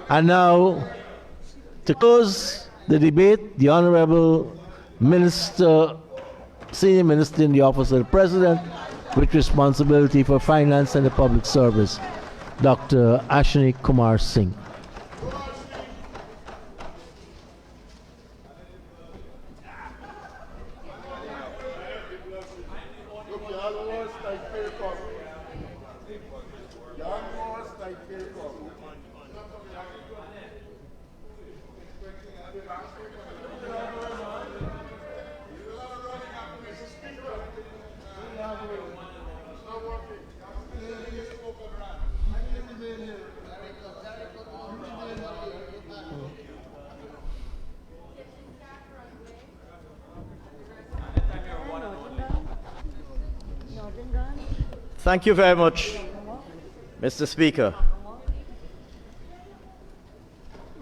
And now, to close the debate, the Honorable Minister, Senior Minister in the Office of the President, with responsibility for finance and the public service, Dr. Ashni Singh. Thank you very much, Mr. Speaker.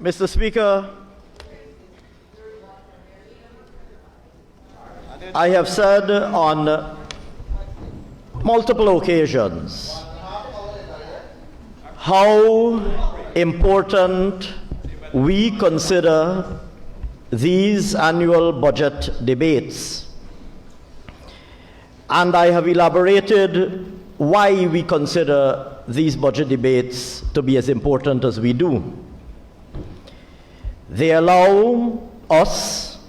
Mr. Speaker, I have said on multiple occasions how important we consider these annual budget debates. And I have elaborated why we consider these budget debates to be as important as we do. They allow us,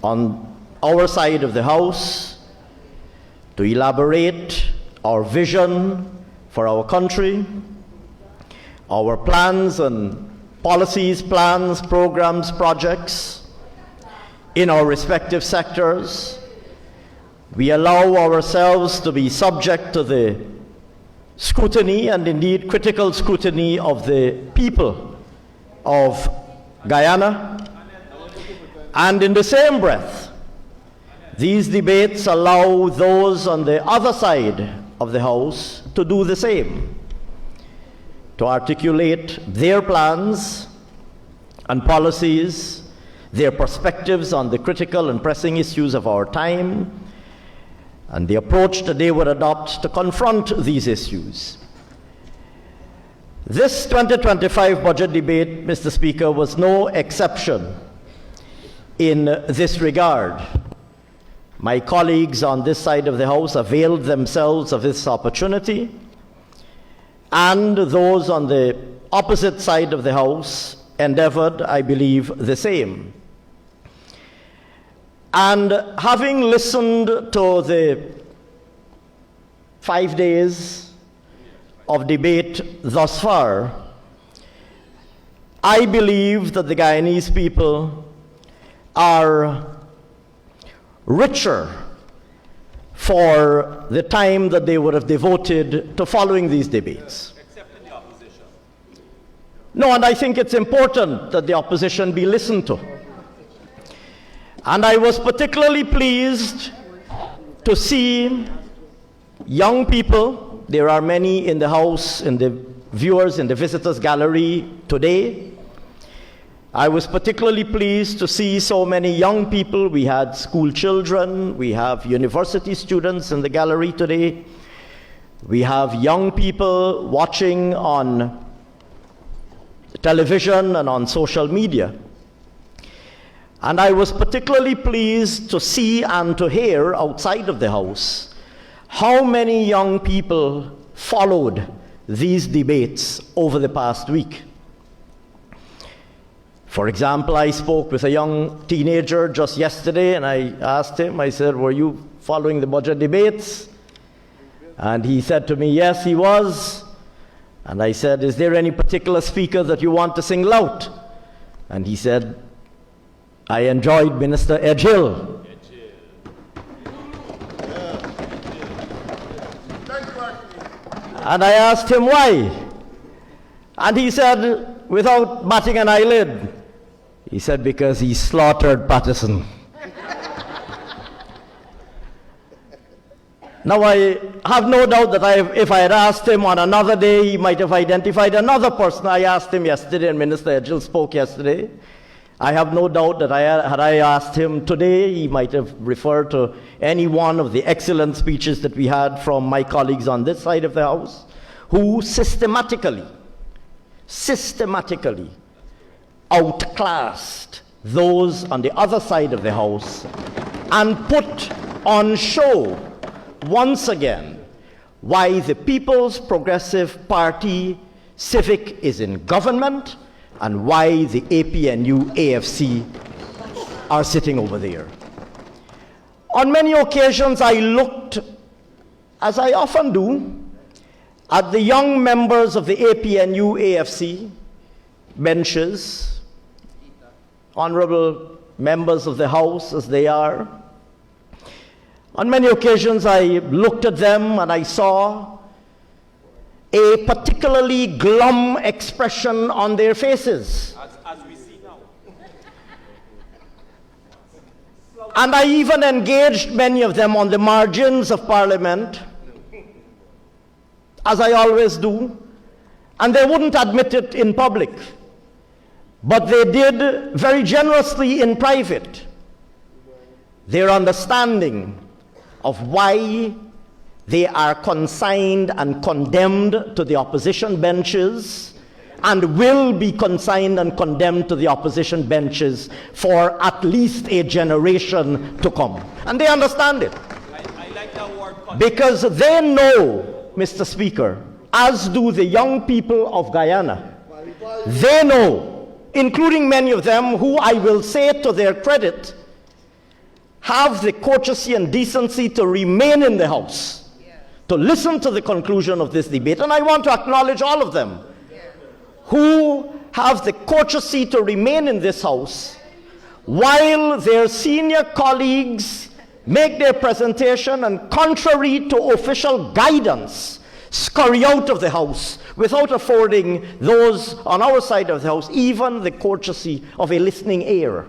on our side of the House, to elaborate our vision for our country, our plans and policies, plans, programs, projects in our respective sectors. We allow ourselves to be subject to the scrutiny and indeed critical scrutiny of the people of Guyana. And in the same breath, these debates allow those on the other side of the House to do the same, to articulate their plans and policies, their perspectives on the critical and pressing issues of our time, and the approach that they would adopt to confront these issues. This 2025 budget debate, Mr. Speaker, was no exception in this regard. My colleagues on this side of the House availed themselves of this opportunity, and those on the opposite side of the House endeavored, I believe, the same. And having listened to the 5 days of debate thus far, I believe that the Guyanese people are richer for the time that they would have devoted to following these debates. Except in the opposition. No, and I think it's important that the opposition be listened to. And I was particularly pleased to see young people. There are many in the House, in the viewers, in the visitors gallery today. I was particularly pleased to see so many young people. We had school children, we have university students in the gallery today. We have young people watching on television and on social media. And I was particularly pleased to see and to hear outside of the House how many young people followed these debates over the past week. For example, I spoke with a young teenager just yesterday, and I asked him, I said, "Were you following the budget debates?" And he said to me, "Yes, he was." And I said, "Is there any particular speaker that you want to single out?" And he said, "I enjoyed Minister 𝐁𝐔𝐃𝐆𝐄." And I asked him why. And he said, without batting an eyelid, he said, "Because he slaughtered Patterson." Now, I have no doubt that if I had asked him on another day, he might have identified another person. I asked him yesterday, and Minister 𝐁𝐔𝐃𝐆𝐄 spoke yesterday. I have no doubt that had I asked him today, he might have referred to any one of the excellent speeches that we had from my colleagues on this side of the House, who systematically outclassed those on the other side of the House and put on show once again why the People's Progressive Party Civic is in government and why the APNU AFC are sitting over there. On many occasions I looked, as I often do, at the young members of the APNU AFC benches, honorable members of the House as they are. On many occasions I looked at them and I saw a particularly glum expression on their faces. As we see now. And I even engaged many of them on the margins of Parliament, as I always do, and they wouldn't admit it in public, but they did very generously in private. Their understanding of why they are consigned and condemned to the opposition benches and will be consigned and condemned to the opposition benches for at least a generation to come. And they understand it. I like that word. Because they know, Mr. Speaker, as do the young people of Guyana, they know, including many of them who I will say to their credit, have the courtesy and decency to remain in the House, to listen to the conclusion of this debate. And I want to acknowledge all of them who have the courtesy to remain in this House while their senior colleagues make their presentation and, contrary to official guidance, scurry out of the House without affording those on our side of the House even the courtesy of a listening ear.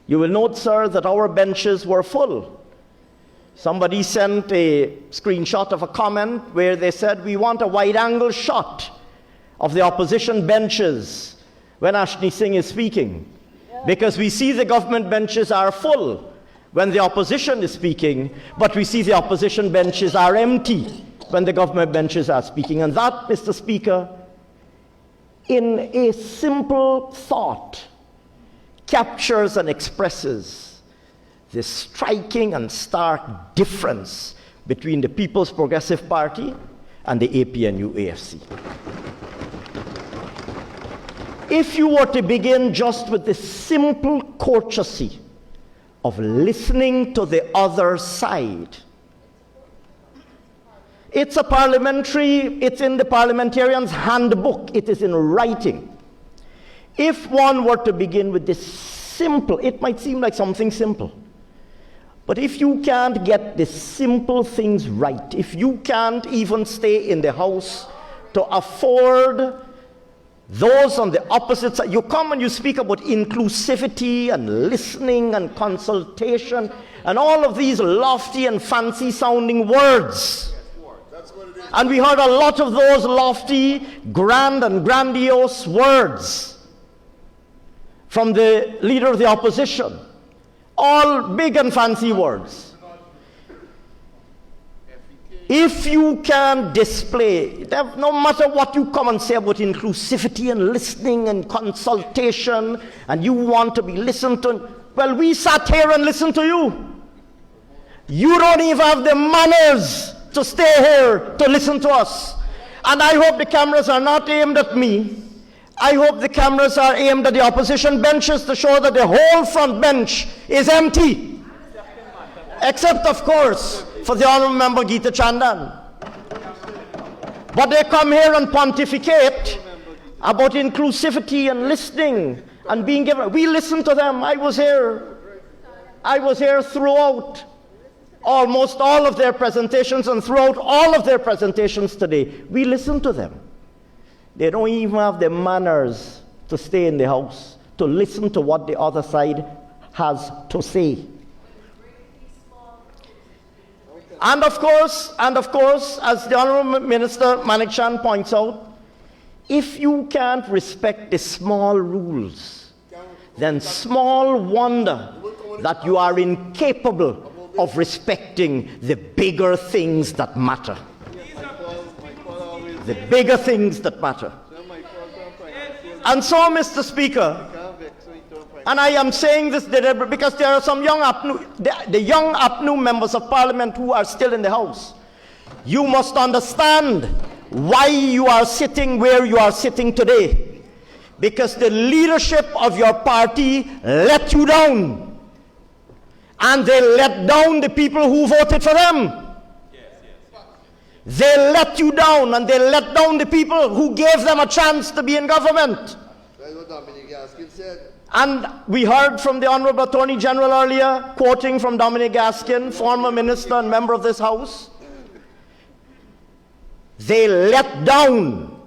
You will note, sir, that our benches were full. Somebody sent a screenshot of a comment where they said, we want a wide-angle shot of the opposition benches when Ashni Singh is speaking, because we see the government benches are full when the opposition is speaking, but we see the opposition benches are empty when the government benches are speaking. And that, Mr. Speaker, in a simple thought, captures and expresses the striking and stark difference between the People's Progressive Party and the APNU AFC. If you were to begin just with the simple courtesy of listening to the other side, it's in the parliamentarian's handbook, it is in writing. If one were to begin with this simple, it might seem like something simple, but if you can't get the simple things right, if you can't even stay in the House to afford those on the opposite side, you come and you speak about inclusivity and listening and consultation and all of these lofty and fancy sounding words. And we heard a lot of those lofty, grand and grandiose words from the leader of the opposition. All big and fancy words. If you can display, no matter what you come and say about inclusivity and listening and consultation, and you want to be listened to, well, we sat here and listened to you. You don't even have the manners to stay here to listen to us. And I hope the cameras are not aimed at me. I hope the cameras are aimed at the opposition benches to show that the whole front bench is empty. Except, of course, for the Honourable Member Geeta Chandan. But they come here and pontificate about inclusivity and listening and being given. We listened to them. I was here throughout almost all of their presentations, and throughout all of their presentations today. We listened to them. They don't even have the manners to stay in the House, to listen to what the other side has to say. And of course, as the Honourable Minister Manik Chan points out, if you can't respect the small rules, then small wonder that you are incapable of respecting the bigger things that matter. The bigger things that matter. And so, Mr. Speaker, and I am saying this deliberately because there are some young the young APNU members of Parliament who are still in the House. You must understand why you are sitting where you are sitting today. Because the leadership of your party let you down. And they let down the people who voted for them. They let you down, and they let down the people who gave them a chance to be in government. That's what Dominic Gaskin said. And we heard from the Honorable Attorney General earlier, quoting from Dominic Gaskin, former minister and member of this House. They let down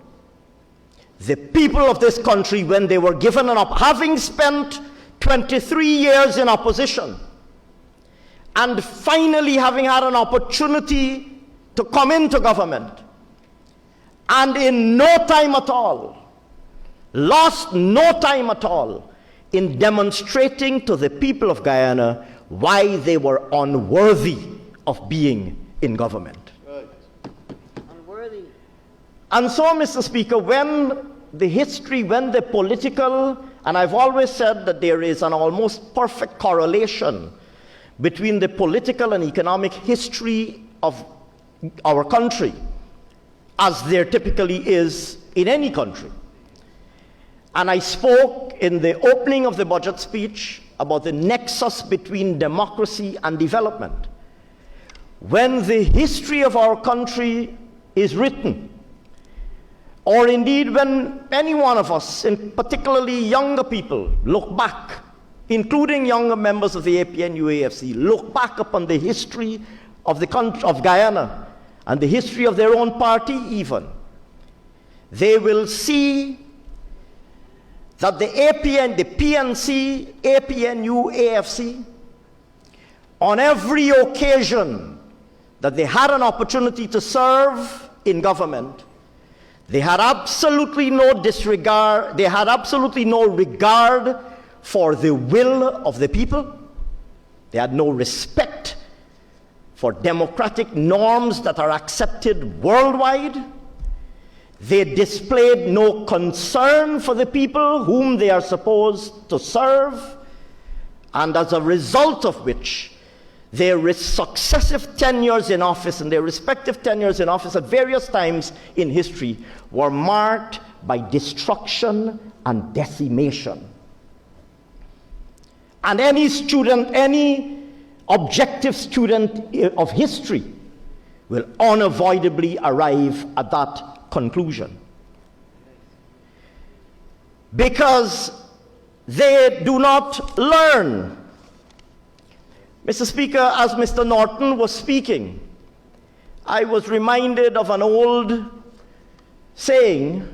the people of this country when they were given having spent 23 years in opposition, and finally having had an opportunity to come into government, and in no time at all, lost no time at all in demonstrating to the people of Guyana why they were unworthy of being in government. Right. Unworthy. And so, Mr. Speaker, when the political, and I've always said that there is an almost perfect correlation between the political and economic history of our country, as there typically is in any country. And I spoke in the opening of the budget speech about the nexus between democracy and development. When the history of our country is written, or indeed when any one of us, and particularly younger people, look back, including younger members of the APNU-AFC, look back upon the history of the country of Guyana and the history of their own party even, they will see that the PNC, APNU, AFC, on every occasion that they had an opportunity to serve in government, they had absolutely no disregard, they had absolutely no regard for the will of the people. They had no respect for democratic norms that are accepted worldwide. They displayed no concern for the people whom they are supposed to serve, and as a result of which, their successive tenures in office and their respective tenures in office at various times in history were marked by destruction and decimation. And any student, any objective student of history will unavoidably arrive at that conclusion. Because they do not learn. Mr. Speaker, as Mr. Norton was speaking, I was reminded of an old saying.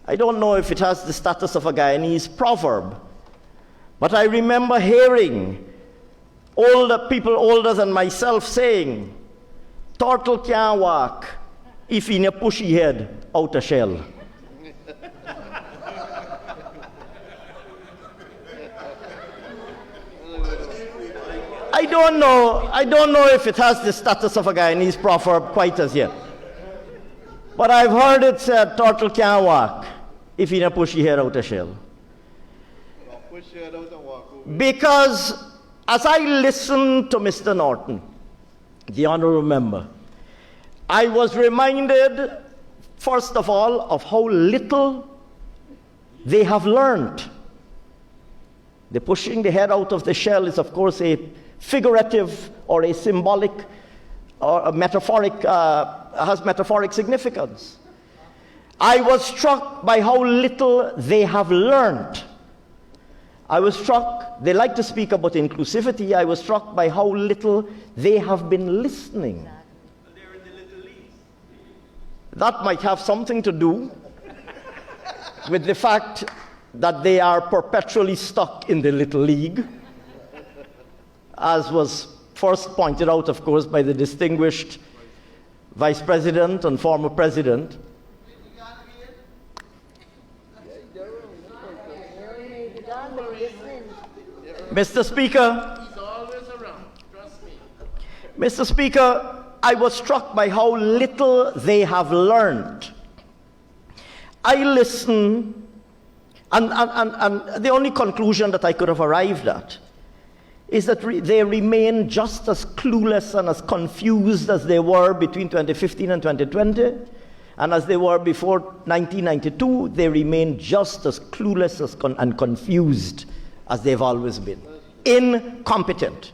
I don't know if it has the status of a Guyanese proverb, but I remember hearing people older than myself saying, "Turtle can't walk if he na push his head out a shell." I don't know if it has the status of a Guyanese proverb quite as yet. But I've heard it said, "Turtle can't walk if he na push his head out a shell." Push your head out and walk over. Because as I listened to Mr. Norton, the honourable member, I was reminded, first of all, of how little they have learned. The pushing the head out of the shell is, of course, a figurative or a symbolic or a metaphoric, has metaphoric significance. I was struck by how little they have learned. I was struck, they like to speak about inclusivity, I was struck by how little they have been listening. They're in the little leagues. That might have something to do with the fact that they are perpetually stuck in the little league, as was first pointed out, of course, by the distinguished Vice President and former President. Mr. Speaker, He's always around, trust me. Mr. Speaker, I was struck by how little they have learned. I listen And the only conclusion that I could have arrived at is that they remain just as clueless and as confused as they were between 2015 and 2020, and as they were before 1992, they remain just as clueless and confused as they've always been. Incompetent.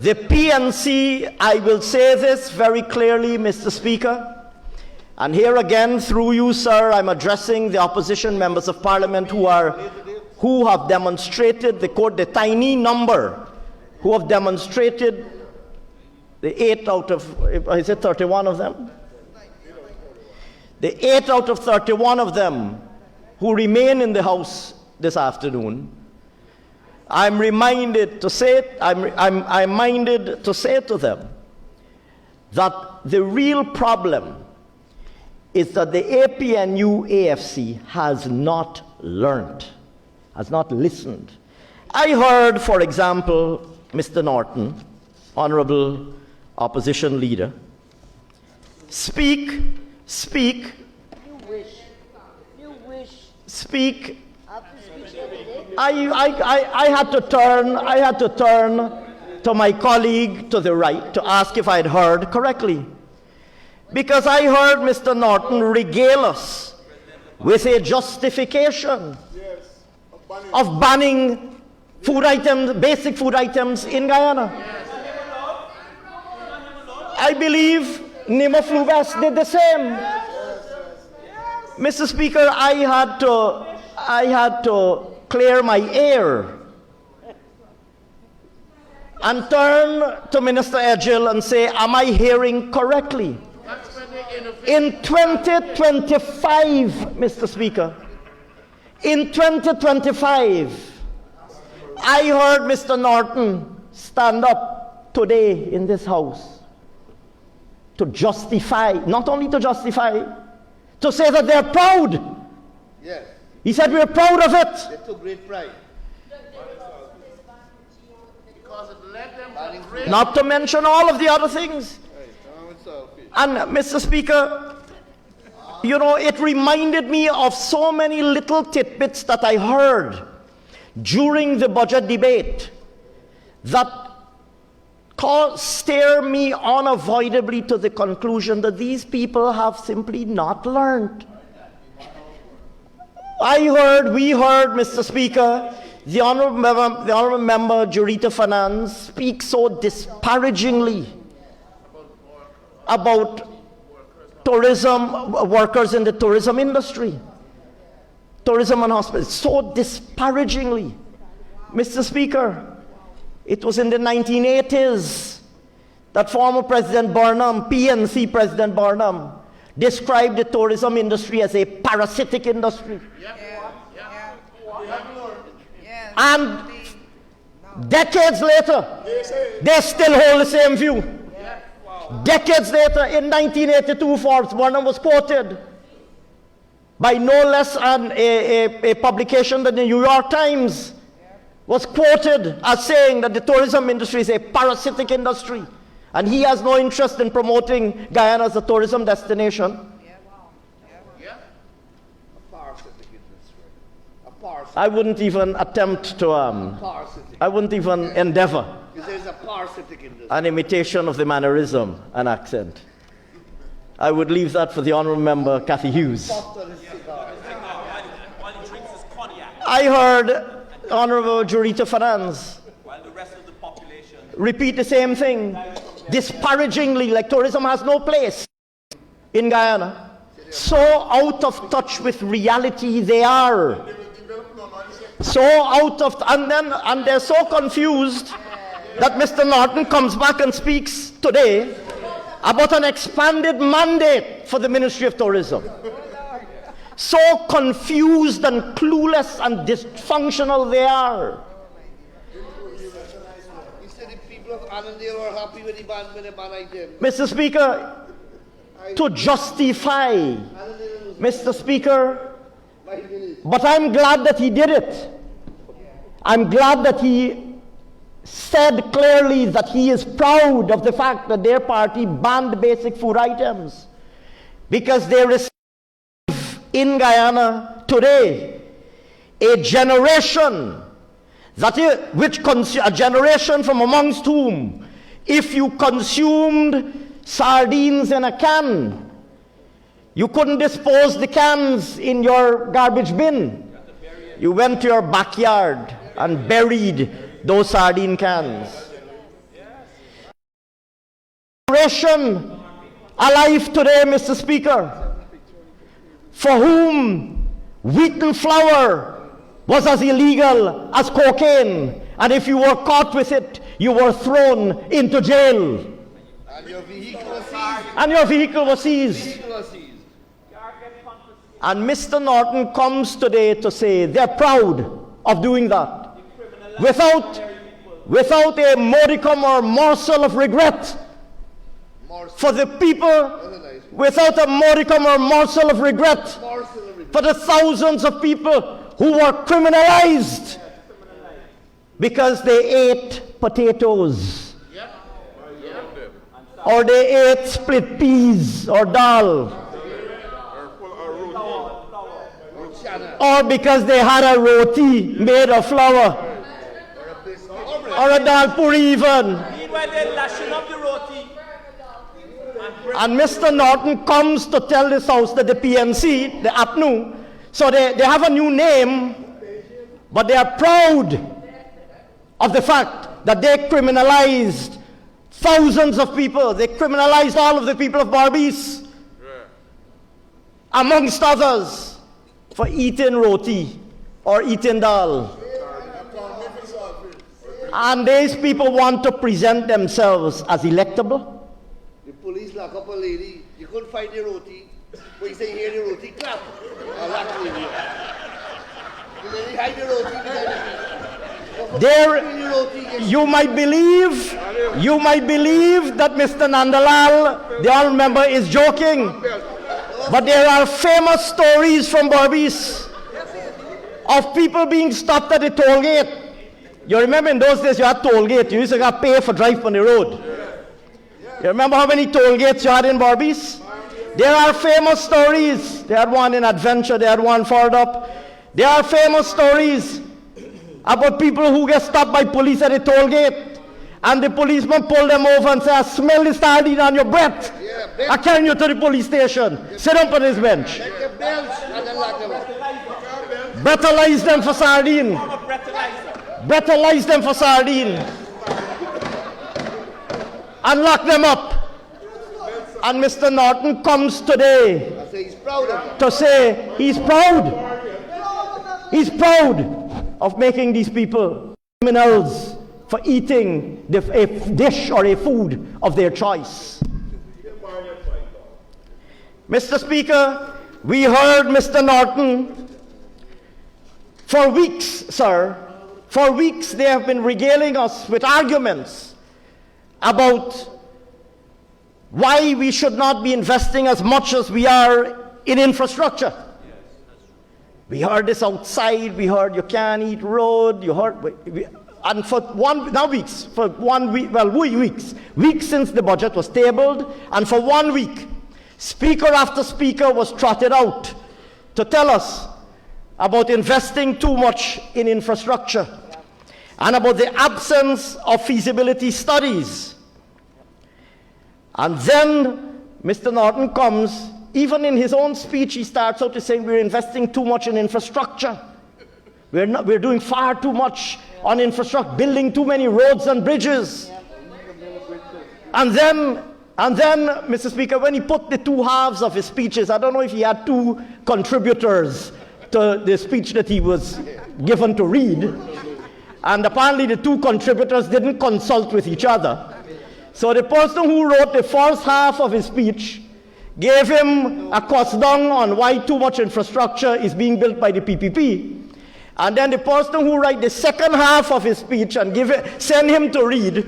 The PNC, I will say this very clearly, Mr. Speaker, and here again, through you, sir, I'm addressing the opposition members of parliament who have demonstrated, the tiny number, who have demonstrated, the 8 out of, is it 31 of them? The 8 out of 31 of them who remain in the House this afternoon, I'm minded to say to them that the real problem is that the APNU AFC has not learned, has not listened. I heard, for example, Mr. Norton, Honorable Opposition Leader, speak. You wish. I had to turn to my colleague to the right to ask if I had heard correctly. Because I heard Mr. Norton regale us with a justification of banning food items, basic food items in Guyana. I believe Nima Flubes did the same. Mr. Speaker, I had to clear my air and turn to Minister Edgell and say, am I hearing correctly? In 2025, Mr. Speaker, in 2025, I heard Mr. Norton stand up today in this House to justify, not only to justify, to say that they're proud. Yes. He said, we're proud of it. They took great pride. Because it led them to great. Not to mention all of the other things. Right. Now it's selfish. And Mr. Speaker, you know, it reminded me of so many little tidbits that I heard during the budget debate that steer me unavoidably to the conclusion that these people have simply not learned. We heard, Mr. Speaker, the Honourable Member Jurita Fanans speak so disparagingly about tourism, workers in the tourism industry, tourism and hospitals, so disparagingly. Mr. Speaker, it was in the 1980s that former President Burnham, PNC President Burnham, described the tourism industry as a parasitic industry. And decades later, they still hold the same view. Decades later, in 1982, Forbes Burnham was quoted by no less than a publication than the New York Times, was quoted as saying that the tourism industry is a parasitic industry, and he has no interest in promoting Guyana as a tourism destination. A parasitic industry. A parasitic. I wouldn't even attempt to, Parasitic. I wouldn't even endeavor Because there's a parasitic industry. an imitation of the mannerism and accent. I would leave that for the Honourable Member Cathy Hughes. I heard Honourable Jurita Fanans While the rest of the population. repeat the same thing, disparagingly, like tourism has no place in Guyana. So out of touch with reality they are. So out of, and they're so confused that Mr. Norton comes back and speaks today about an expanded mandate for the Ministry of Tourism. So confused and clueless and dysfunctional they are. He said the people of Annandale were happy with the ban item. Mr. Speaker, to justify, Mr. Speaker, but I'm glad that he did it. I'm glad that he said clearly that he is proud of the fact that their party banned basic food items, because they receive in Guyana today a generation a generation from amongst whom, if you consumed sardines in a can, you couldn't dispose the cans in your garbage bin. You went to your backyard and buried those sardine cans. Generation alive today, Mr. Speaker, for whom wheaten flour was as illegal as cocaine, and if you were caught with it, you were thrown into jail. And your vehicle was seized. And your vehicle was seized. And Mr. Norton comes today to say they're proud of doing that without a modicum or morsel of regret for the people, without a modicum or morsel of regret for the thousands of people who were criminalized because they ate potatoes, or they ate split peas or dal, or because they had a roti made of flour, or a dal puri even. Meanwhile, they're lashing up the roti. And Mr. Norton comes to tell this house that the PMC, the APNU, so they have a new name, but they are proud of the fact that they criminalized thousands of people. They criminalized all of the people of Barbados, amongst others, for eating roti or eating dal. And these people want to present themselves as electable. The police lock up a lady, you couldn't find the roti, but you say, here the roti, clap. Lock the lady up. The lady hide the roti behind the There, you might believe that Mr. Nandalal, the honorable member, is joking. But there are famous stories from Barbados of people being stopped at the toll gate. You remember in those days you had toll gate, you used to get paid for drive on the road. You remember how many toll gates you had in Barbados? There are famous stories. They had one in Adventure, they had one further up. There are famous stories about people who get stopped by police at the toll gate, and the policeman pull them over and say, I smell the sardine on your breath. I carry you to the police station. Sit down on this bench. Breathalyze them for sardine. Breathalyze them for sardine. And lock them up. And Mr. Norton comes today to say he's proud. He's proud of making these people criminals for eating a dish or a food of their choice. Mr. Speaker, we heard Mr. Norton for weeks, sir. For weeks they have been regaling us with arguments about why we should not be investing as much as we are in infrastructure. We heard this outside, we heard you can't eat road, you heard, and for weeks since the budget was tabled, and for 1 week, speaker after speaker was trotted out to tell us about investing too much in infrastructure and about the absence of feasibility studies. And then Mr. Norton comes, even in his own speech, he starts out to saying we're investing too much in infrastructure. We're doing far too much on infrastructure, building too many roads and bridges. And then, Mr. Speaker, when he put the two halves of his speeches, I don't know if he had two contributors to the speech that he was given to read. And apparently the two contributors didn't consult with each other. So the person who wrote the first half of his speech gave him a cost down on why too much infrastructure is being built by the PPP. And then the person who wrote the second half of his speech and send him to read,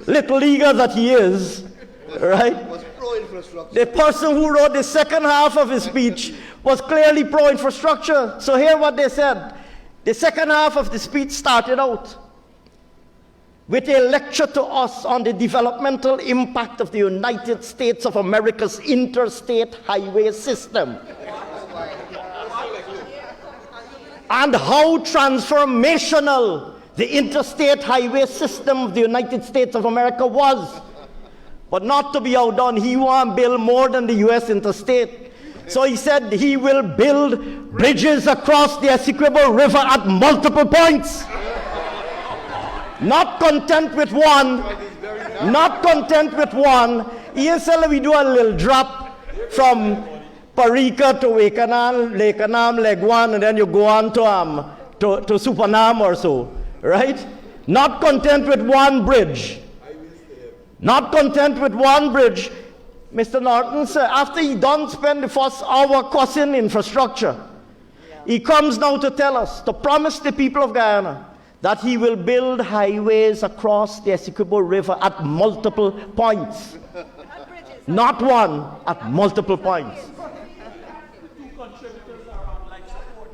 little eager that he is, right? The person who wrote the second half of his speech was clearly pro-infrastructure. So hear what they said. The second half of the speech started out with a lecture to us on the developmental impact of the United States of America's interstate highway system. and how transformational the interstate highway system of the United States of America was. But not to be outdone, he want to build more than the U.S. interstate. So he said he will build bridges across the Essequibo River at multiple points. Not content with one, he said we do a little drop from Parika to Wakanam, Lekanam, Legwan, and then you go on to Supanam or so, right? Not content with one bridge. Not content with one bridge. Mr. Norton said, after he done spend the first hour crossing infrastructure, he comes now to tell us, to promise the people of Guyana, that he will build highways across the Essequibo River at multiple points. Not one, at multiple points. Two contributors are on life support.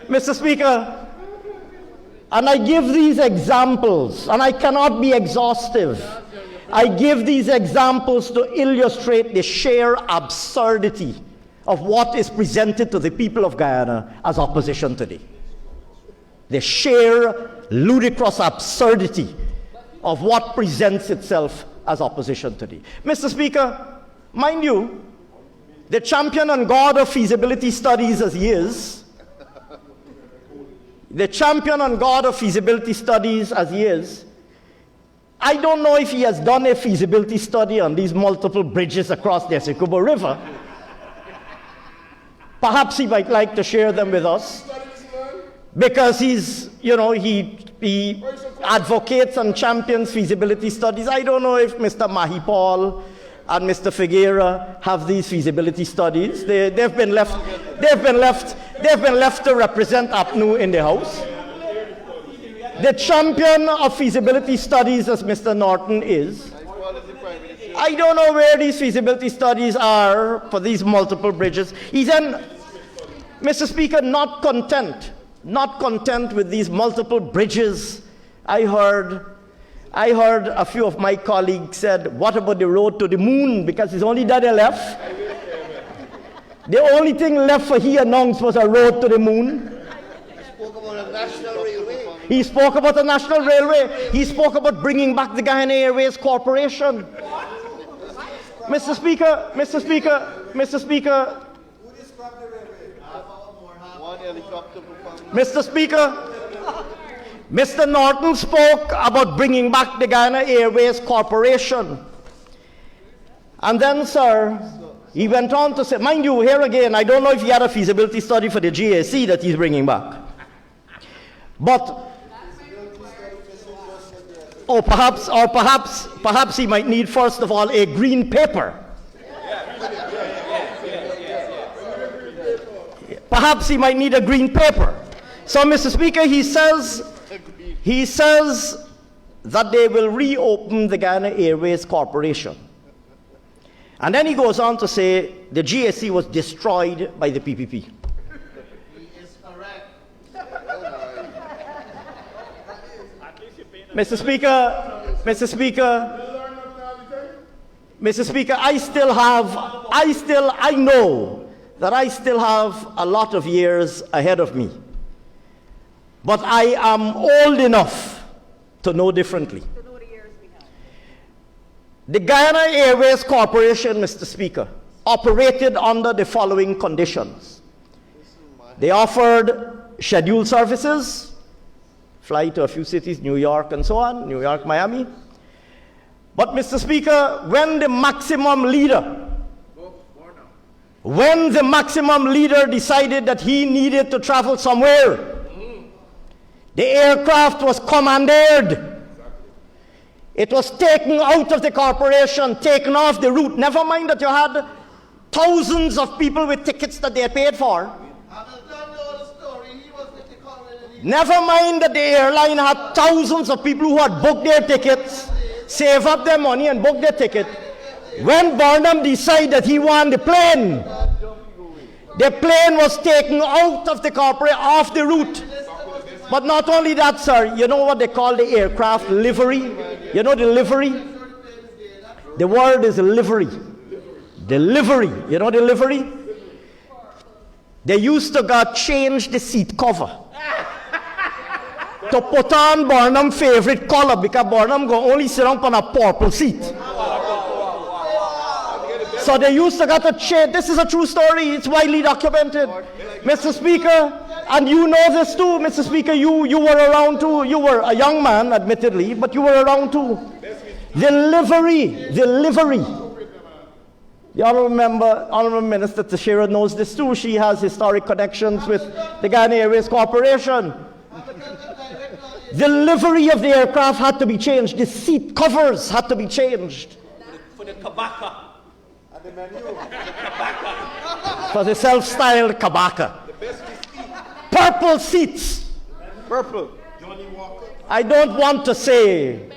Mr. Speaker, and I give these examples, and I cannot be exhaustive. I give these examples to illustrate the sheer absurdity of what is presented to the people of Guyana as opposition today. The sheer ludicrous absurdity of what presents itself as opposition today. Mr. Speaker, mind you, the champion and god of feasibility studies as he is, I don't know if he has done a feasibility study on these multiple bridges across the Essequibo River. Perhaps he might like to share them with us, because he advocates and champions feasibility studies. I don't know if Mr. Mahipal and Mr. Figueira have these feasibility studies. They've been left to represent APNU in the House. The champion of feasibility studies, as Mr. Norton is, I don't know where these feasibility studies are for these multiple bridges. He's then, Mr. Speaker, not content with these multiple bridges. I heard a few of my colleagues said, what about the road to the moon? Because it's only that left. The only thing left for he announced was a road to the moon. He spoke about a national railway. He spoke about bringing back the Guyana Airways Corporation. Mr. Speaker, Mr. Norton spoke about bringing back the Guyana Airways Corporation. And then, sir, he went on to say, mind you, here again, I don't know if he had a feasibility study for the GAC that he's bringing back. But, perhaps he might need, first of all, a green paper. Perhaps he might need a green paper. So, Mr. Speaker, he says that they will reopen the Guyana Airways Corporation. And then he goes on to say the GAC was destroyed by the PPP. He is correct. Mr. Speaker, I know that I still have a lot of years ahead of me. But I am old enough to know differently. The Guyana Airways Corporation, Mr. Speaker, operated under the following conditions. They offered scheduled services, fly to a few cities, New York and so on, New York, Miami. But, Mr. Speaker, when the maximum leader decided that he needed to travel somewhere, the aircraft was commandeered. It was taken out of the corporation, taken off the route. Never mind that you had thousands of people with tickets that they paid for. Never mind that the airline had thousands of people who had booked their tickets, save up their money and book their ticket. When Burnham decided that he wanted the plane was taken out of the corporate, off the route. But not only that, sir, you know what they call the aircraft livery? You know the livery? The word is livery. Delivery. You know delivery? They used to go change the seat cover to put on Barnum favorite color because Barnum go only sit on a purple seat. So they used to go to change. This is a true story. It's widely documented. Mr. Speaker, and you know this too, Mr. Speaker, you were around too. You were a young man, admittedly, but you were around too. Delivery. The Honourable Minister Teixeira knows this too. She has historic connections with the Guyana Airways Corporation. Delivery of the aircraft had to be changed. The seat covers had to be changed. For the kabaka. And the menu. For the self-styled kabaka. Purple seats. Purple. I don't want to say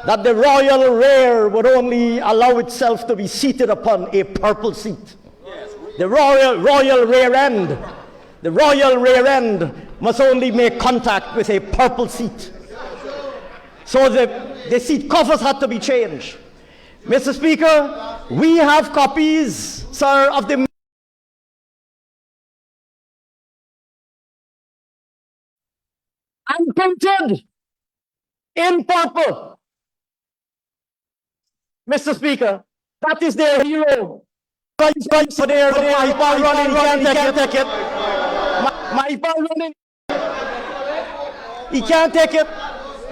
that the royal rear would only allow itself to be seated upon a purple seat. Yes. The royal rear end. The royal rear end must only make contact with a purple seat. So the seat covers had to be changed. Mr. Speaker, we have copies, sir, of the unprinted in purple. Mr. Speaker, that is their hero. Right for there, my ball running, he can't take it. My ball running, he can't take it.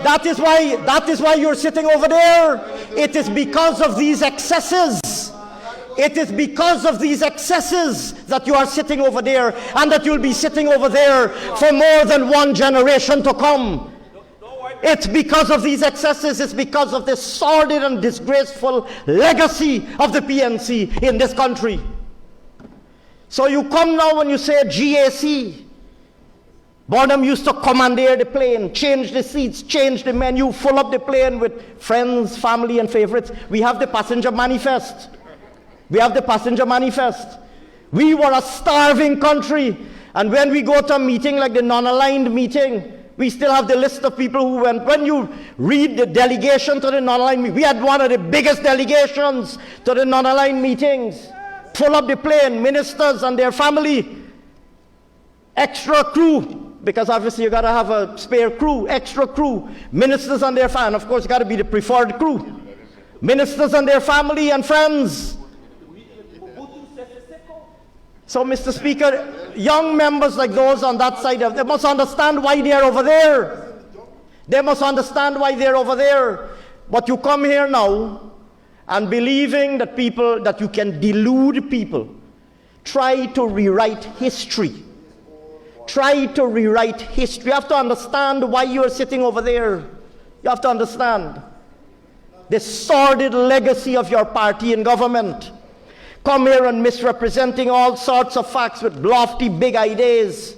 That is why you're sitting over there. It is because of these excesses. It is because of these excesses that you are sitting over there, and that you'll be sitting over there for more than one generation to come. It's because of these excesses. It's because of the sordid and disgraceful legacy of the PNC in this country. So you come now and you say GAC. Barnum used to commandeer the plane, change the seats, change the menu, fill up the plane with friends, family, and favorites. We have the passenger manifest. We have the passenger manifest. We were a starving country, and when we go to a meeting like the non-aligned meeting, we still have the list of people who went. When you read the delegation to the non-aligned meeting, we had one of the biggest delegations to the non-aligned meetings. Full up the plane, ministers and their family, extra crew, because obviously you gotta have a spare crew, extra crew, ministers and their family. Of course, you gotta be the preferred crew. Ministers and their family and friends. So, Mr. Speaker, young members like those on that side, they must understand why they are over there. They must understand why they're over there. But you come here now and believing that that you can delude people, try to rewrite history. Try to rewrite history. You have to understand why you are sitting over there. You have to understand the sordid legacy of your party in government. Come here and misrepresenting all sorts of facts with lofty big ideas.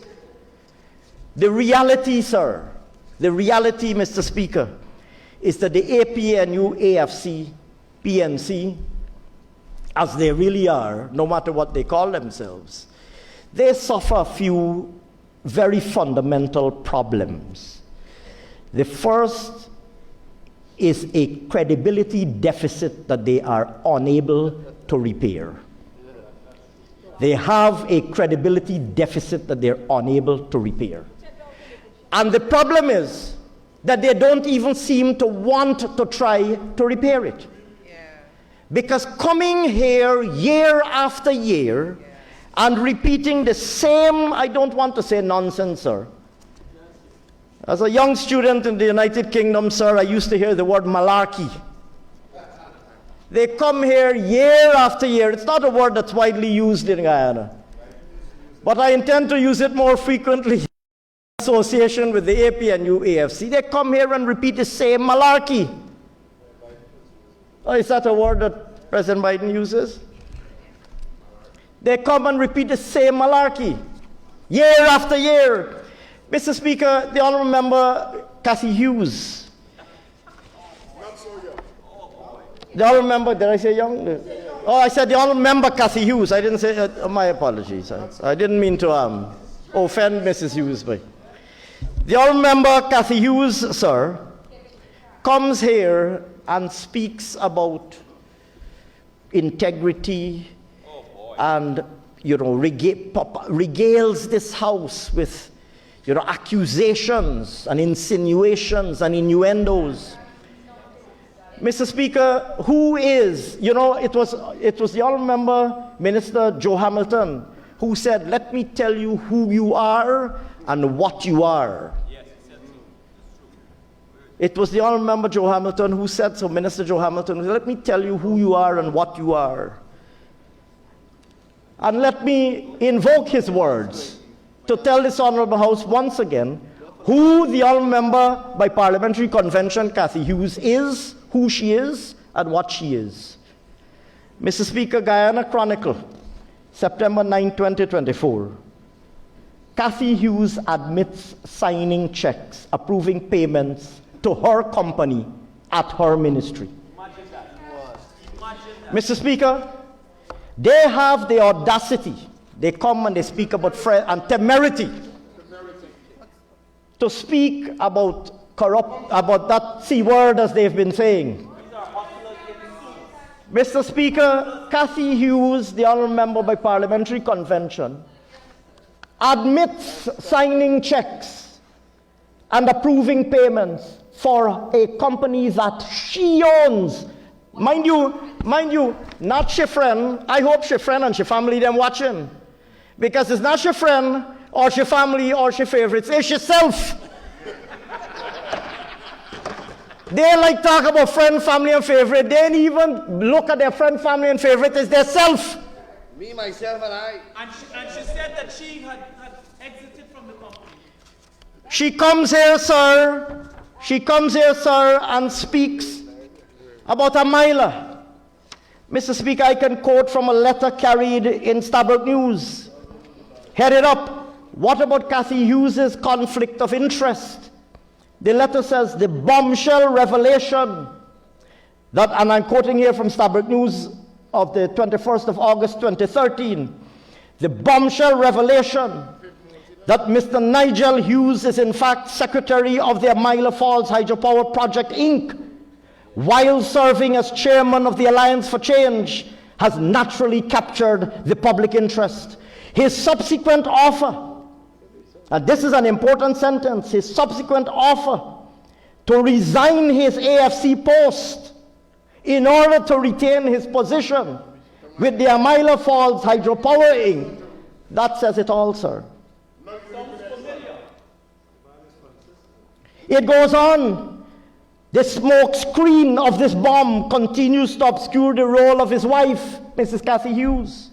The reality, sir, the reality, Mr. Speaker, is that the APNU, AFC, PNC, as they really are, no matter what they call themselves, they suffer a few very fundamental problems. The first is a credibility deficit that they are unable to repair. They have a credibility deficit that they're unable to repair. And the problem is that they don't even seem to want to try to repair it. Because coming here year after year and repeating the same, I don't want to say nonsense, sir. As a young student in the United Kingdom, sir, I used to hear the word malarkey. They come here year after year. It's not a word that's widely used in Guyana. But I intend to use it more frequently in association with the APNU AFC. They come here and repeat the same malarkey. Oh, is that a word that President Biden uses? They come and repeat the same malarkey year after year. Mr. Speaker, the Honourable Member Cassie Hughes. The Honourable Member, did I say young? Oh, I said the Honourable Member Cassie Hughes. I didn't say, my apologies. I didn't mean to offend Mrs. Hughes. But the Honourable Member Cassie Hughes, sir, comes here and speaks about integrity, and, regales this House with, accusations and insinuations and innuendos. Mr. Speaker, who is, it was the Honourable Member Minister Joe Hamilton who said, let me tell you who you are and what you are. Yes, he said so. It was the Honourable Member Joe Hamilton who said so, Minister Joe Hamilton, let me tell you who you are and what you are. And let me invoke his words to tell this Honourable House once again who the Honourable Member by Parliamentary Convention, Cathy Hughes, is, who she is, and what she is. Mr. Speaker, Guyana Chronicle, September 9, 2024. Cathy Hughes admits signing checks approving payments to her company at her ministry. Imagine that. Imagine that. Mr. Speaker, they have the audacity, they come and they speak about and temerity to speak about about that C word as they've been saying. Mr. Speaker, Cathy Hughes, the Honourable Member by Parliamentary Convention, admits signing checks and approving payments for a company that she owns. Mind you, not she friend. I hope she friend and she family them watching. Because it's not she friend or she family or she favorites, it's herself. They like talk about friend, family, and favorite. They ain't even look at their friend, family, and favorite as their self. Me, myself, and I. And she said that she had exited from the company. She comes here, sir. She comes here, sir, and speaks about a miler. Mr. Speaker, I can quote from a letter carried in Stabroek News. Headed up, what about Cathy Hughes' conflict of interest? The letter says, the bombshell revelation that, and I'm quoting here from Stabroek News of the 21st of August 2013, the bombshell revelation that Mr. Nigel Hughes is in fact Secretary of the Amila Falls Hydropower Project, Inc., while serving as chairman of the Alliance for Change, has naturally captured the public interest. His subsequent offer, and this is an important sentence, his subsequent offer to resign his AFC post in order to retain his position with the Amila Falls Hydropower Inc., that says it all, sir. It goes on. The smoke screen of this bomb continues to obscure the role of his wife, Mrs. Cathy Hughes.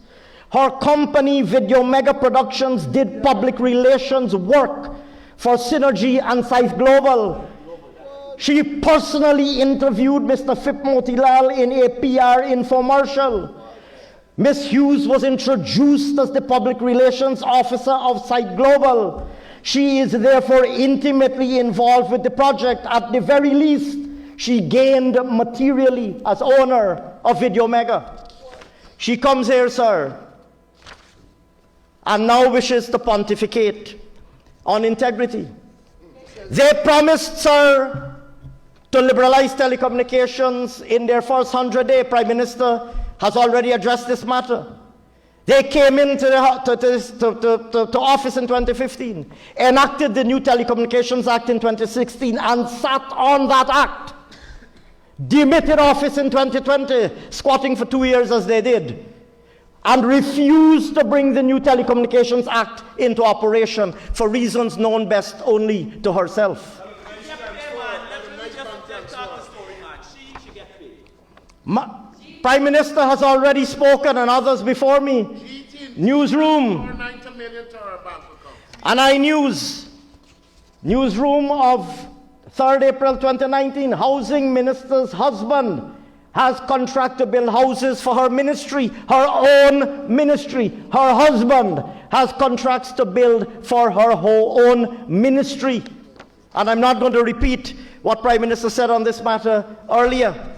Her company, Video Mega Productions, did public relations work for Synergy and Scythe Global. She personally interviewed Mr. Phip Motilal in a PR infomercial. Ms. Hughes was introduced as the public relations officer of Scythe Global. She is therefore intimately involved with the project. At the very least, she gained materially as owner of Video Mega. She comes here, sir, and now wishes to pontificate on integrity. They promised, sir, to liberalize telecommunications in their first 100 days. Prime Minister has already addressed this matter. They came into to office in 2015, enacted the new Telecommunications Act in 2016, and sat on that act. Demitted office in 2020, squatting for 2 years as they did, and refused to bring the new Telecommunications Act into operation for reasons known best only to herself. Prime Minister has already spoken, and others before me. Newsroom. And newsroom of 3rd April 2019. Housing Minister's husband has contract to build houses for her ministry, her own ministry. Her husband has contracts to build for her own ministry. And I'm not going to repeat what Prime Minister said on this matter earlier.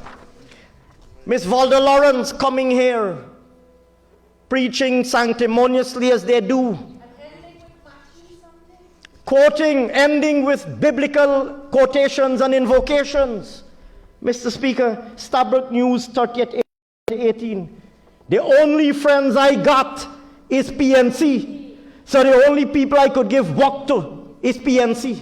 Miss Valda Lawrence coming here, preaching sanctimoniously as they do, quoting, ending with biblical quotations and invocations. Mr. Speaker, Stabroek News 30th 18. The only friends I got is PNC. So the only people I could give work to is PNC.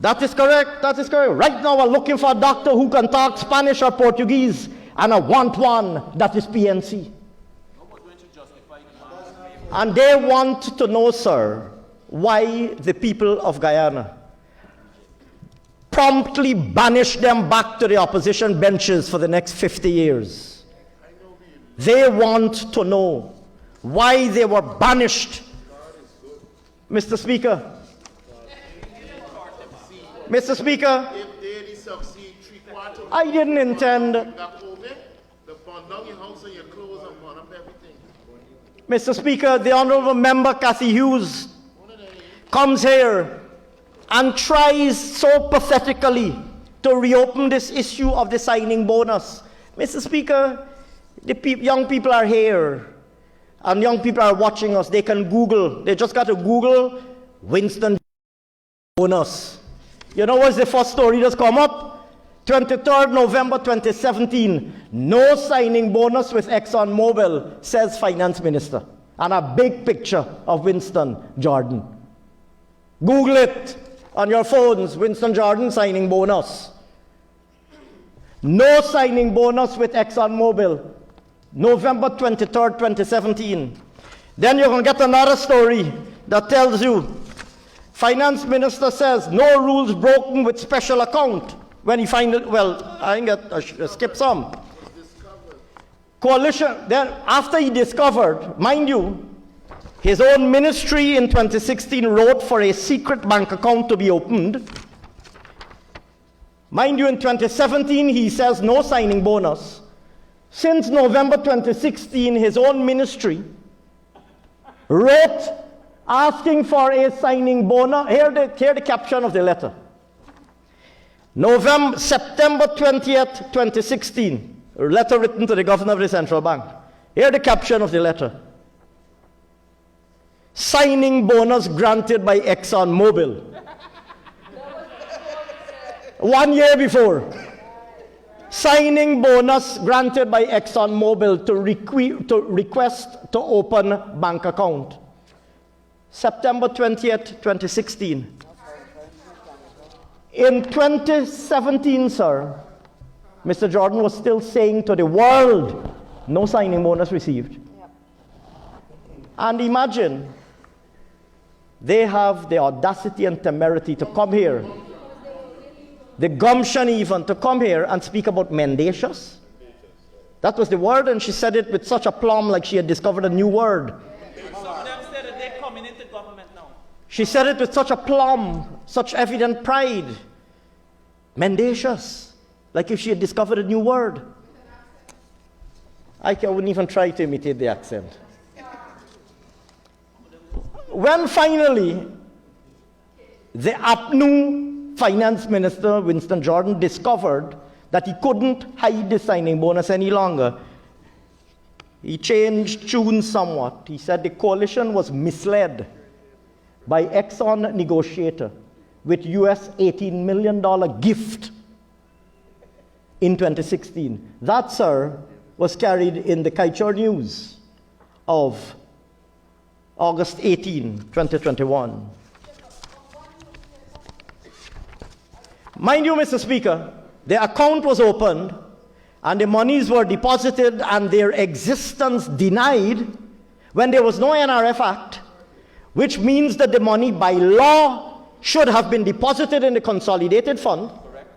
That is correct. That is correct. Right now, we're looking for a doctor who can talk Spanish or Portuguese, and I want one that is PNC. And they want to know, sir, why the people of Guyana promptly banish them back to the opposition benches for the next 50 years. They want to know why they were banished. Mr. Speaker. Mr. Speaker, I didn't intend. Mr. Speaker, the Honourable Member Cathy Hughes comes here and tries so pathetically to reopen this issue of the signing bonus. Mr. Speaker, the young people are here, and young people are watching us. They can Google. They just got to Google Winston bonus. You know what's the first story that's come up? 23rd November 2017. No signing bonus with ExxonMobil, says Finance Minister. And a big picture of Winston Jordan. Google it on your phones, Winston Jordan signing bonus. No signing bonus with ExxonMobil. November 23rd, 2017. Then you're going to get another story that tells you Finance Minister says no rules broken with special account. When he find it, well, I think I skip some. Coalition, then after he discovered, mind you, his own ministry in 2016 wrote for a secret bank account to be opened. Mind you, in 2017, he says no signing bonus. Since November 2016, his own ministry wrote asking for a signing bonus. Here the caption of the letter. September 20th, 2016. A letter written to the governor of the central bank. Here the caption of the letter. Signing bonus granted by ExxonMobil. 1 year before. Signing bonus granted by ExxonMobil to request to open bank account. September 20th, 2016. In 2017, sir, Mr. Jordan was still saying to the world, no signing bonus received. And imagine, they have the audacity and temerity to come here, the gumption even, to come here and speak about mendacious. That was the word, and she said it with such aplomb like she had discovered a new word. She said it with such aplomb, such evident pride. Mendacious. Like if she had discovered a new word. I wouldn't even try to imitate the accent. When finally the APNU Finance Minister, Winston Jordan, discovered that he couldn't hide the signing bonus any longer, he changed tune somewhat. He said the coalition was misled by Exxon negotiator with US $18 million gift in 2016. That, sir, was carried in the 𝐃𝐄𝐁 News of August 18, 2021. Mind you, Mr. Speaker, the account was opened and the monies were deposited and their existence denied when there was no NRF Act, which means that the money by law should have been deposited in the consolidated fund. Correct.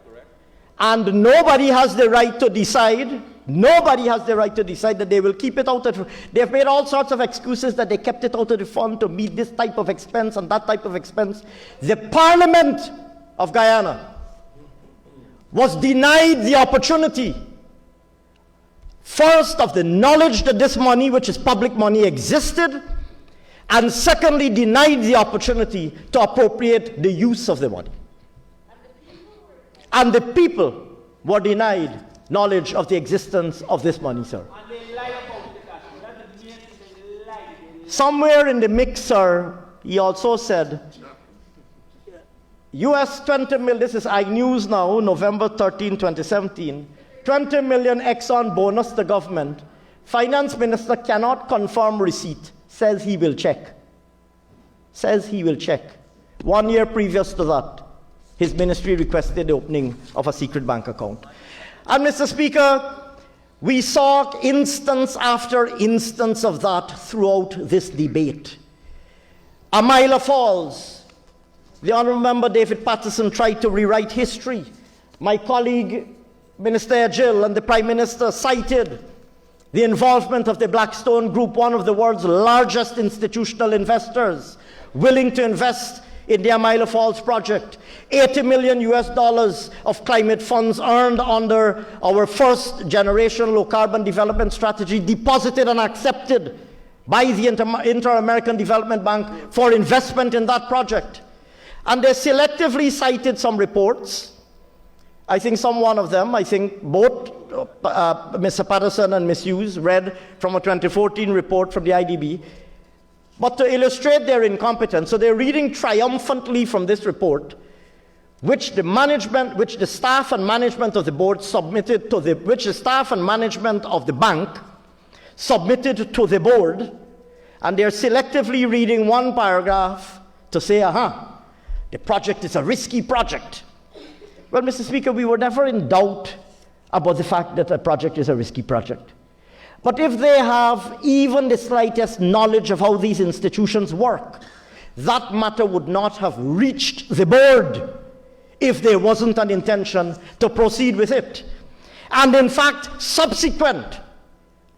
And nobody has the right to decide, that they will keep it out of. They've made all sorts of excuses that they kept it out of the fund to meet this type of expense and that type of expense. The Parliament of Guyana was denied the opportunity, first, of the knowledge that this money, which is public money, existed, and secondly, denied the opportunity to appropriate the use of the money. And the people were denied knowledge of the existence of this money, sir. And they lie about it. Somewhere in the mix, sir, he also said, US 20 million, this is iNews now, November 13, 2017. 20 million Exxon bonus to government. Finance minister cannot confirm receipt. Says he will check. Says he will check. 1 year previous to that, his ministry requested the opening of a secret bank account. And Mr. Speaker, we saw instance after instance of that throughout this debate. Amila Falls, the Honourable Member David Patterson tried to rewrite history. My colleague, Minister Jill, and the Prime Minister cited the involvement of the Blackstone Group, one of the world's largest institutional investors, willing to invest in the Amila Falls project. $80 million of climate funds earned under our first generation low carbon development strategy, deposited and accepted by the Inter-American Development Bank for investment in that project. And they selectively cited some reports. I think one of them, I think both Mr. Patterson and Ms. Hughes read from a 2014 report from the IDB. But to illustrate their incompetence, so they're reading triumphantly from this report, which the staff and management of the board submitted to which the staff and management of the bank submitted to the board, and they're selectively reading one paragraph to say, the project is a risky project. Well, Mr. Speaker, we were never in doubt about the fact that a project is a risky project. But if they have even the slightest knowledge of how these institutions work, that matter would not have reached the board if there wasn't an intention to proceed with it. And in fact, subsequent,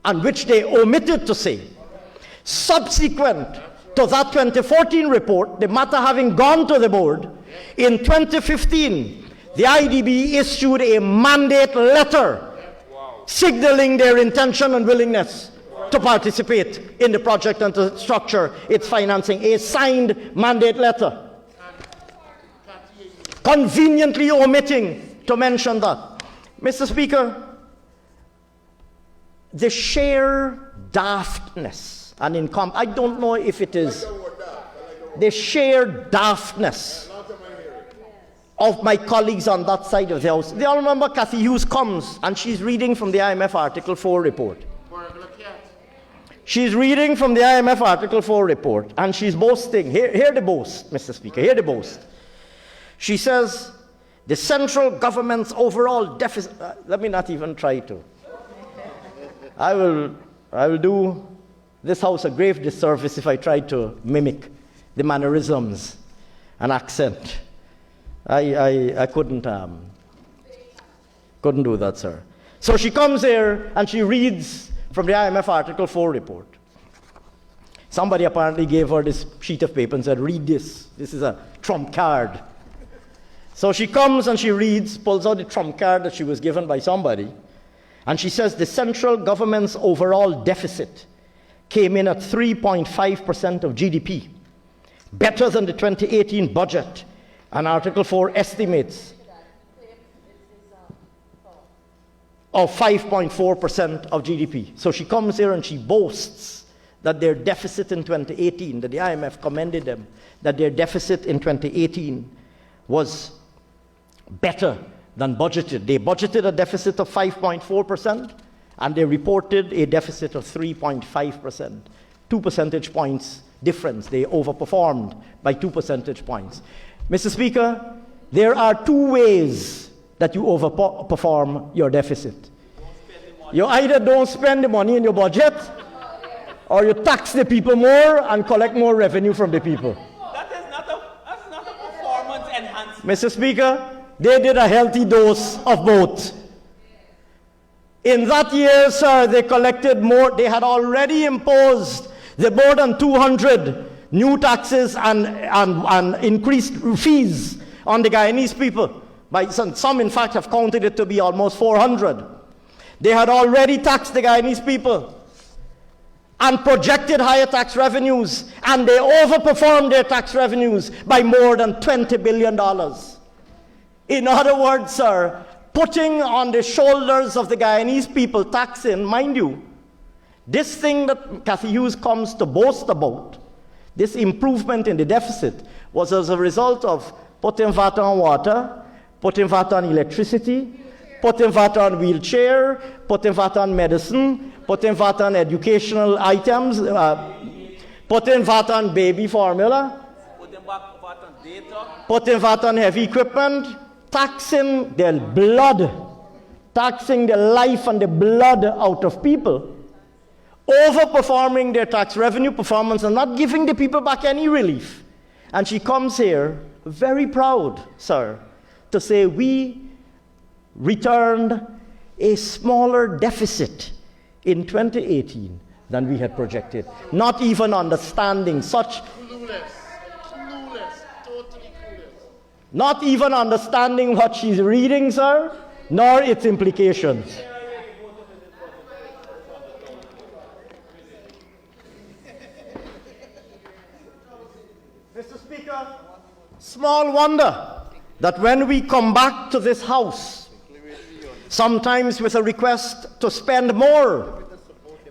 and which they omitted to say, subsequent to that 2014 report, the matter having gone to the board, in 2015, the IDB issued a mandate letter signaling their intention and willingness to participate in the project and to structure its financing, a signed mandate letter, conveniently omitting to mention that. Mr. Speaker, the sheer daftness and I don't know if it is the sheer daftness of my colleagues on that side of the House. The Honourable Member Cathy Hughes comes and she's reading from the IMF Article 4 report. She's reading from the IMF Article 4 report and she's boasting. Hear the boast, Mr. Speaker, hear the boast. She says, the central government's overall deficit, let me not even try to. I will do this House a grave disservice if I try to mimic the mannerisms and accent. I couldn't do that, sir. So she comes here and she reads from the IMF Article 4 report. Somebody apparently gave her this sheet of paper and said, read this. This is a trump card. So she comes and she reads, pulls out the trump card that she was given by somebody, and she says the central government's overall deficit came in at 3.5% of GDP, better than the 2018 budget. And Article 4 estimates of 5.4% of GDP. So she comes here and she boasts that their deficit in 2018, that the IMF commended them, that their deficit in 2018 was better than budgeted. They budgeted a deficit of 5.4% and they reported a deficit of 3.5%. 2 percentage points difference. They overperformed by 2 percentage points. Mr. Speaker, there are two ways that you overperform your deficit. You either don't spend the money in your budget, or you tax the people more and collect more revenue from the people. That's not a performance enhancement. Mr. Speaker, they did a healthy dose of both. In that year, sir, they collected more. They had already imposed the more than 200 new taxes and increased fees on the Guyanese people. Some, in fact, have counted it to be almost 400. They had already taxed the Guyanese people and projected higher tax revenues, and they overperformed their tax revenues by more than $20 billion. In other words, sir, putting on the shoulders of the Guyanese people taxing, mind you, this thing that Cathy Hughes comes to boast about, this improvement in the deficit, was as a result of putting VAT on water, putting VAT on electricity, putting VAT on wheelchair, putting VAT on medicine, putting VAT on educational items, putting VAT on baby formula, Putting back VAT on data. putting VAT on heavy equipment, taxing their blood, taxing the life and the blood out of people, overperforming their tax revenue performance and not giving the people back any relief. And she comes here very proud, sir, to say we returned a smaller deficit in 2018 than we had projected. Not even understanding such... Clueless, totally clueless. Not even understanding what she's reading, sir, nor its implications. Mr. Speaker, small wonder that when we come back to this House, sometimes with a request to spend more,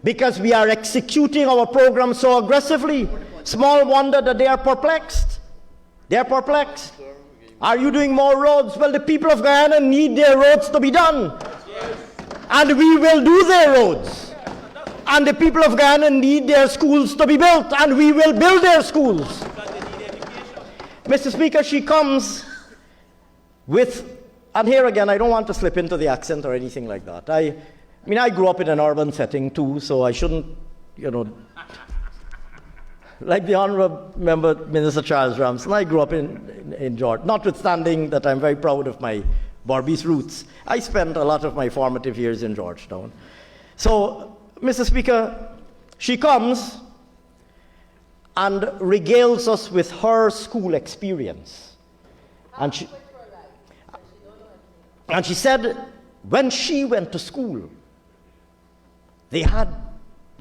because we are executing our program so aggressively, small wonder that they are perplexed. They are perplexed. Are you doing more roads? Well, the people of Guyana need their roads to be done. And we will do their roads. And the people of Guyana need their schools to be built, and we will build their schools. Mr. Speaker, she comes with, and here again, I don't want to slip into the accent or anything like that. I mean, I grew up in an urban setting too, so I shouldn't, like the Honourable Member, Minister Charles Ramsden, I grew up in George, notwithstanding that I'm very proud of my Barbies roots. I spent a lot of my formative years in Georgetown. So, Mr. Speaker, she comes and regales us with her school experience. And she said when she went to school, they had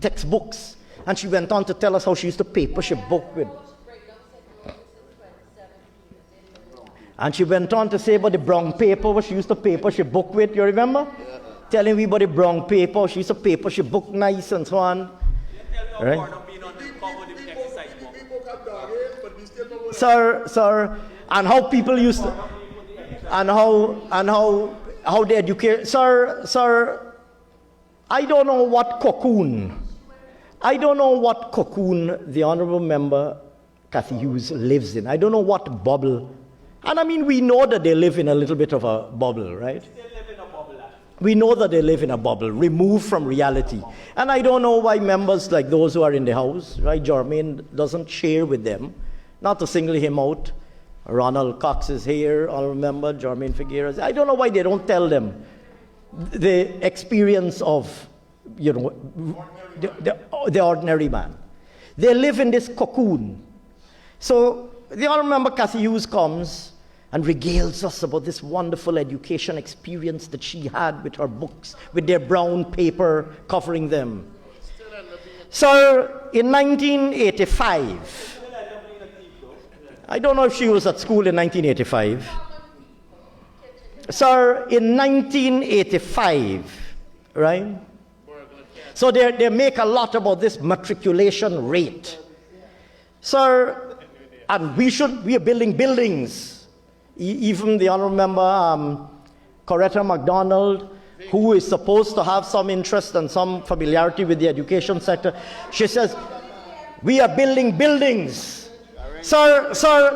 textbooks. And she went on to tell us how she used to paper she book with. And she went on to say about the brown paper, what she used to paper she book with, you remember? Yeah. Telling me about the brown paper, she used to paper she book nice and so on. Right? Sir, and how people used to, and how they educate, sir, I don't know what cocoon the Honourable Member Cathy Hughes lives in. I don't know what bubble. And I mean, we know that they live in a little bit of a bubble, right? We know that they live in a bubble, removed from reality. And I don't know why members like those who are in the House, right, Jermaine doesn't share with them, not to single him out. Ronald Cox is here, Honourable Member, Jermaine Figueres. I don't know why they don't tell them the experience of, the ordinary man. They live in this cocoon. So the Honourable Member Cathy Hughes comes and regales us about this wonderful education experience that she had with her books, with their brown paper covering them. Sir, in 1985, I don't know if she was at school in 1985. Sir, in 1985, right? So they make a lot about this matriculation rate. Sir, and we are building buildings. Even the Honourable Member Coretta MacDonald, who is supposed to have some interest and some familiarity with the education sector, she says, we are building buildings. Sir,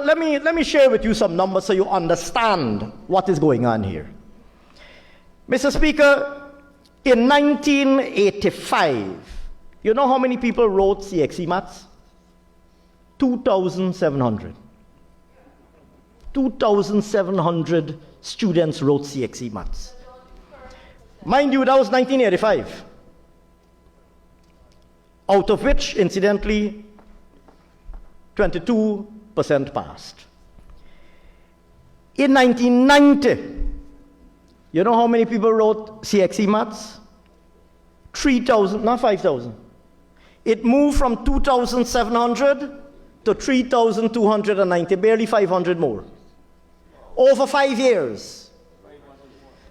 let me share with you some numbers so you understand what is going on here. Mr. Speaker, in 1985, you know how many people wrote 𝐶𝐃 maths? 2,700. 2,700 students wrote 𝐶𝐃 maths. Mind you, that was 1985. Out of which, incidentally, 22% passed. In 1990, you know how many people wrote 𝐶𝐃 maths? 3,000, not 5,000. It moved from 2,700 to 3,290, barely 500 more. Over 5 years,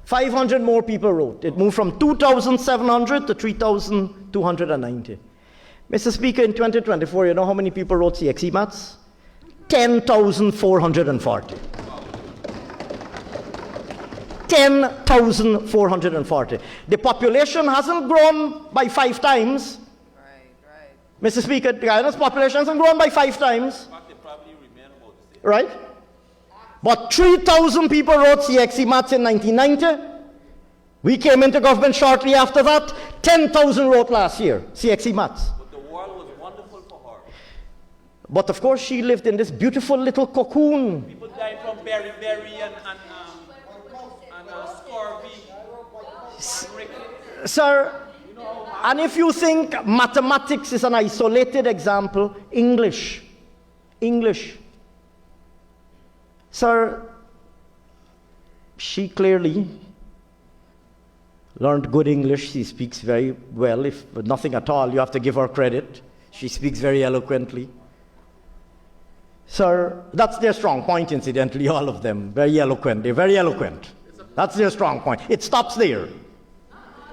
500 more people wrote. It moved from 2,700 to 3,290. Mr. Speaker, in 2024, you know how many people wrote 𝐶𝐃 maths? 10,440. 10,440. The population hasn't grown by 5 times. Mr. Speaker, Guyana's population hasn't grown by 5 times. Right? But 3,000 people wrote 𝐶𝐃 maths in 1990. We came into government shortly after that. 10,000 wrote last year 𝐶𝐃 maths. But the world was wonderful for her. But of course, she lived in this beautiful little cocoon. People died from beriberi and scurvy. Sir, and if you think mathematics is an isolated example, English. Sir, she clearly learned good English. She speaks very well. If nothing at all, you have to give her credit. She speaks very eloquently. Sir, that's their strong point, incidentally, all of them. Very eloquent. They're very eloquent. That's their strong point. It stops there.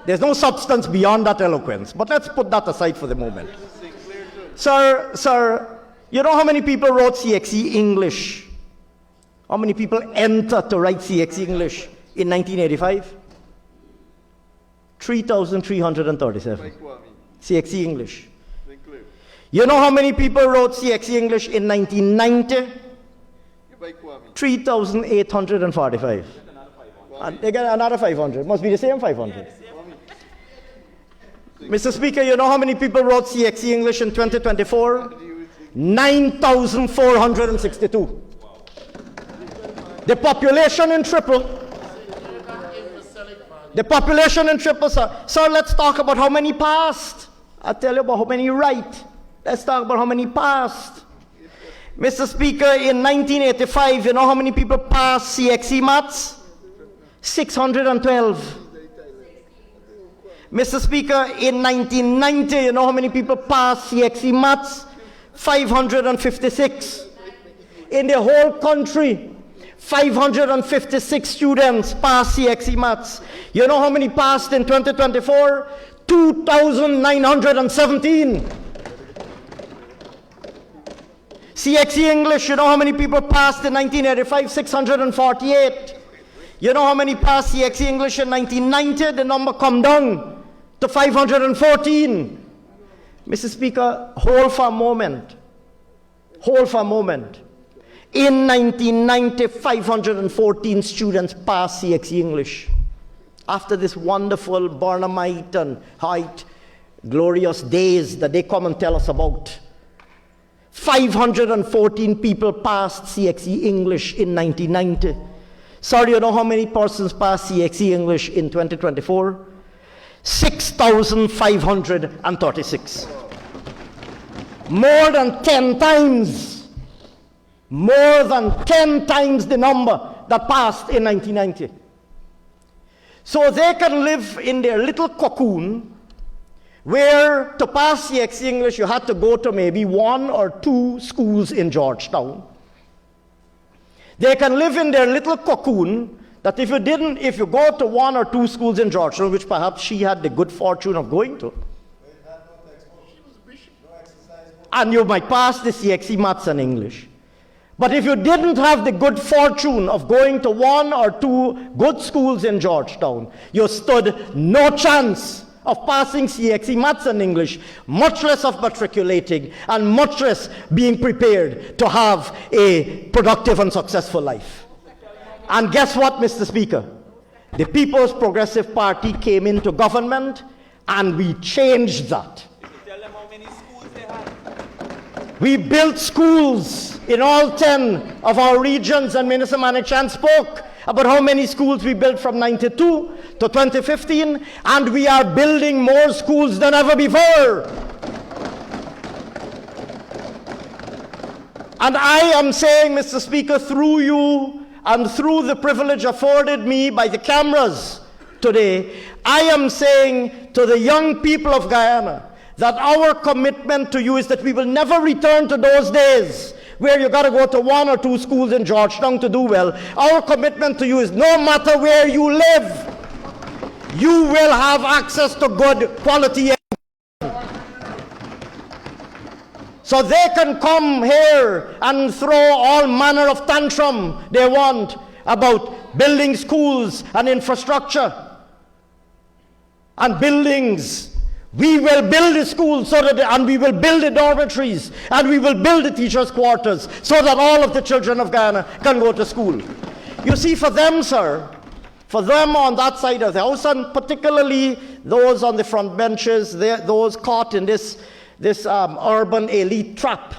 There's no substance beyond that eloquence. But let's put that aside for the moment. Sir, you know how many people wrote 𝐶𝐃 English? How many people entered to write 𝐶𝐃 English in 1985? 3,337. 𝐶𝐃 English. You know how many people wrote 𝐶𝐃 English in 1990? 3,845. And they get another 500. Must be the same 500. Mr. Speaker, you know how many people wrote 𝐶𝐃 English in 2024? 9,462. The population in triple. The population in triple, sir. Sir, let's talk about how many passed. I'll tell you about how many write. Let's talk about how many passed. Mr. Speaker, in 1985, you know how many people passed 𝐶𝐃 maths? 612. Mr. Speaker, in 1990, you know how many people passed 𝐶𝐃 maths? 556. In the whole country, 556 students passed 𝐶𝐃 maths. You know how many passed in 2024? 2,917. 𝐶𝐃 English, you know how many people passed in 1985? 648. You know how many passed 𝐶𝐃 English in 1990? The number come down to 514. Mr. Speaker, hold for a moment. In 1990, 514 students passed 𝐶𝐃 English. After this wonderful Barnumite and Height glorious days that they come and tell us about, 514 people passed 𝐶𝐃 English in 1990. Sorry, you know how many persons passed 𝐶𝐃 English in 2024? 6,536. More than 10 times. More than 10 times the number that passed in 1990. So they can live in their little cocoon where to pass 𝐶𝐃 English you had to go to maybe 1 or 2 schools in Georgetown. They can live in their little cocoon that if you go to 1 or 2 schools in Georgetown, which perhaps she had the good fortune of going to, and you might pass the 𝐶𝐃 maths and English. But if you didn't have the good fortune of going to 1 or 2 good schools in Georgetown, you stood no chance of passing 𝐶𝐃 maths and English, much less of matriculating, and much less being prepared to have a productive and successful life. And guess what, Mr. Speaker? The People's Progressive Party came into government and we changed that. Tell them how many schools they had. We built schools in all 10 of our regions, and Minister Manichan spoke about how many schools we built from 92 to 2015, and we are building more schools than ever before. And I am saying, Mr. Speaker, through you and through the privilege afforded me by the cameras today, I am saying to the young people of Guyana that our commitment to you is that we will never return to those days where you got to go to 1 or 2 schools in Georgetown to do well. Our commitment to you is no matter where you live, you will have access to good quality education. So they can come here and throw all manner of tantrum they want about building schools and infrastructure and buildings. We will build the schools and we will build the dormitories, and we will build the teachers' quarters so that all of the children of Guyana can go to school. You see, for them, sir, for them on that side of the house, and particularly those on the front benches, those caught in this urban elite trap,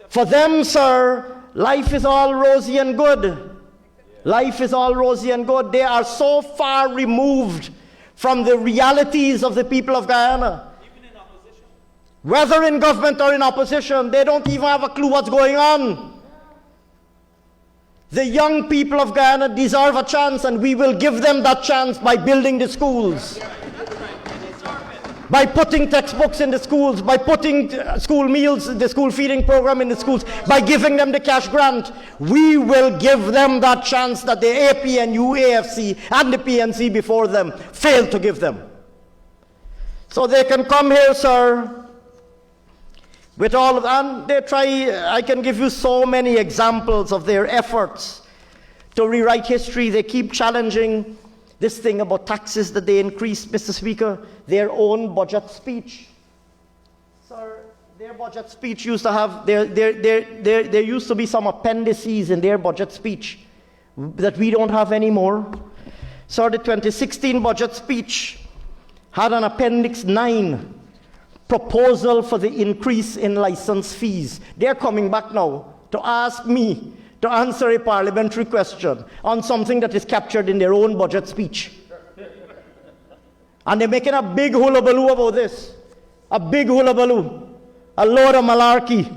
for them, sir, life is all rosy and good. Life is all rosy and good. They are so far removed from the realities of the people of Guyana. Even in opposition. Whether in government or in opposition, they don't even have a clue what's going on. The young people of Guyana deserve a chance, and we will give them that chance by building the schools, by putting textbooks in the schools, by putting school meals, the school feeding program in the schools, by giving them the cash grant. We will give them that chance that the APNU, AFC, and the PNC before them failed to give them. So they can come here, sir, with all of, and they try. I can give you so many examples of their efforts to rewrite history. They keep challenging this thing about taxes that they increased, Mr. Speaker, their own budget speech. Sir, their budget speech used to have, there used to be some appendices in their budget speech that we don't have anymore. Sir, the 2016 budget speech had an Appendix 9, proposal for the increase in license fees. They're coming back now to ask me to answer a parliamentary question on something that is captured in their own budget speech. And they're making a big hullabaloo about this. A big hullabaloo. A load of malarkey.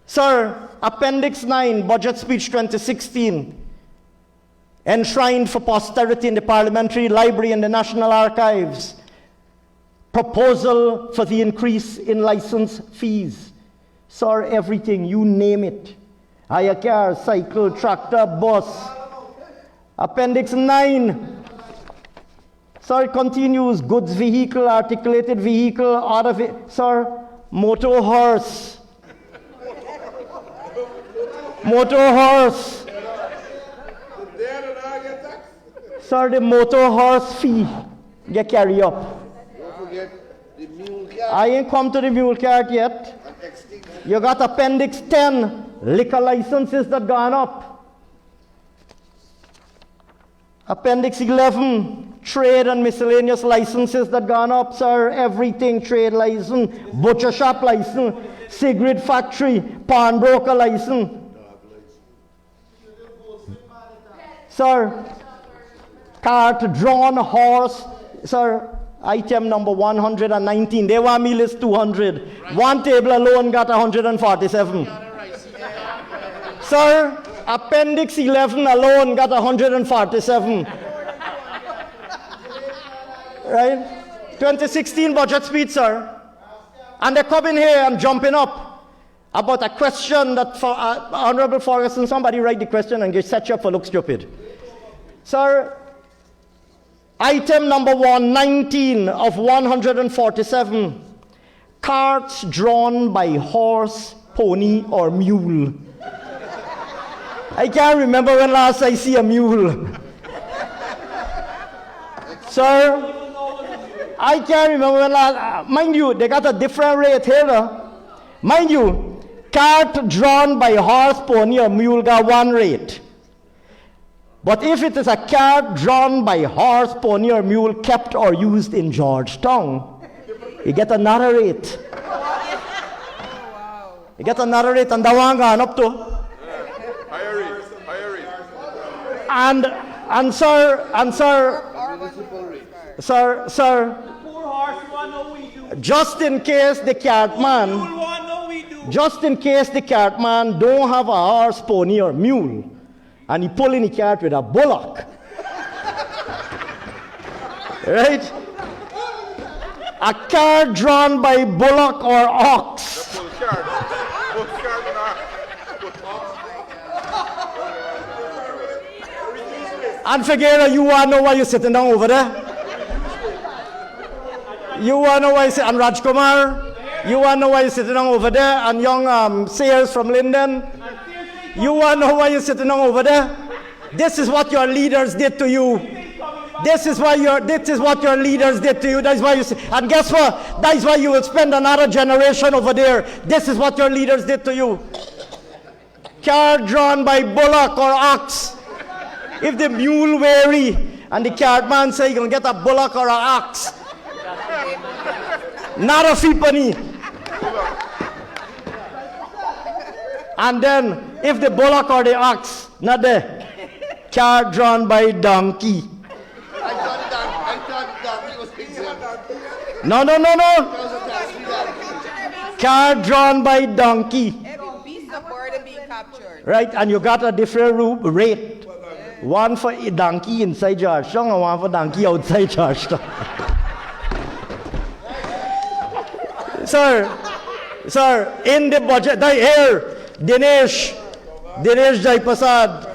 Sir, Appendix 9, Budget Speech 2016, enshrined for posterity in the Parliamentary Library and the National Archives. Proposal for the increase in license fees. Sir, everything, you name it. Hire car, cycle, tractor, bus. Appendix 9. Sir, it continues. Goods vehicle, articulated vehicle, sir, motor horse. Motor horse. Sir, the motor horse fee get carry up. Don't forget the mule cart. I ain't come to the mule cart yet. You got Appendix 10, liquor licenses that gone up. Appendix 11, trade and miscellaneous licenses that gone up, sir. Everything, trade license, butcher shop license, cigarette factory, pawnbroker license. Sir, cart, drawn horse, sir. Item number 119. They want me list 200. One table alone got 147. Sir, Appendix 11 alone got 147. Right? 2016 budget speech, sir. And they come in here and jumping up about a question that for Honorable Ferguson, somebody write the question and get set you up for look stupid. Sir, item number 119 of 147, carts drawn by horse, pony, or mule. I can't remember when last I see a mule. Sir, I can't remember when last, mind you, they got a different rate here. Mind you, cart drawn by horse, pony, or mule got one rate. But if it is a cart drawn by horse, pony, or mule kept or used in Georgetown, you get another rate. You get another rate, and that one gone up to. Higher rate, higher rate. And sir, Poor horse want no we do. just in case the cartman, Mule want no we do. just in case the cartman don't have a horse, pony, or mule, and he pull in the cart with a bullock, right? A cart drawn by bullock or ox. Full card. Full card and ox. And figure you want to know why you're sitting down over there? You want to know why you're sitting, and Raj Kumar, you want to know why you're sitting down over there, and young Sayers from Linden. And seriously, You want to know why you're sitting down over there? This is what your leaders did to you. This is what your leaders did to you. That's why you and guess what? That's why you will spend another generation over there. This is what your leaders did to you. Car drawn by bullock or ox. If the mule weary and the cartman say you're gonna get a bullock or an ox. Not a feepenny. And then if the bullock or the ox, not the car drawn by donkey. I thought donkey was exempt. No. That was a tax-free donkey. Car drawn by donkey. Beast of burden being captured. Right? And you got a different rate. One for a donkey inside Georgetown and one for donkey outside Georgetown. Sir, in the budget, here, Dinesh Jaipasad,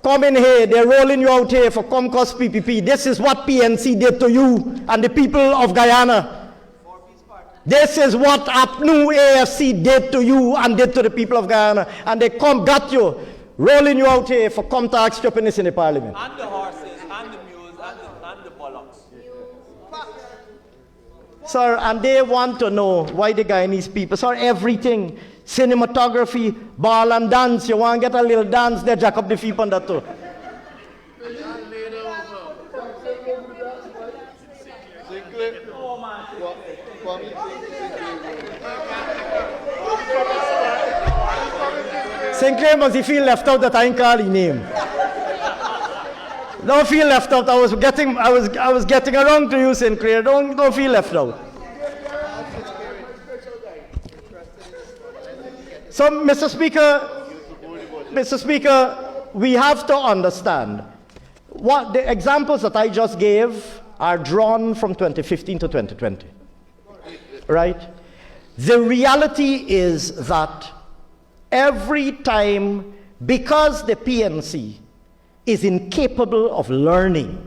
come in here, they're rolling you out here for Comcast PPP. This is what PNC did to you and the people of Guyana. This is what APNU AFC did to you and did to the people of Guyana. And they got you, rolling you out here for tax strippiness in the parliament. And the horses, and the mules, and the bullocks. Sir, and they want to know why the Guyanese people, sir, everything, cinematography, ball and dance, you want to get a little dance there, jack up the feet on that too. Sinclair must he feel left out that I ain't call his name. Don't feel left out. I was getting around to you, Sinclair. Don't feel left out. So, Mr. Speaker, we have to understand what the examples that I just gave are drawn from 2015 to 2020. Right? The reality is that every time, because the PNC is incapable of learning,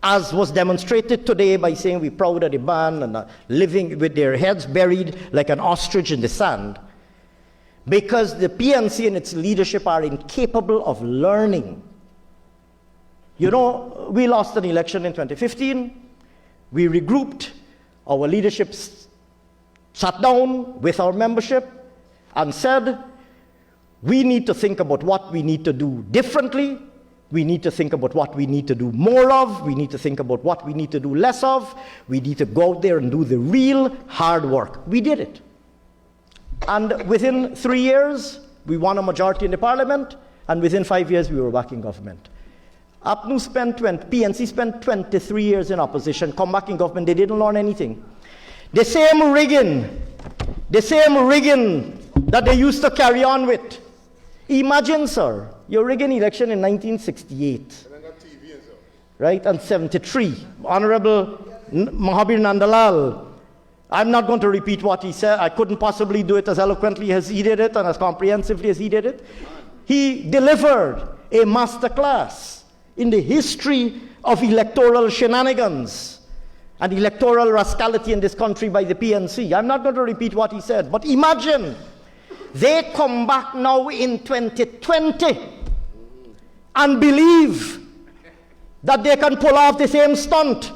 as was demonstrated today by saying we're proud of the band and living with their heads buried like an ostrich in the sand, because the PNC and its leadership are incapable of learning. You know, we lost an election in 2015. We regrouped. Our leadership sat down with our membership and said, we need to think about what we need to do differently. We need to think about what we need to do more of. We need to think about what we need to do less of. We need to go out there and do the real hard work. We did it. And within 3 years, we won a majority in the parliament, and within 5 years, we were back in government. PNC spent 23 years in opposition, come back in government, they didn't learn anything. The same rigging that they used to carry on with. Imagine, sir, you're rigging election in 1968, right, and 73. Honorable Mahabir Nandalal, I'm not going to repeat what he said. I couldn't possibly do it as eloquently as he did it and as comprehensively as he did it. He delivered a masterclass in the history of electoral shenanigans and electoral rascality in this country by the PNC. I'm not going to repeat what he said, but imagine they come back now in 2020 and believe that they can pull off the same stunt.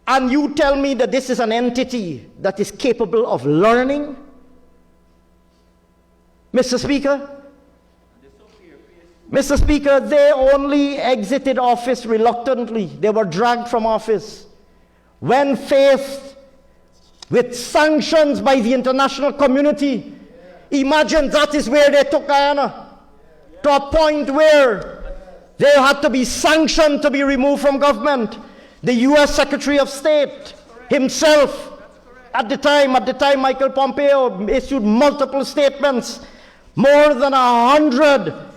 And you tell me that this is an entity that is capable of learning? Mr. Speaker? Mr. Speaker, they only exited office reluctantly. They were dragged from office when faced with sanctions by the international community. Imagine that is where they took Guyana, to a point where they had to be sanctioned to be removed from government. The U.S. Secretary of State himself, at the time, Michael Pompeo issued multiple statements. More than 100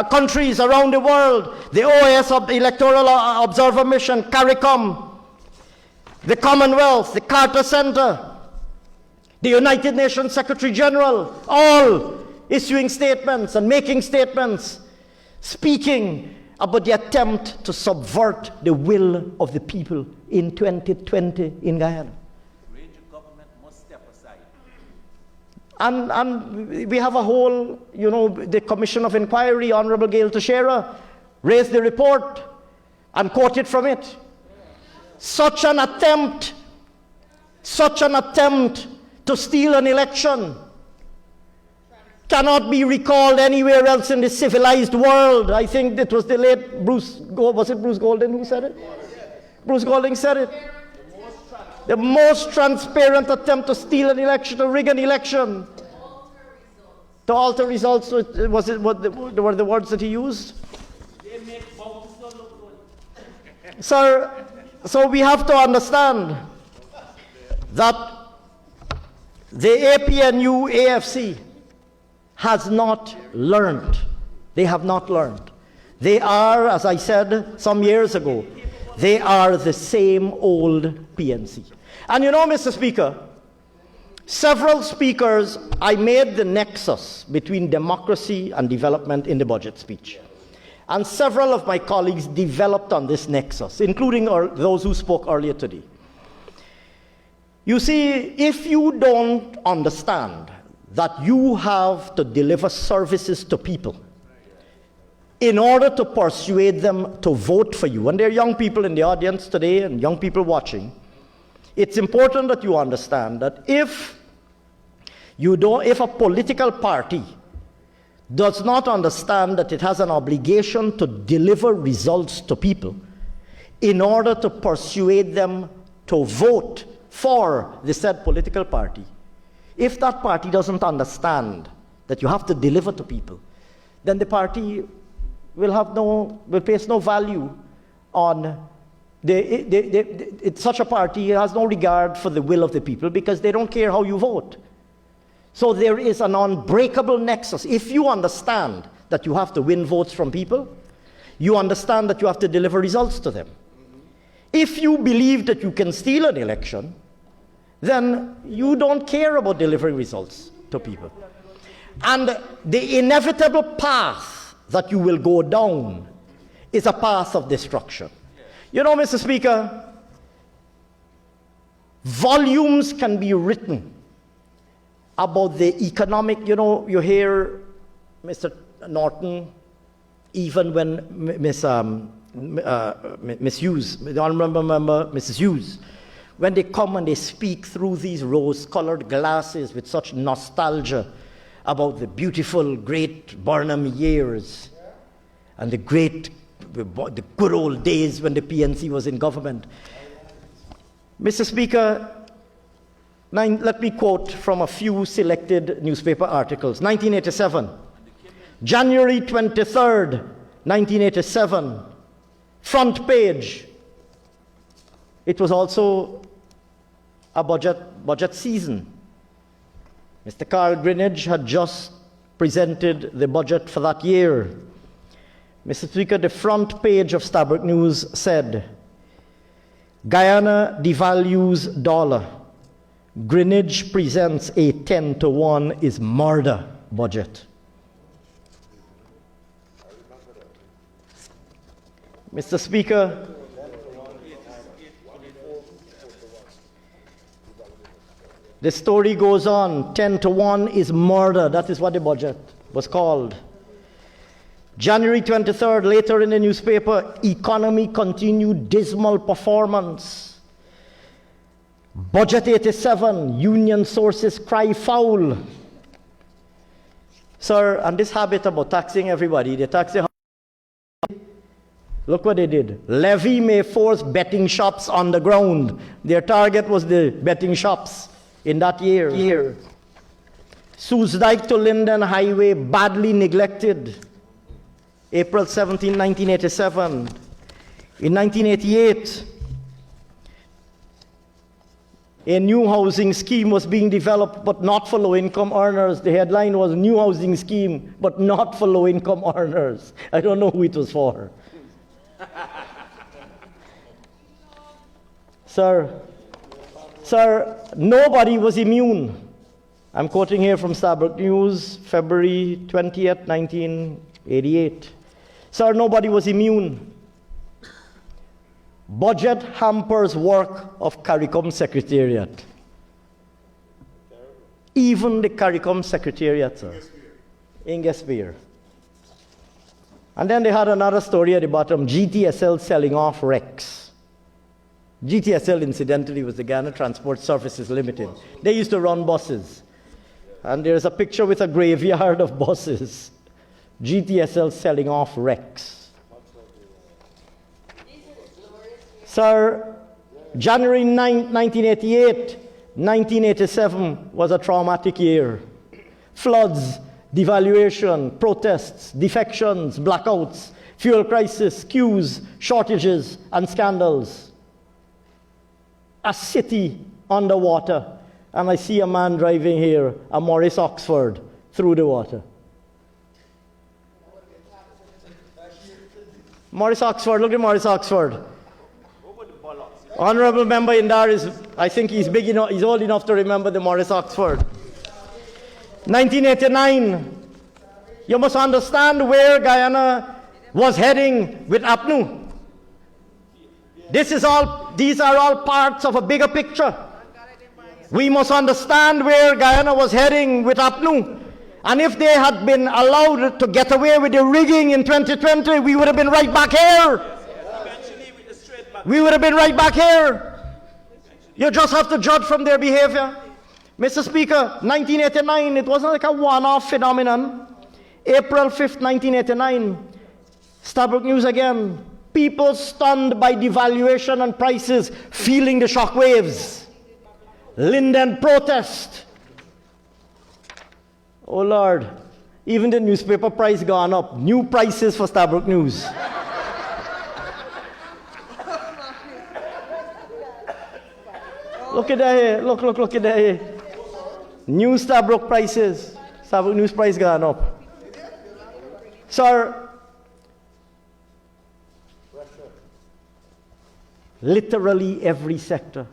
countries around the world, the OAS of the Electoral Observer Mission, CARICOM, the Commonwealth, the Carter Center, the United Nations Secretary General, all issuing statements and making statements, speaking about the attempt to subvert the will of the people in 2020 in Guyana. Range of government must step aside. And we have a whole, the Commission of Inquiry, Honorable 𝐃𝐄𝐁𝐀𝐓, raised the report and quoted from it. Such an attempt to steal an election cannot be recalled anywhere else in the civilized world. I think it was the late was it Bruce Golding who said it? Bruce Golding said it. The most transparent attempt to steal an election, to rig an election. To alter results, what were the words that he used? Sir, so we have to understand that the APNU AFC has not learned. They have not learned. They are, as I said some years ago, they are the same old PNC. And Mr. Speaker, several speakers, I made the nexus between democracy and development in the budget speech. And several of my colleagues developed on this nexus, including those who spoke earlier today. You see, if you don't understand that you have to deliver services to people in order to persuade them to vote for you, and there are young people in the audience today and young people watching, it's important that you understand that if a political party does not understand that it has an obligation to deliver results to people in order to persuade them to vote for the said political party, if that party doesn't understand that you have to deliver to people, then the party will place no value on such a party has no regard for the will of the people because they don't care how you vote. So there is an unbreakable nexus. If you understand that you have to win votes from people, you understand that you have to deliver results to them. If you believe that you can steal an election, then you don't care about delivering results to people. And the inevitable path that you will go down is a path of destruction. Mr. Speaker, volumes can be written about the economic, you hear Mr. Norton, even when Miss Hughes, the honorable member, Mrs. Hughes, when they come and they speak through these rose-colored glasses with such nostalgia about the beautiful, great Burnham years and the good old days when the PNC was in government. Mr. Speaker, let me quote from a few selected newspaper articles. 1987, January 23rd, 1987, front page. It was also a budget season. Mr. Carl Greenidge had just presented the budget for that year. Mr. Speaker, the front page of Starbuck News said, Guyana devalues dollar. Greenidge presents a 10-to-1 is murder budget. Mr. Speaker, the story goes on. 10-to-1 is murder. That is what the budget was called. January 23rd, later in the newspaper, economy continued dismal performance. Budget 87, union sources cry foul. Sir, and this habit about taxing everybody, they tax the look what they did. Levy may force betting shops on the ground. Their target was the betting shops in that year. Soesdijk to Linden Highway badly neglected. April 17, 1987. In 1988, a new housing scheme was being developed, but not for low-income earners. The headline was new housing scheme, but not for low-income earners. I don't know who it was for. Sir, nobody was immune. I'm quoting here from Starbuck News, February 20th, 1988. Sir, nobody was immune. Budget hampers work of CARICOM Secretariat. Even the CARICOM Secretariat, sir. 𝐁𝐔𝐃𝐆𝐄. And then they had another story at the bottom, GTSL selling off wrecks. GTSL, incidentally, was the Guyana Transport Services Limited. They used to run buses. And there's a picture with a graveyard of buses. GTSL selling off wrecks. Sir, January 9, 1988, 1987 was a traumatic year. Floods, devaluation, protests, defections, blackouts, fuel crisis, queues, shortages, and scandals. A city underwater. And I see a man driving here, a Morris Oxford, through the water. Morris Oxford, look at Morris Oxford. Honorable member Indar is, I think he's big enough, he's old enough to remember the Morris Oxford. 1989, you must understand where Guyana was heading with APNU. These are all parts of a bigger picture. We must understand where Guyana was heading with APNU. And if they had been allowed to get away with the rigging in 2020, we would have been right back here. We would have been right back here. You just have to judge from their behavior. Mr. Speaker, 1989, it wasn't like a one-off phenomenon. April 5th, 1989, Stabroek News again. People stunned by devaluation and prices, feeling the shock waves. Linden protest. Oh Lord, even the newspaper price gone up. New prices for Stabroek News. Look at that here. Look at that here. New Stabroek prices. Stabroek News price gone up. Sir, literally every sector.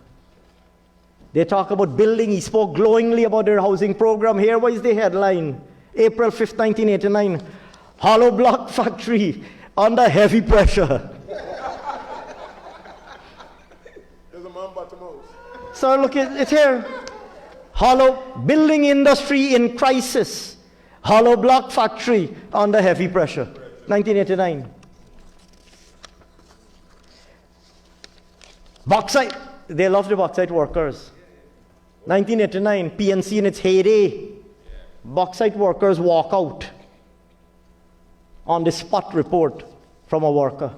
They talk about building. He spoke glowingly about their housing program. Here was the headline. April 5th, 1989. Hollow block factory under heavy pressure. So look at it here. Hollow building industry in crisis. Hollow block factory under heavy pressure. 1989. Bauxite. They love the bauxite workers. 1989, PNC in its heyday. Bauxite workers walk out on the spot report from a worker.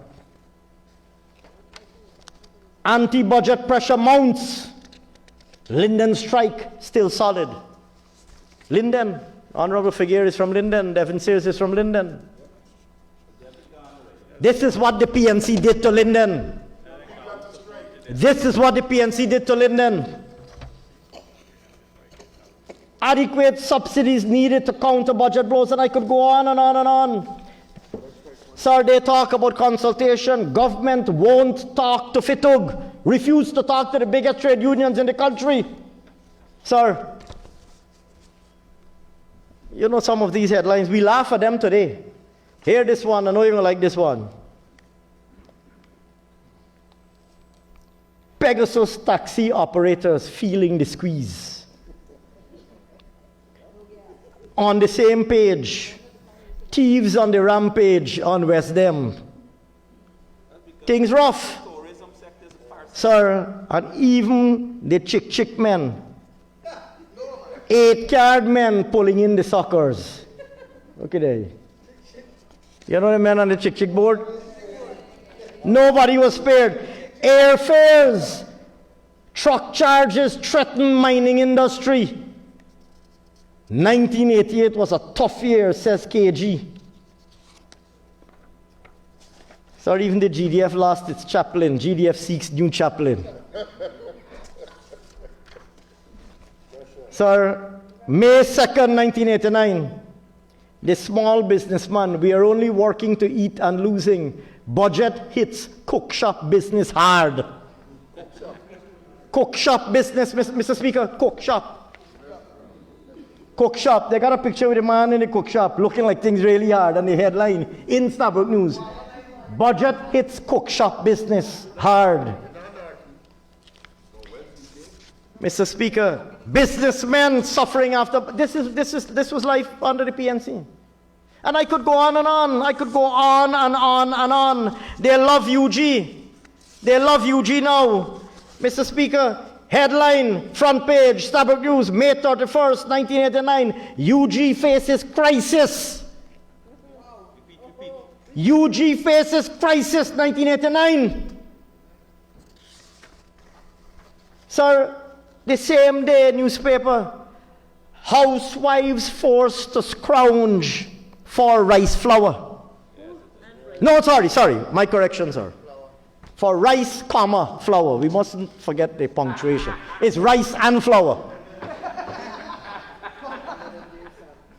Anti-budget pressure mounts. Linden strike still solid. Linden, Honorable Figueres is from Linden, Devin Sears is from Linden. This is what the PNC did to Linden. This is what the PNC did to Linden. Adequate subsidies needed to counter budget blows, and I could go on and on and on. Sir, they talk about consultation. Government won't talk to FITUG. Refuse to talk to the biggest trade unions in the country. Sir, you know some of these headlines, we laugh at them today. Hear this one, I know you're going to like this one. Pegasus taxi operators feeling the squeeze. On the same page, thieves on the rampage on West Dem. Things rough. Sir, and even the chick men, 8-card men pulling in the suckers. Look at that. You know the men on the chick board? Nobody was spared. Airfares, truck charges threaten mining industry. 1988 was a tough year, says KG. Sorry, even the GDF lost its chaplain. GDF seeks new chaplain. Sir, May 2nd, 1989, the small businessman, we are only working to eat and losing. Budget hits cook shop business hard. Cook shop business, Mr. Speaker, cook shop. Cook shop, they got a picture with a man in the cook shop looking like things really hard, and the headline in Stabroek News. Budget hits cook shop business hard. Mr. Speaker, businessmen suffering after. This was life under the PNC. And I could go on and on. I could go on and on and on. They love UG. They love UG now. Mr. Speaker, headline, front page, Stabrook News, May 31st, 1989. UG faces crisis. UG faces crisis, 1989. Sir, the same day, newspaper, housewives forced to scrounge for rice flour. No, sorry, my correction, sir. For rice, comma, flour. We mustn't forget the punctuation. It's rice and flour.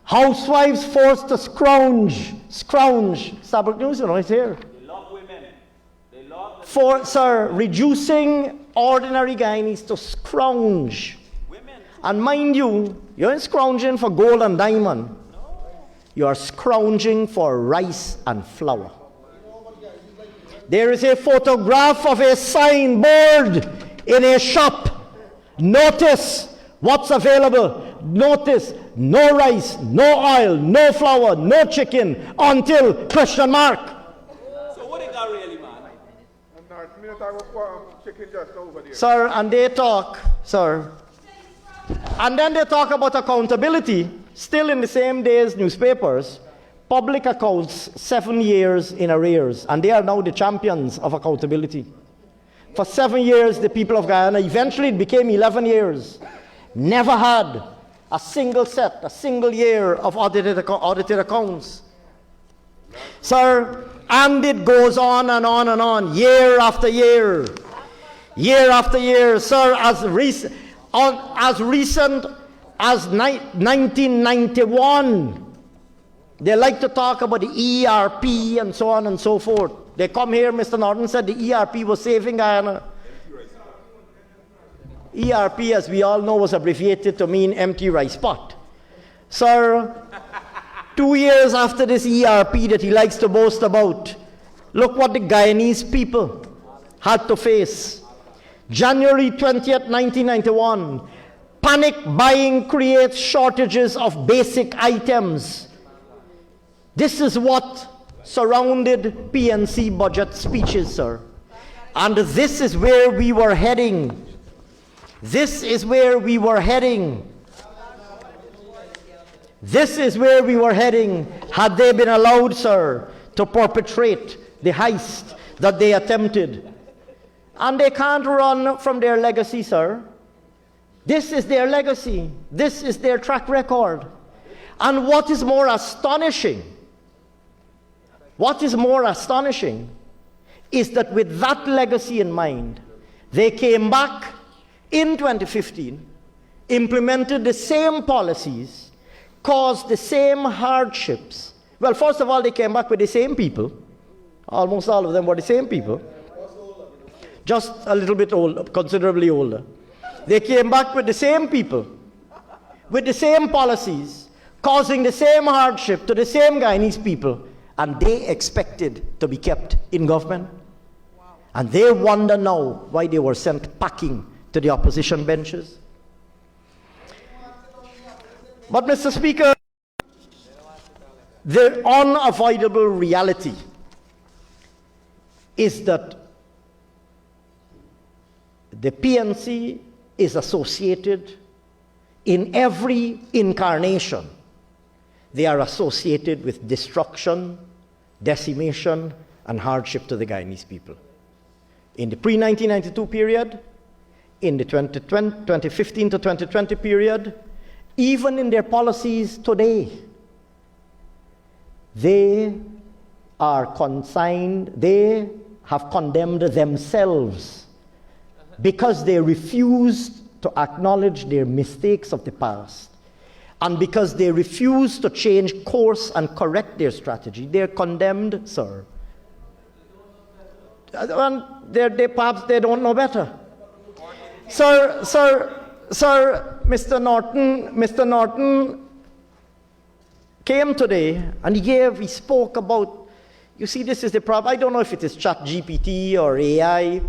Housewives forced to scrounge. Stabrook News, you know, it's here. They love women. They love For, sir, reducing ordinary Guyanese to scrounge. women. And mind you, you're not scrounging for gold and diamond. No. You are scrounging for rice and flour. There is a photograph of a signboard in a shop. Notice what's available. Notice no rice, no oil, no flour, no chicken until question mark. So what they got really, man? Chicken just over there. Sir, and they talk, sir. And then they talk about accountability, still in the same day's newspapers. Public accounts 7 years in arrears, and they are now the champions of accountability. For 7 years, the people of Guyana, eventually it became 11 years, never had a single year of audited accounts. Sir, and it goes on and on and on, year after year. Year after year, sir, as recent as 1991, they like to talk about the ERP and so on and so forth. They come here, Mr. Norton said the ERP was saving Guyana. ERP, as we all know, was abbreviated to mean empty rice pot. Sir, 2 years after this ERP that he likes to boast about, look what the Guyanese people had to face. January 20th, 1991, panic buying creates shortages of basic items. This is what surrounded PNC budget speeches, sir. And this is where we were heading. This is where we were heading. This is where we were heading had they been allowed, sir, to perpetrate the heist that they attempted. And they can't run from their legacy, sir. This is their legacy. This is their track record. And what is more astonishing is that with that legacy in mind, they came back in 2015, implemented the same policies, caused the same hardships. Well, first of all, they came back with the same people. Almost all of them were the same people. Just a little bit older, considerably older. They came back with the same people, with the same policies, causing the same hardship to the same Guyanese people, and they expected to be kept in government. Wow. And they wonder now why they were sent packing to the opposition benches. But, Mr. Speaker, the unavoidable reality is that the PNC is associated in every incarnation. They are associated with destruction, decimation, and hardship to the Guyanese people. In the pre-1992 period, in the 2015 to 2020 period, even in their policies today, they are consigned, they have condemned themselves because they refused to acknowledge their mistakes of the past. And because they refuse to change course and correct their strategy, they're condemned, sir. And perhaps they don't know better. Sir, Mr. Norton came today and he spoke about, you see, this is the problem. I don't know if it is ChatGPT or AI,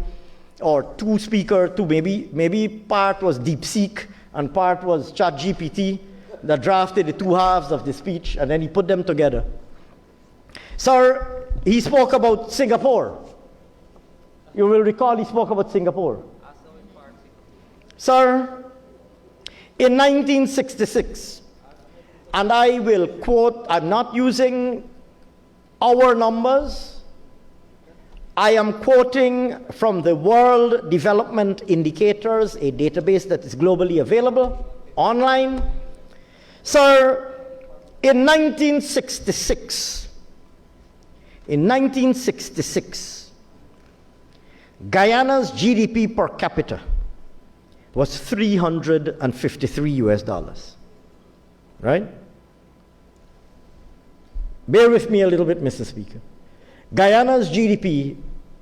or maybe part was DeepSeek and part was ChatGPT that drafted the two halves of the speech, and then he put them together. Sir, he spoke about Singapore. You will recall he spoke about Singapore. Sir, in 1966, and I will quote, I'm not using our numbers, I am quoting from the World Development Indicators, a database that is globally available online. Sir, in 1966, Guyana's GDP per capita was $353, right? Bear with me a little bit, Mr. Speaker. Guyana's GDP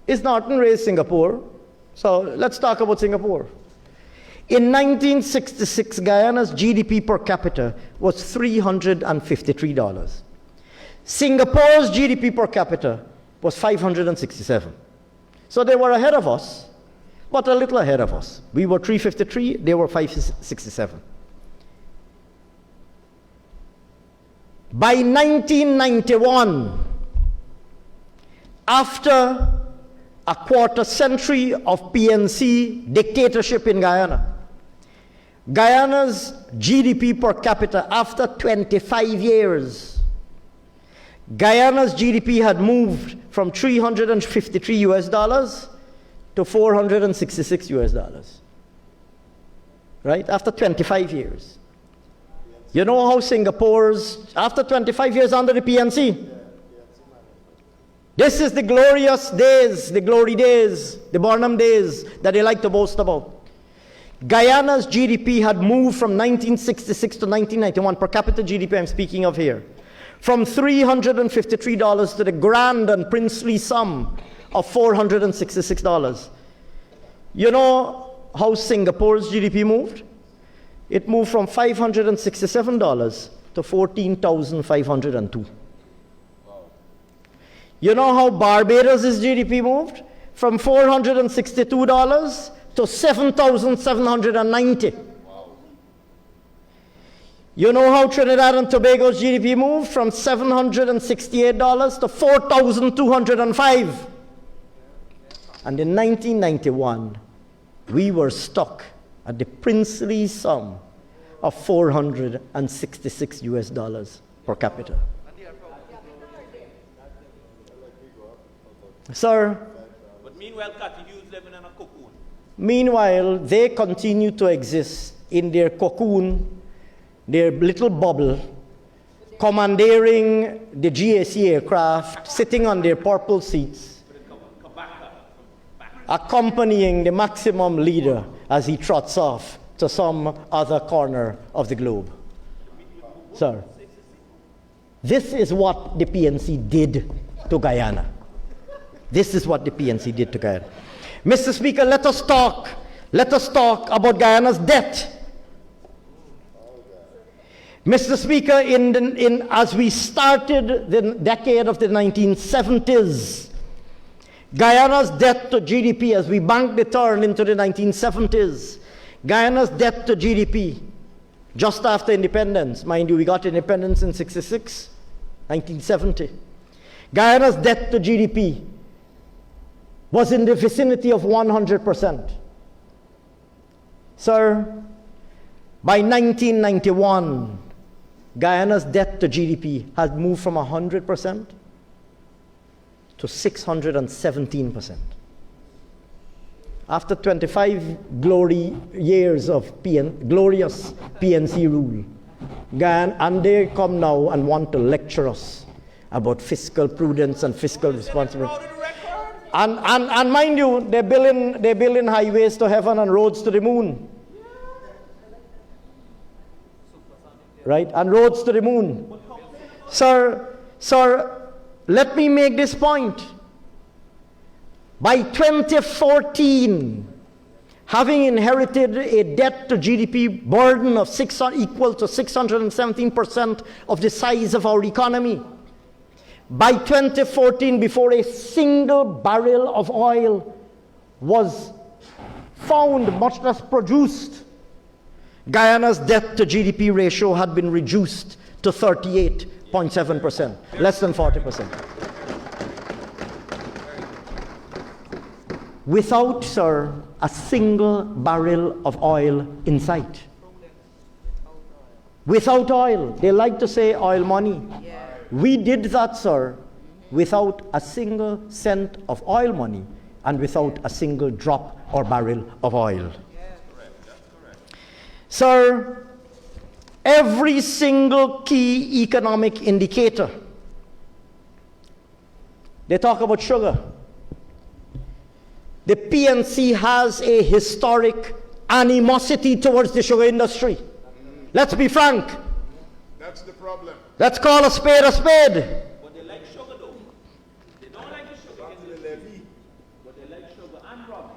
is not in race Singapore, so let's talk about Singapore. In 1966, Guyana's GDP per capita was $353. Singapore's GDP per capita was $567. So they were ahead of us, but a little ahead of us. We were 353, they were 567. By 1991, after a quarter century of PNC dictatorship in Guyana, Guyana's GDP per capita, after 25 years, Guyana's GDP had moved from $353 to $466, right? After 25 years. You know how Singapore's, after 25 years under the PNC, this is the glorious days, the glory days, the Barnum days that they like to boast about. Guyana's GDP had moved from 1966 to 1991, per capita GDP I'm speaking of here, from $353 to the grand and princely sum of $466. You know how Singapore's GDP moved? It moved from $567 to $14,502. You know how Barbados' GDP moved? From $462 to $7,790. You know how Trinidad and Tobago's GDP moved? From $768 to $4,205. And in 1991, we were stuck at the princely sum of $466 per capita. Sir? But meanwhile, continues living in a cocoon. Meanwhile, they continue to exist in their cocoon, their little bubble, commandeering the GAC aircraft, sitting on their purple seats, accompanying the maximum leader as he trots off to some other corner of the globe. Sir, this is what the PNC did to Guyana. This is what the PNC did to Guyana. Mr. Speaker, let us talk about Guyana's debt. Mr. Speaker, as we started the decade of the 1970s, Guyana's debt to GDP, as we banked the turn into the 1970s, Guyana's debt to GDP, just after independence, mind you, we got independence in 1970. Guyana's debt to GDP was in the vicinity of 100%. Sir, by 1991, Guyana's debt to GDP had moved from 100% to 617%. After 25 years of glorious PNC rule, Guyana, and they come now and want to lecture us about fiscal prudence and fiscal responsibility. And mind you, they're building highways to heaven and roads to the moon. Right? And roads to the moon. Sir, let me make this point. By 2014, having inherited a debt to GDP burden of equal to 617% of the size of our economy, by 2014, before a single barrel of oil was found, much less produced. Guyana's debt to GDP ratio had been reduced to 38.7%, less than 40%. Without, sir, a single barrel of oil in sight. Without oil. They like to say oil money. Yeah. We did that, sir, without a single cent of oil money and without a single drop or barrel of oil. Sir, every single key economic indicator, they talk about sugar. The PNC has a historic animosity towards the sugar industry. Let's be frank. That's the problem. Let's call a spade a spade. But they like sugar though. They don't like the sugar in the levy, but they like sugar and rum.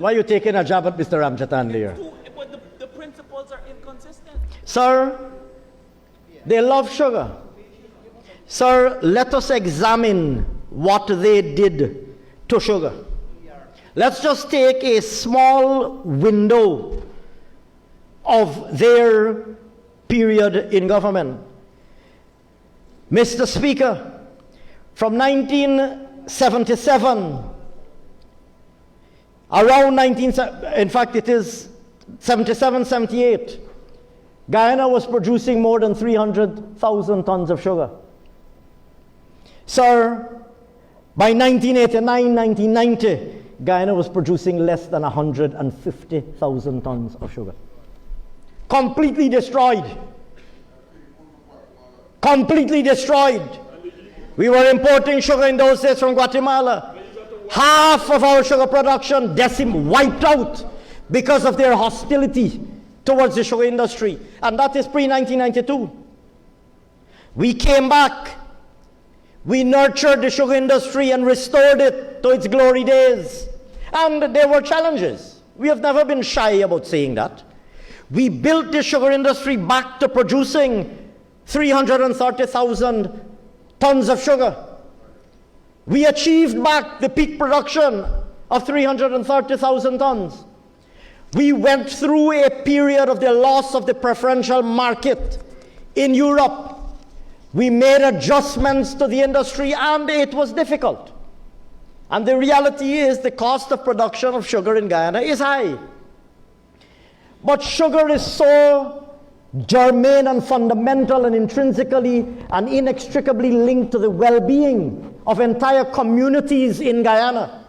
Why are you taking a jab at Mr. Ramjatan there? But the principles are inconsistent. Sir, they love sugar. Sir, let us examine what they did to sugar. Let's just take a small window of their period in government. Mr. Speaker, from 1977, in fact it is 77, 78, Guyana was producing more than 300,000 tons of sugar. Sir, by 1989, 1990, Guyana was producing less than 150,000 tons of sugar. Completely destroyed. Completely destroyed. We were importing sugar in those days from Guatemala. Half of our sugar production wiped out because of their hostility towards the sugar industry. And that is pre-1992. We came back. We nurtured the sugar industry and restored it to its glory days. And there were challenges. We have never been shy about saying that. We built the sugar industry back to producing 330,000 tons of sugar. We achieved back the peak production of 330,000 tons. We went through a period of the loss of the preferential market in Europe. We made adjustments to the industry and it was difficult. And the reality is the cost of production of sugar in Guyana is high. But sugar is so germane and fundamental and intrinsically and inextricably linked to the well-being of entire communities in Guyana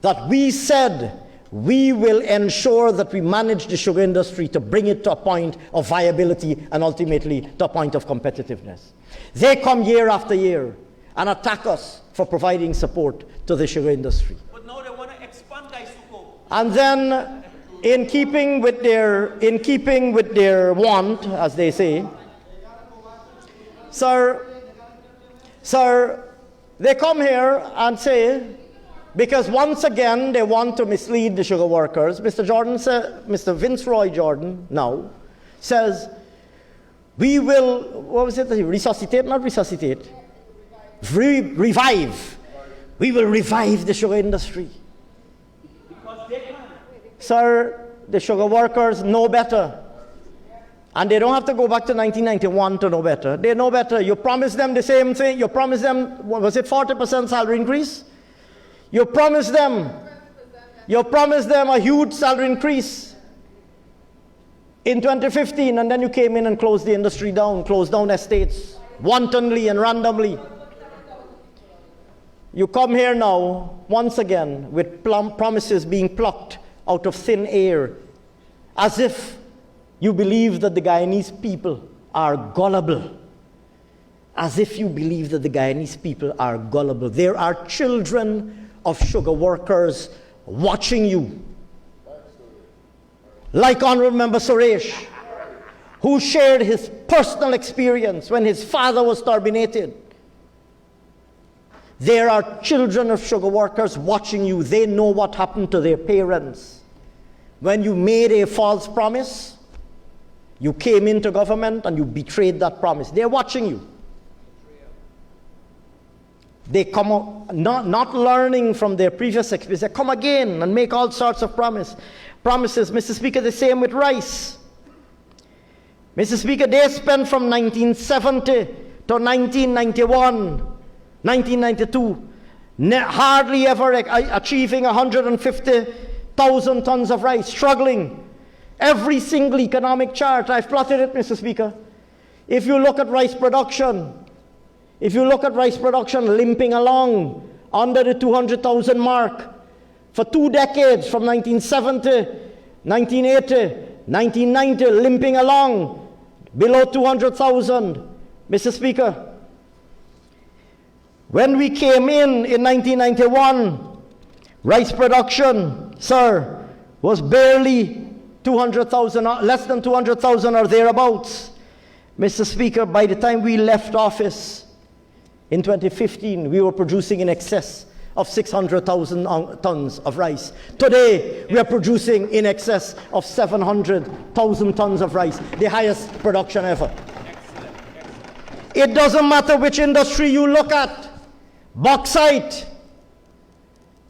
that we said we will ensure that we manage the sugar industry to bring it to a point of viability and ultimately to a point of competitiveness. They come year after year and attack us for providing support to the sugar industry. But now they want to expand Isuko. And then, in keeping with their want, as they say, sir, they come here and say, because once again they want to mislead the sugar workers. Mr. Vince Roy Jordan now says, we will, what was it? Resuscitate, not resuscitate. Revive. We will revive the sugar industry. Because they can. Sir, the sugar workers know better. And they don't have to go back to 1991 to know better. They know better. You promised them the same thing. You promised them, was it 40% salary increase? You promised them a huge salary increase in 2015, and then you came in and closed the industry down, closed down estates, wantonly and randomly. You come here now, once again, with promises being plucked out of thin air, as if you believe that the Guyanese people are gullible. As if you believe that the Guyanese people are gullible. There are children of sugar workers watching you. Like Honorable Member Suresh, who shared his personal experience when his father was terminated. There are children of sugar workers watching you. They know what happened to their parents. When you made a false promise, you came into government and you betrayed that promise. They're watching you. they come out, not learning from their previous experience. They come again and make all sorts of promises. Mr. Speaker, the same with rice. Mr. Speaker, they spent from 1970 to 1991, 1992, hardly ever achieving 150,000 tons of rice, struggling. Every single economic chart, I've plotted it, Mr. Speaker. If you look at rice production, limping along under the 200,000 mark for 2 decades, from 1970, 1980, 1990, limping along below 200,000. Mr. Speaker, when we came in 1991, rice production, sir, was barely 200,000, less than 200,000 or thereabouts. Mr. Speaker, by the time we left office in 2015, we were producing in excess of 600,000 tons of rice. Today, we are producing in excess of 700,000 tons of rice, the highest production ever. It doesn't matter which industry you look at. Bauxite,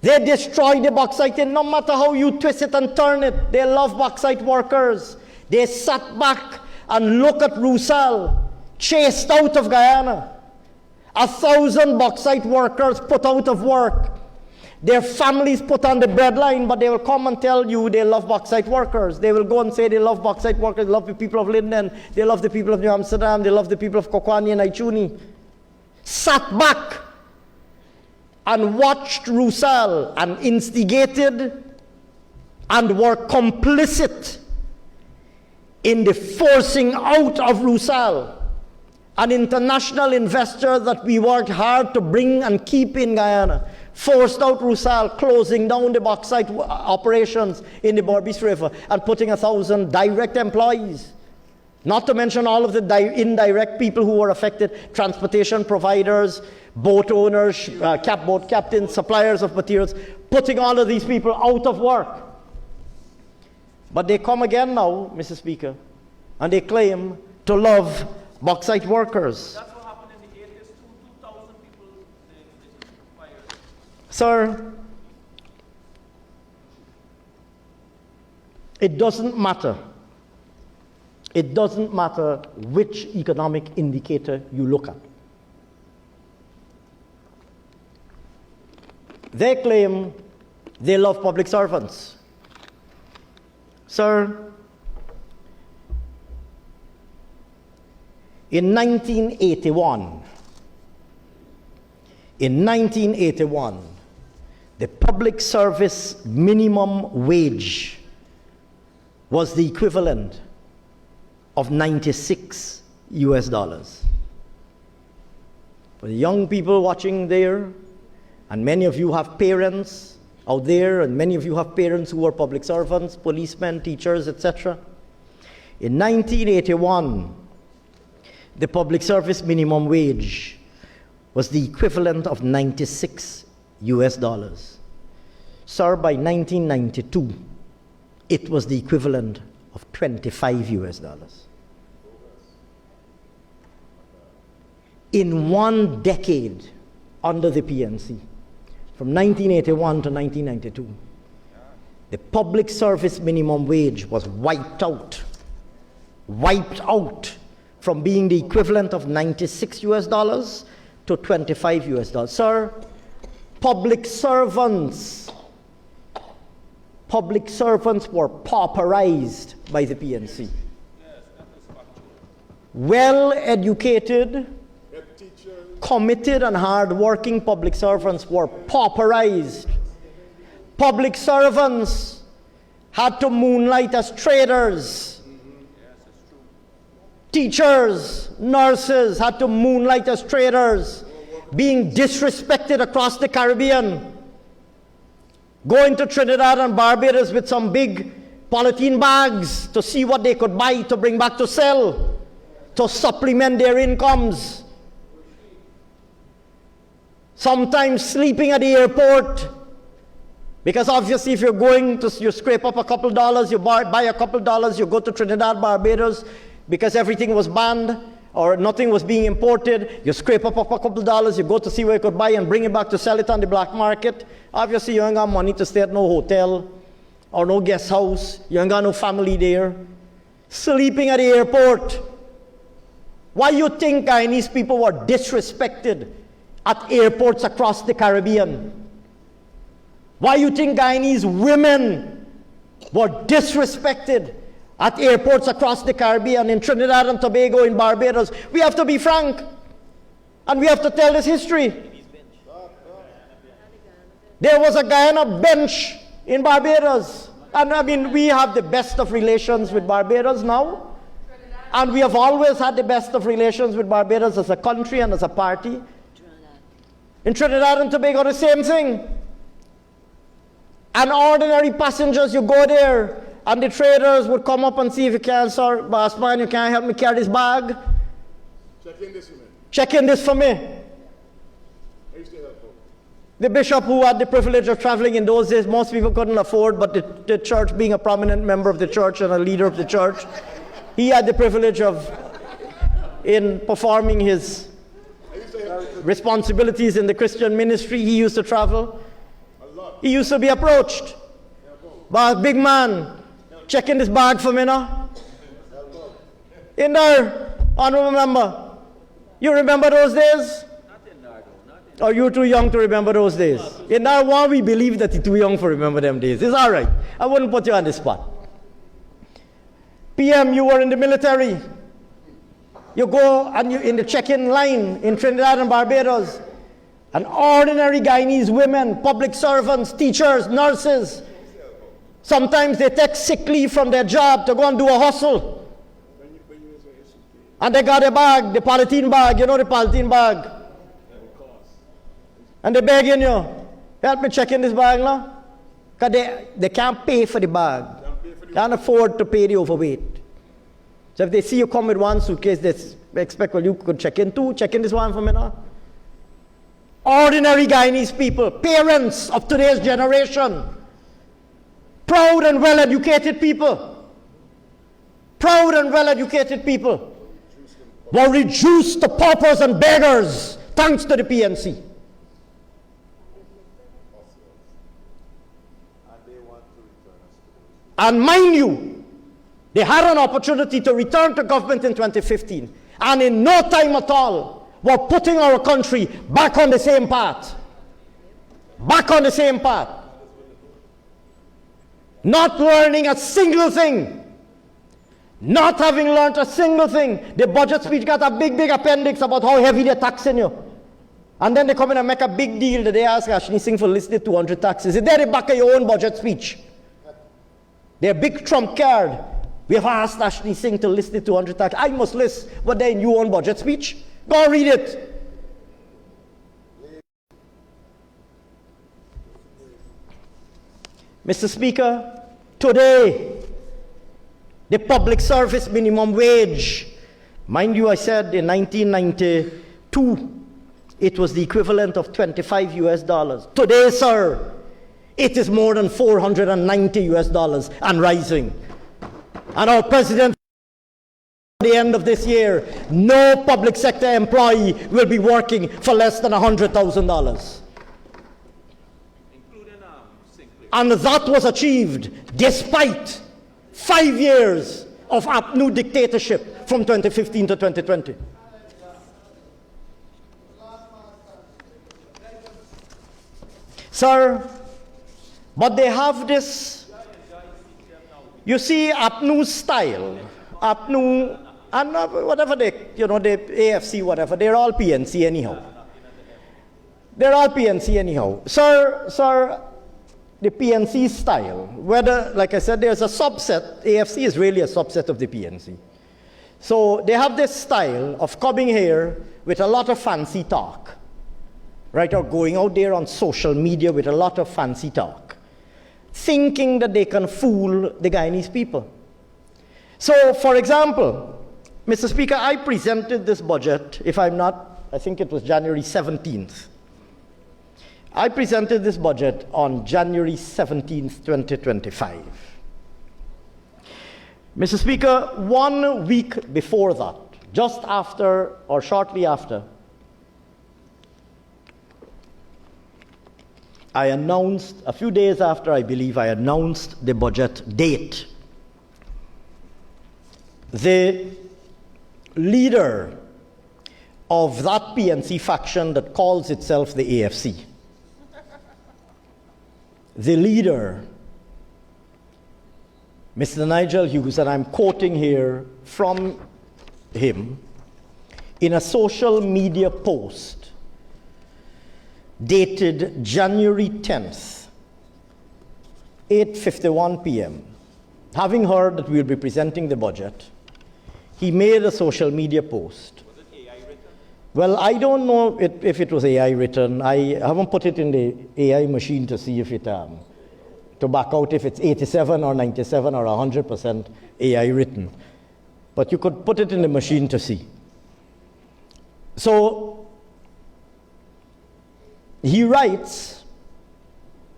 they destroy the bauxite, and no matter how you twist it and turn it, they love bauxite workers. They sat back and look at Roussel, chased out of Guyana. 1,000 bauxite workers put out of work. Their families put on the breadline, but they will come and tell you they love bauxite workers. They will go and say they love bauxite workers, they love the people of Linden, they love the people of New Amsterdam, they love the people of Kokwani and Aichuni. Sat back and watched Roussel and instigated and were complicit in the forcing out of Roussel, an international investor that we worked hard to bring and keep in Guyana, forced out Roussel, closing down the bauxite operations in the Berbice River and putting 1,000 direct employees. Not to mention all of the indirect people who were affected, transportation providers, boat owners, boat captains, suppliers of materials, putting all of these people out of work. But they come again now, Mr. Speaker, and they claim to love bauxite workers. That's what happened in the 80s. 2,000 people fired. Sir, it doesn't matter. It doesn't matter which economic indicator you look at. They claim they love public servants. Sir, in 1981, the public service minimum wage was the equivalent of $96 US. For the young people watching there, and many of you have parents out there, and many of you have parents who are public servants, policemen, teachers, etc. In 1981, the public service minimum wage was the equivalent of $96 US. Sir, by 1992, it was the equivalent of $25 US. In 1 decade under the PNC, from 1981 to 1992, the public service minimum wage was wiped out from being the equivalent of $96 US to $25 US. Sir, public servants were pauperized by the PNC. Well-educated, committed and hard-working public servants were pauperized. Public servants had to moonlight as traders. Teachers, nurses had to moonlight as traders, being disrespected across the Caribbean. Going to Trinidad and Barbados with some big polythene bags to see what they could buy to bring back to sell, to supplement their incomes. Sometimes sleeping at the airport, because obviously if you're going to, you scrape up a couple dollars, you buy a couple dollars, you go to Trinidad, Barbados, because everything was banned, or nothing was being imported, you scrape up a couple dollars, you go to see where you could buy and bring it back to sell it on the black market. Obviously, you ain't got money to stay at no hotel or no guest house. You ain't got no family there. Sleeping at the airport. Why you think Guyanese people were disrespected at airports across the Caribbean? Why you think Guyanese women were disrespected at airports across the Caribbean, in Trinidad and Tobago, in Barbados? We have to be frank, and we have to tell this history. There was a Guyana bench in Barbados, and I mean, we have the best of relations with Barbados now, and we have always had the best of relations with Barbados as a country and as a party. In Trinidad and Tobago, the same thing. And ordinary passengers, you go there, and the traders would come up and see if you can, sir, boss man, you can't help me carry this bag. Check in this for me. Check in this for me. I used to help folks. The bishop who had the privilege of traveling in those days, most people couldn't afford, but the church, being a prominent member of the church and a leader of the church, he had the privilege of, in performing his responsibilities in the Christian ministry, he used to travel. He used to be approached by a big man. Check in this bag for me now. In there, honorable member. You remember those days? Or you too young to remember those days? In that one, we believe that you're too young to remember them days. It's all right. I wouldn't put you on the spot. PM, you were in the military. You go and you in the check-in line in Trinidad and Barbados. And ordinary Guyanese women, public servants, teachers, nurses, sometimes they take sick leave from their job to go and do a hustle. And they got a bag, the polythene bag, you know the polythene bag. And they're begging you, help me check in this bag now. Because they can't pay for the bag. They can't afford to pay the overweight. So if they see you come with one suitcase, they expect, well, you could check in too. Check in this one for me now. Ordinary Guyanese people, parents of today's generation, proud and well-educated people, were reduced to paupers and beggars thanks to the PNC. And mind you, they had an opportunity to return to government in 2015, and in no time at all, we're putting our country back on the same path. Back on the same path. Not learning a single thing. Not having learned a single thing. The budget speech got a big appendix about how heavy they're taxing you. And then they come in and make a big deal that they ask Ashni Singh for listed 200 taxes. Is there the back of your own budget speech? Their big trump card. We have asked Ashni Singh to list the 200 taxes. I must list what they in your own budget speech. Go and read it. Mr. Speaker, today, the public service minimum wage, mind you, I said in 1992, it was the equivalent of $25 US. Today, sir, it is more than $490 US and rising. And our president, at the end of this year, no public sector employee will be working for less than $100,000. And that was achieved despite 5 years of APNU dictatorship from 2015 to 2020. Sir, but they have this, you see, APNU's style, APNU, and whatever they, you know, the AFC, whatever, they're all PNC anyhow. They're all PNC anyhow. Sir, the PNC style, whether, like I said, there's a subset, AFC is really a subset of the PNC. So they have this style of coming here with a lot of fancy talk, right, or going out there on social media with a lot of fancy talk, thinking that they can fool the Guyanese people. So, for example, Mr. Speaker, I presented this budget, if I'm not, I think it was January 17th. I presented this budget on January 17th, 2025. Mr. Speaker, 1 week before that, just after or shortly after, I announced, a few days after I believe I announced the budget date, the leader of that PNC faction that calls itself the AFC, the leader, Mr. Nigel Hughes, and I'm quoting here from him, in a social media post dated January 10th, 8:51 p.m., having heard that we'll be presenting the budget, he made a social media post. Was it AI written? Well, I don't know if it was AI written. I haven't put it in the AI machine to see if it, to back out if it's 87 or 97 or 100% AI written. But you could put it in the machine to see. So he writes,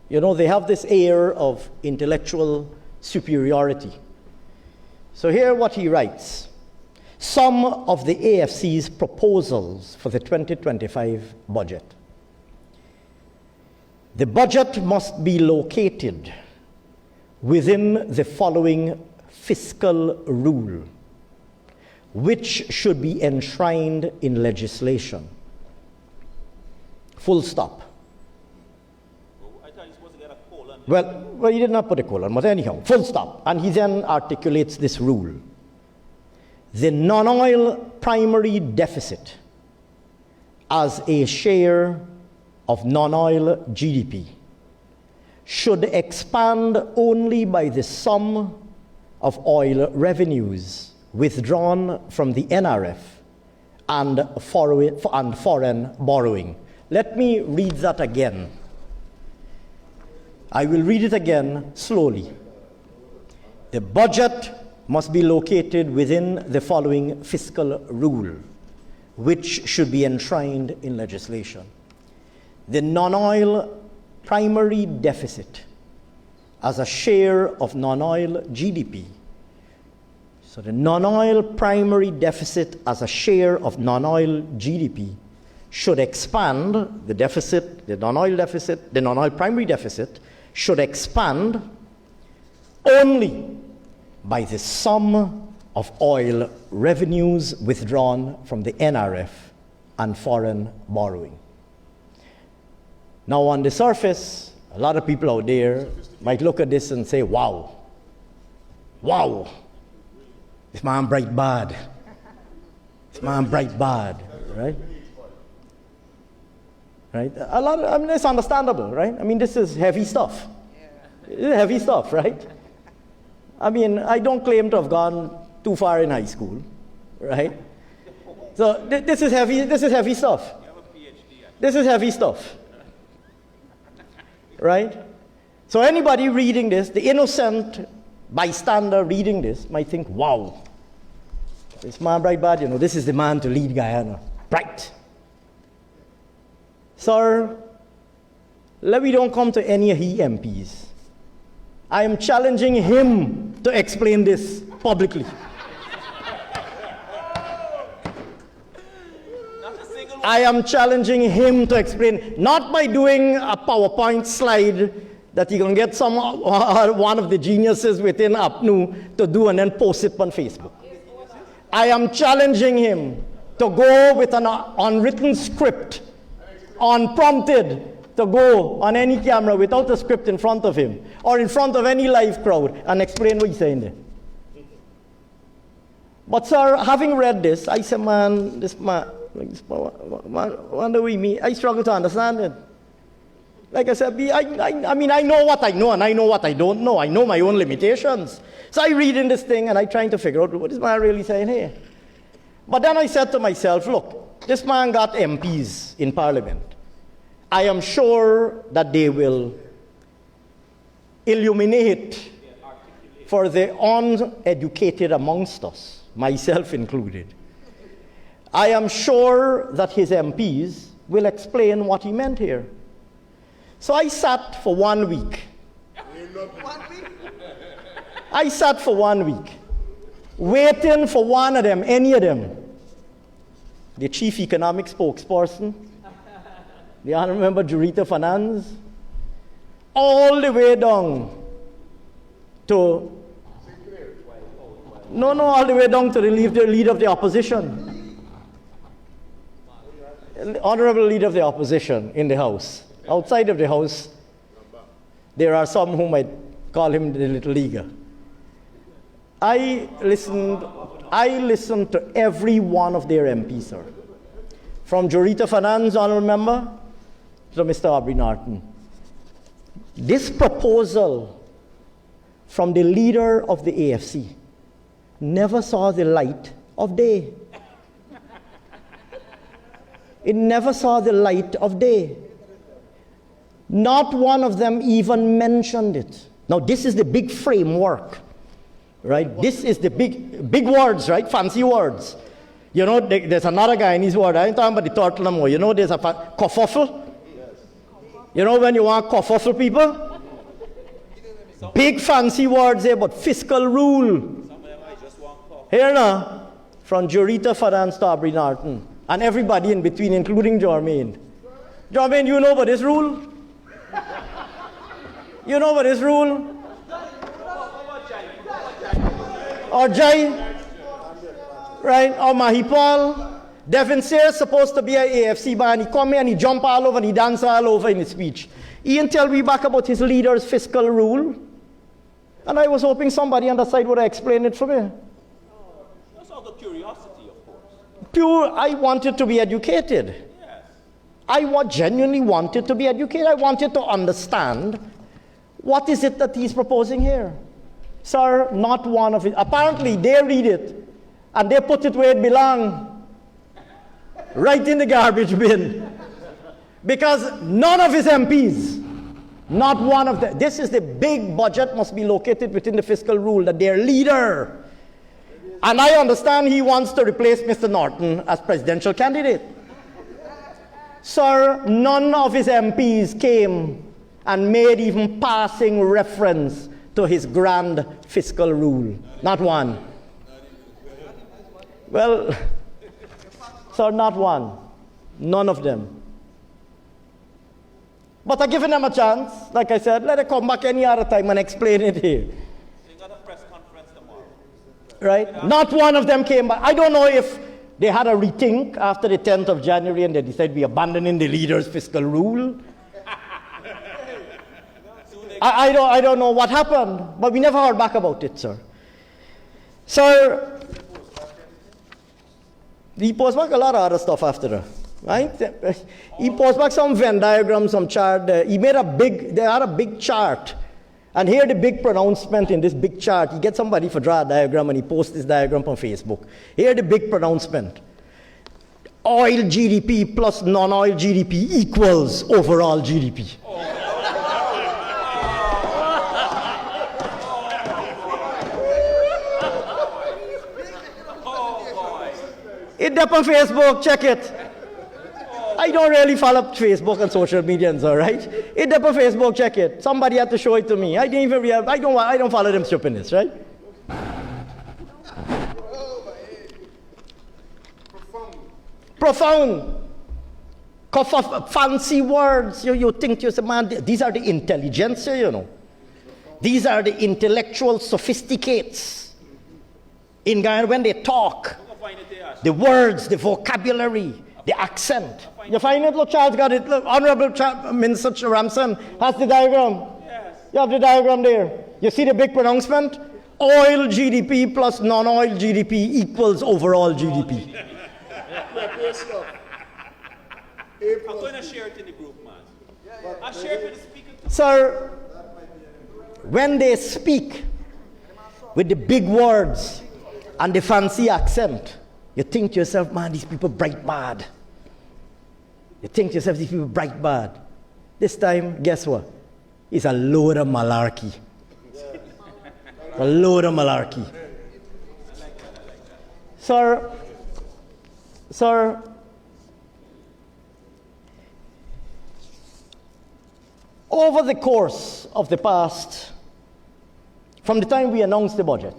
you know, they have this air of intellectual superiority. So here what he writes. Some of the AFC's proposals for the 2025 budget. The budget must be located within the following fiscal rule, which should be enshrined in legislation. Full stop. Oh, I thought you were supposed to get a colon. Well, he did not put a colon, but anyhow, full stop. And he then articulates this rule. The non-oil primary deficit as a share of non-oil GDP should expand only by the sum of oil revenues withdrawn from the NRF and foreign borrowing. Let me read that again. I will read it again slowly. The budget must be located within the following fiscal rule, which should be enshrined in legislation. The non-oil primary deficit as a share of non-oil GDP. So the non-oil primary deficit as a share of non-oil GDP should expand, the deficit, the non-oil primary deficit should expand only by the sum of oil revenues withdrawn from the NRF and foreign borrowing. Now, on the surface, a lot of people out there might look at this and say, wow, this man bright bad. This man bright bad, right? Right? It's understandable, right? I mean, this is heavy stuff. This is heavy stuff, right? I mean, I don't claim to have gone too far in high school, right? So this is heavy stuff. This is heavy stuff. Right? So anybody reading this, the innocent bystander reading this might think, wow, this man bright bad, you know, this is the man to lead Guyana. Bright. Sir, let me don't come to any of he MPs. I am challenging him to explain this publicly. I am challenging him to explain, not by doing a PowerPoint slide that he can get one of the geniuses within APNU to do and then post it on Facebook. I am challenging him to go with an unwritten script, unprompted, to go on any camera without a script in front of him or in front of any live crowd and explain what he's saying there. But sir, having read this, I said, man, wonder we me. I struggle to understand it. Like I said, I mean, I know what I know and I know what I don't know. I know my own limitations. So I read in this thing and I trying to figure out what is man really saying here. But then I said to myself, look, this man got MPs in Parliament. I am sure that they will illuminate for the uneducated amongst us, myself included. I am sure that his MPs will explain what he meant here. So I sat for 1 week. I sat for 1 week, waiting for one of them, any of them, the chief economic spokesperson, the Honorable Member Jurita Finance, all the way down to all the way down to the leader of the opposition. Honorable Leader of the Opposition in the House. Outside of the House, there are some who might call him the little leaguer. I listened to every one of their MPs, sir. From Jurita Finance, Honorable Member, to Mr. Aubrey Norton. This proposal from the leader of the AFC never saw the light of day. It never saw the light of day. Not one of them even mentioned it. Now, this is the big framework, right? This is the big words, right? Fancy words. You know, there's another guy in his word. I ain't talking about the turtle no more. You know, there's a kerfuffle. You know when you want kerfuffle, people? Big fancy words there, but fiscal rule. Here now, from Jurita Finance to Aubrey Norton, and everybody in between, including Jermaine. Jermaine, you know about this rule? You know about this rule? Or Jai, right? Or Mahipal. Devin Sayers supposed to be an AFC man. He come here and he jump all over and he dance all over in his speech. He didn't tell me back about his leader's fiscal rule. And I was hoping somebody on the side would have explained it for me. That's out of curiosity, of course. Pure, I wanted to be educated. Yes. I genuinely wanted to be educated. I wanted to understand what is it that he's proposing here. Sir, not one of it. Apparently, they read it and they put it where it belongs. Right in the garbage bin. Because none of his MPs, not one of them, this is the big budget must be located within the fiscal rule that their leader, and I understand he wants to replace Mr. Norton as presidential candidate. Sir, none of his MPs came and made even passing reference to his grand fiscal rule. Not one. Well, sir, not one. None of them. But I'm giving them a chance. Like I said, let it come back any other time and explain it here. They got a press conference tomorrow. Right? Not one of them came back. I don't know if they had a rethink after the 10th of January and they decided we're abandoning the leader's fiscal rule. I don't know what happened, but we never heard back about it, sir. Sir, he posted back a lot of other stuff after that. Right? He posted back some Venn diagrams, some chart. They had a big chart. And here the big pronouncement in this big chart. He gets somebody for draw a diagram and he posts this diagram on Facebook. Here the big pronouncement. Oil GDP plus non-oil GDP equals overall GDP. It's up on Facebook, check it. I don't really follow Facebook and social media, all right? It's up on Facebook, check it. Somebody had to show it to me. I didn't even realize, I don't follow them stupidness, right? Profound. Fancy words. You think to yourself, man, these are the intelligentsia, you know. These are the intellectual sophisticates. In Guyana, when they talk, the words, the vocabulary, the accent. You find it? Look, Charles got it. Look, Honorable Minister Ramson has the diagram. Yes. You have the diagram there. You see the big pronouncement? Oil GDP plus non-oil GDP equals overall GDP. I'm going to share it in the group, man. I'll share it with the speaker too. Sir, when they speak with the big words and the fancy accent, you think to yourself, man, these people bright bad. You think to yourself, these people bright bad. This time, guess what? It's a load of malarkey. A load of malarkey. Sir, over the course of the past, from the time we announced the budget,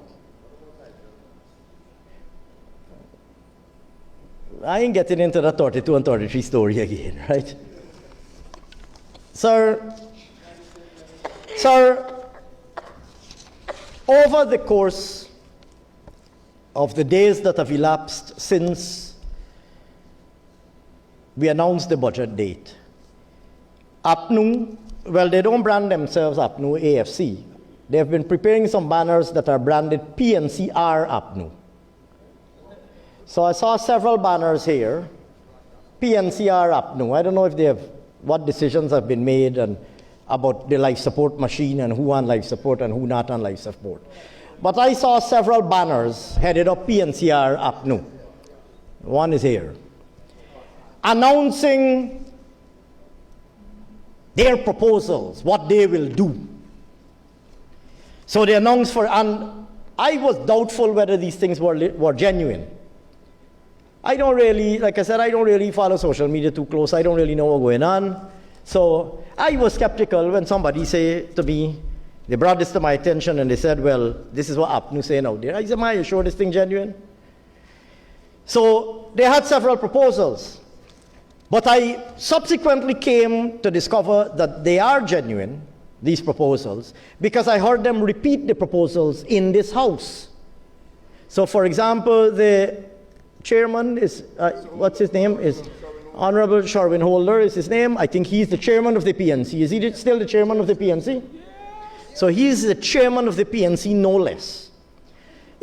I ain't getting into the 32 and 33 story again, right? Sir, over the course of the days that have elapsed since we announced the budget date, APNU, well, they don't brand themselves APNU AFC. They have been preparing some banners that are branded PNCR APNU. So I saw several banners here, PNCR APNU. I don't know if they have, what decisions have been made and about the life support machine and who on life support and who not on life support. But I saw several banners headed up PNCR APNU. One is here. Announcing their proposals, what they will do. So they announced for, and I was doubtful whether these things were genuine. I don't really, like I said, I don't really follow social media too close. I don't really know what's going on. So I was skeptical when somebody said to me, they brought this to my attention and they said, well, this is what APNU saying out there. I said, are you sure this thing genuine? So they had several proposals. But I subsequently came to discover that they are genuine, these proposals, because I heard them repeat the proposals in this house. So for example, the chairman is, what's his name? Is Honorable Sherwin Holder is his name. I think he's the chairman of the PNC. Is he still the chairman of the PNC? So he's the chairman of the PNC, no less.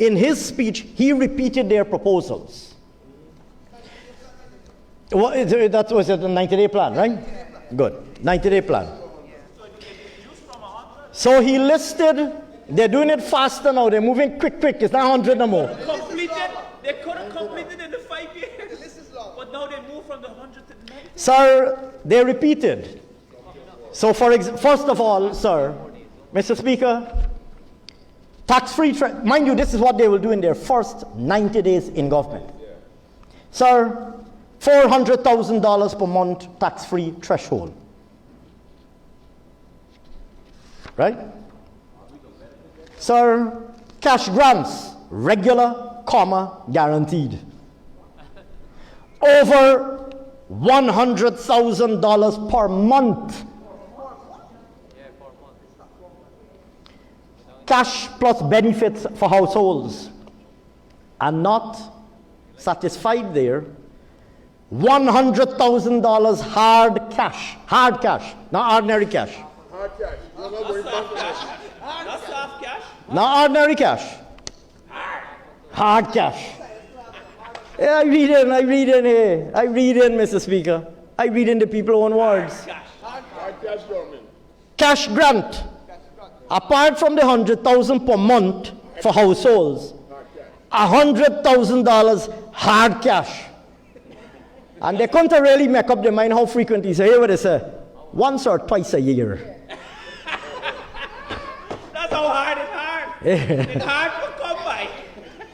In his speech, he repeated their proposals. That was a 90-day plan, right? Good. 90-day plan. So he listed, they're doing it faster now. They're moving quick. It's not 100 no more. They could have completed in the 5 years. But now they moved from the 100 to the 90. Sir, they repeated. So first of all, sir, Mr. Speaker, tax-free, mind you, this is what they will do in their first 90 days in government. Sir, $400,000 per month tax-free threshold. Right? Sir, cash grants, regular, guaranteed. Over $100,000 per month. Cash plus benefits for households. And not satisfied there, $100,000 hard cash, not ordinary cash. Hard cash. No, no, we're talking about Not soft cash. Not ordinary cash. Hard cash. Yeah, I read in, Mr. Speaker. I read in the people's own words. hard cash government. Cash grant. Apart from the $100,000 per month for households, $100,000 hard cash. And they couldn't really make up their mind how frequent he say. Here what they say, once or twice a year. That's how hard it's hard. It's hard to come by.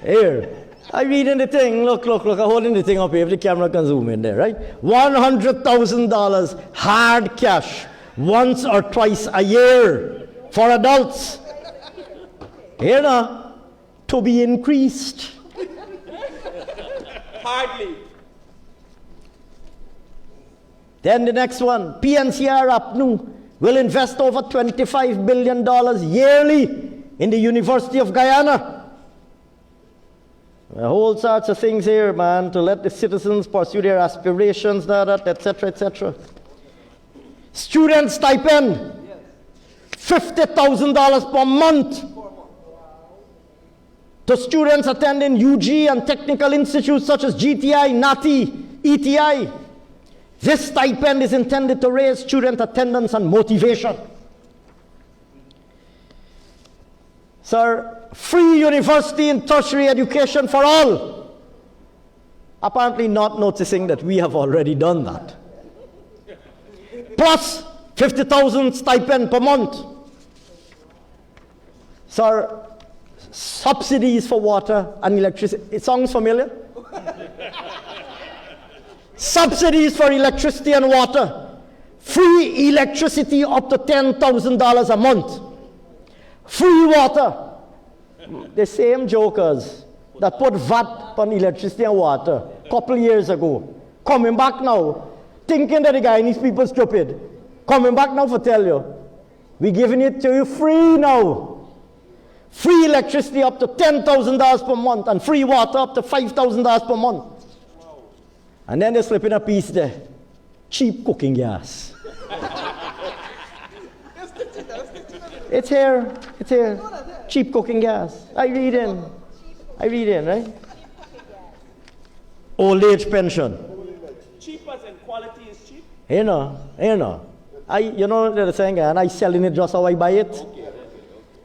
Here, I read in the thing, look, I'm holding the thing up here, if the camera can zoom in there, right? $100,000 hard cash, once or twice a year for adults. Here now, to be increased. Hardly. Then the next one, PNCR APNU will invest over $25 billion yearly in the University of Guyana. A whole sorts of things here, man, to let the citizens pursue their aspirations, etc., etc. Student stipend, $50,000 per month to students attending UG and technical institutes such as GTI, NATI, ETI. This stipend is intended to raise student attendance and motivation. Sir, free university and tertiary education for all. Apparently not noticing that we have already done that. Plus $50,000 stipend per month. Sir, subsidies for water and electricity. It sounds familiar? Subsidies for electricity and water. Free electricity up to $10,000 a month. Free water. The same jokers that put VAT on electricity and water couple years ago, coming back now, thinking that the Guyanese people stupid, coming back now for tell you, we're giving it to you free now. Free electricity up to $10,000 per month and free water up to $5,000 per month. And then they slip in a piece there. Cheap cooking gas. It's here. It's here. Cheap cooking gas. I read in, right? Old age pension. Cheap as in quality is cheap. You know. You know what they're saying, and I selling it just how I buy it.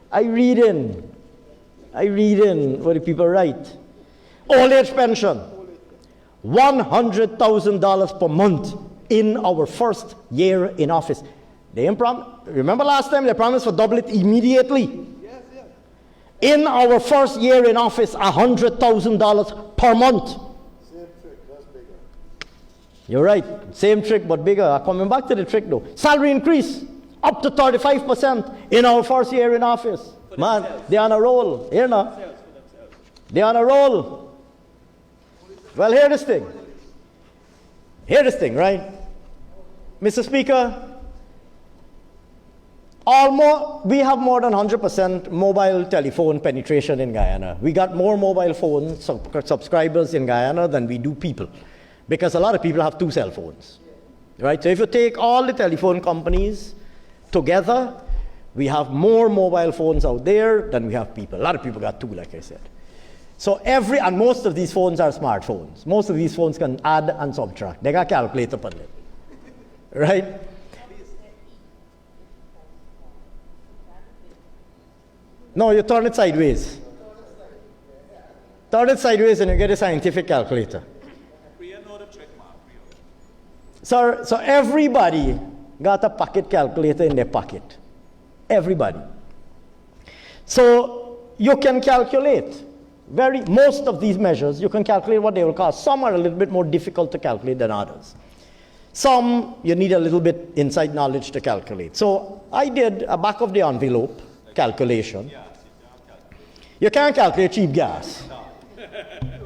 I read in what the people write. Old age pension. $100,000 per month in our first year in office. Remember last time they promised to double it immediately? Yes. In our first year in office, $100,000 per month. Same trick, that's bigger. You're right, same trick but bigger. Coming back to the trick though. Salary increase up to 35% in our first year in office. Man, they're on a roll. They're on a roll. Well, hear this thing, right? Mr. Speaker, we have more than 100% mobile telephone penetration in Guyana. We got more mobile phone subscribers in Guyana than we do people, because a lot of people have 2 cell phones, right? So if you take all the telephone companies together, we have more mobile phones out there than we have people. A lot of people got 2, like I said. So and most of these phones are smartphones. Most of these phones can add and subtract. They got calculator on it, right? No, you turn it sideways. Turn it sideways and you get a scientific calculator. So everybody got a pocket calculator in their pocket. Everybody. So you can calculate. Most of these measures, you can calculate what they will cost. Some are a little bit more difficult to calculate than others. Some, you need a little bit inside knowledge to calculate. So I did a back of the envelope calculation. You can't calculate cheap gas.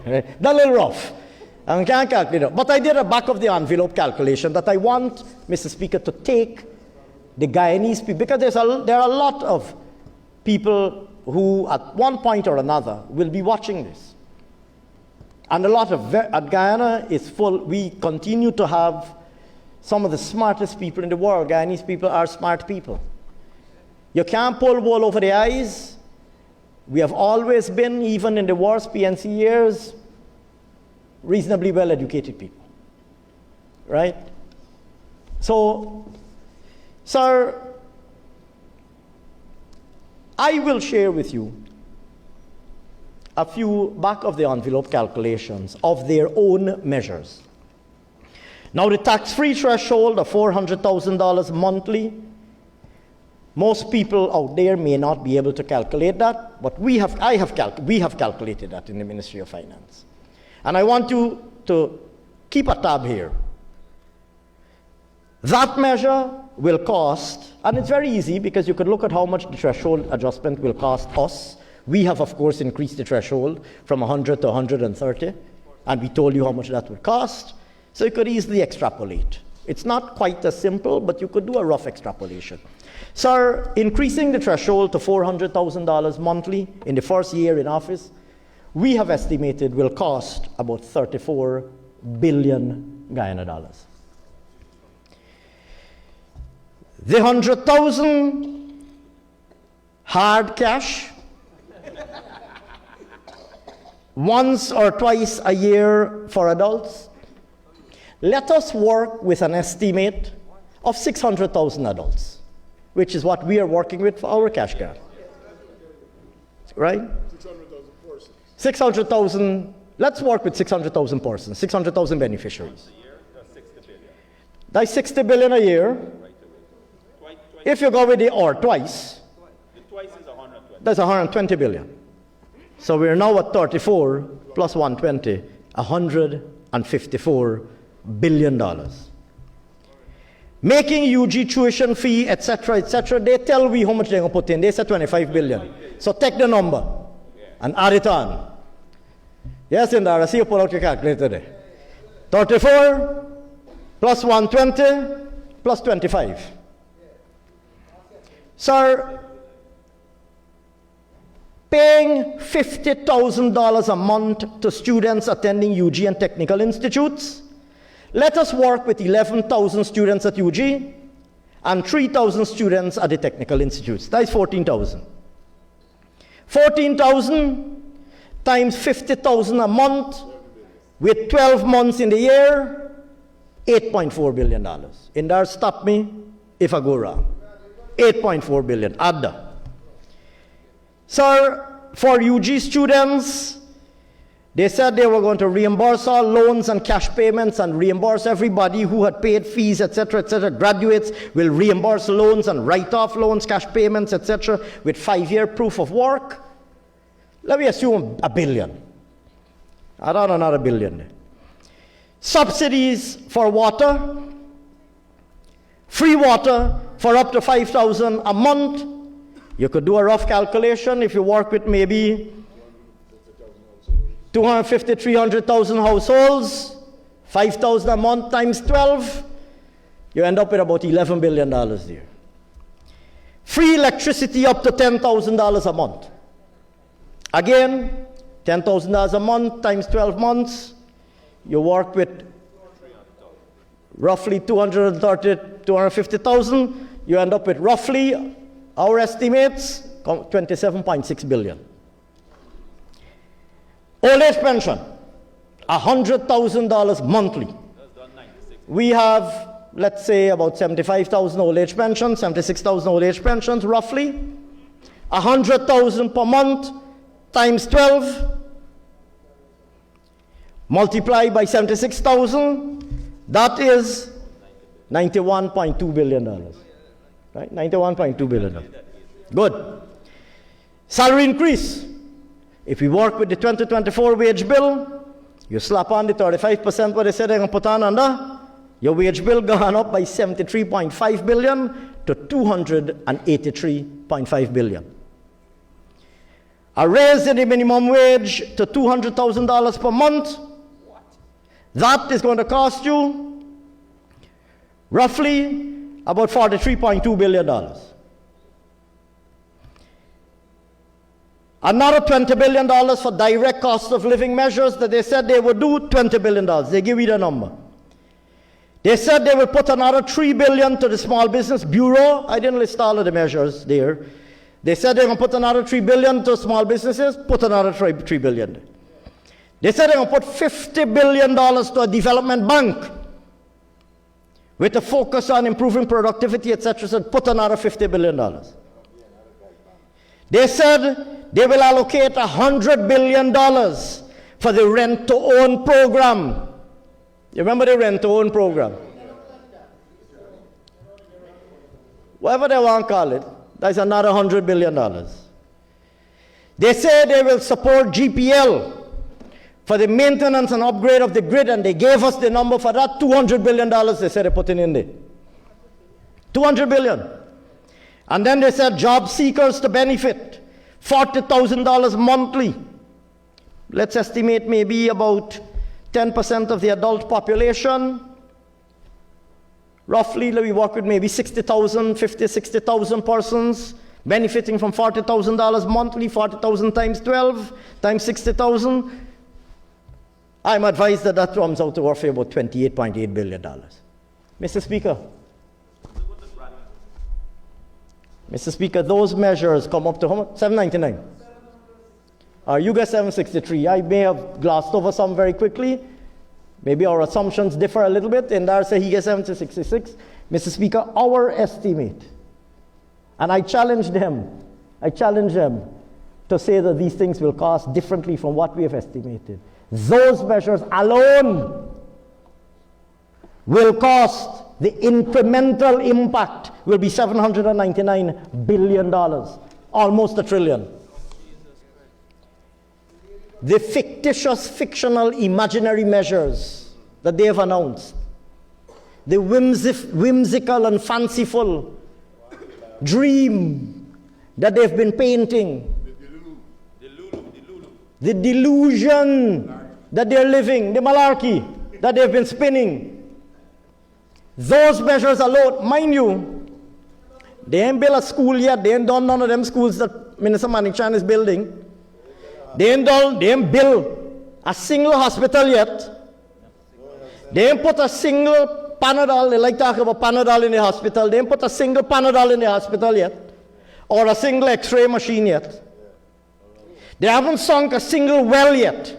Right? That's a little rough. I can't calculate it. But I did a back of the envelope calculation that I want, Mr. Speaker, to take the Guyanese people, because there are a lot of people who at one point or another will be watching this. And Guyana is full, we continue to have some of the smartest people in the world. Guyanese people are smart people. You can't pull wool over the eyes. We have always been, even in the worst PNC years, reasonably well-educated people, right? So, sir, I will share with you a few back-of-the-envelope calculations of their own measures. Now, the tax-free threshold of $400,000 monthly, most people out there may not be able to calculate that, but we have calculated that in the Ministry of Finance. And I want you to keep a tab here. That measure will cost, and it's very easy because you could look at how much the threshold adjustment will cost us. We have, of course, increased the threshold from 100 to 130, and we told you how much that would cost. So you could easily extrapolate. It's not quite as simple, but you could do a rough extrapolation. Sir, increasing the threshold to $400,000 monthly in the first year in office, we have estimated will cost about 34 billion Guyana dollars. The 100,000 hard cash, once or twice a year for adults. Let us work with an estimate of 600,000 adults, which is what we are working with for our cash grant. Right? 600,000, let's work with 600,000 persons, 600,000 beneficiaries. That's 60 billion a year. If you go with the or twice, that's 120 billion. So we're now at 34 plus 120, $154 billion. Making UG tuition fee, etc., they tell we how much they're going to put in. They said 25 billion. So take the number and add it on. Yes, Indara, see you pull out your calculator there. 34 plus 120 plus 25. Sir, paying $50,000 a month to students attending UG and technical institutes. Let us work with 11,000 students at UG and 3,000 students at the technical institutes. That is 14,000. 14,000 times 50,000 a month with 12 months in the year, $8.4 billion. In there, stop me if I go wrong. 8.4 billion. Add that. Sir, for UG students, they said they were going to reimburse all loans and cash payments and reimburse everybody who had paid fees, etc., etc. Graduates will reimburse loans and write off loans, cash payments, etc., with 5-year proof of work. Let me assume $1 billion. I don't know, another $1 billion there. Subsidies for water, free water for up to $5,000 a month. You could do a rough calculation if you work with maybe 250, 300,000 households, 5,000 a month times 12, you end up with about $11 billion there. Free electricity up to $10,000 a month. Again, $10,000 a month times 12 months, you work with roughly 230, 250,000, you end up with roughly, our estimates, $27.6 billion. Old age pension, $100,000 monthly. We have, let's say, about 75,000 old age pensions, 76,000 old age pensions, roughly. 100,000 per month times 12, multiplied by 76,000, that is $91.2 billion. Right? $91.2 billion. Good. Salary increase. If we work with the 2024 wage bill, you slap on the 35% what they said they're going to put on under, your wage bill gone up by $73.5 billion to $283.5 billion. A raise in the minimum wage to $200,000 per month, that is going to cost you roughly about $43.2 billion. Another $20 billion for direct cost of living measures that they said they would do, $20 billion. They give you the number. They said they will put another $3 billion to the Small Business Bureau. I didn't list all of the measures there. They said they're going to put another $3 billion to small businesses, put another $3 billion. They said they're going to put $50 billion to a development bank with a focus on improving productivity, etc. So put another $50 billion. They said they will allocate $100 billion for the rent-to-own program. You remember the rent-to-own program? Whatever they want to call it, that's another $100 billion. They say they will support GPL for the maintenance and upgrade of the grid, and they gave us the number for that, $200 billion they said they're putting in there. $200 billion. And then they said job seekers to benefit, $40,000 monthly. Let's estimate maybe about 10% of the adult population. Roughly, we work with maybe 60,000, 50, 60,000 persons benefiting from $40,000 monthly, 40,000 times 12, times 60,000. I'm advised that that comes out to roughly about $28.8 billion. Mr. Speaker. Mr. Speaker, those measures come up to how much? $799. You get $763. I may have glossed over some very quickly. Maybe our assumptions differ a little bit. And there say he gets $766. Mr. Speaker, our estimate, and I challenge them to say that these things will cost differently from what we have estimated. Those measures alone will cost, the incremental impact will be $799 billion, almost $1 trillion. The fictitious, fictional, imaginary measures that they have announced, the whimsical and fanciful dream that they've been painting, the delusion that they're living, the malarkey, that they've been spinning. Those measures alone, mind you, they ain't built a school yet. They ain't done none of them schools that Minister Manichan is building. They ain't built a single hospital yet. They ain't put a single Panadol. They like talking about Panadol in the hospital. They ain't put a single Panadol in the hospital yet, or a single X-ray machine yet. They haven't sunk a single well yet,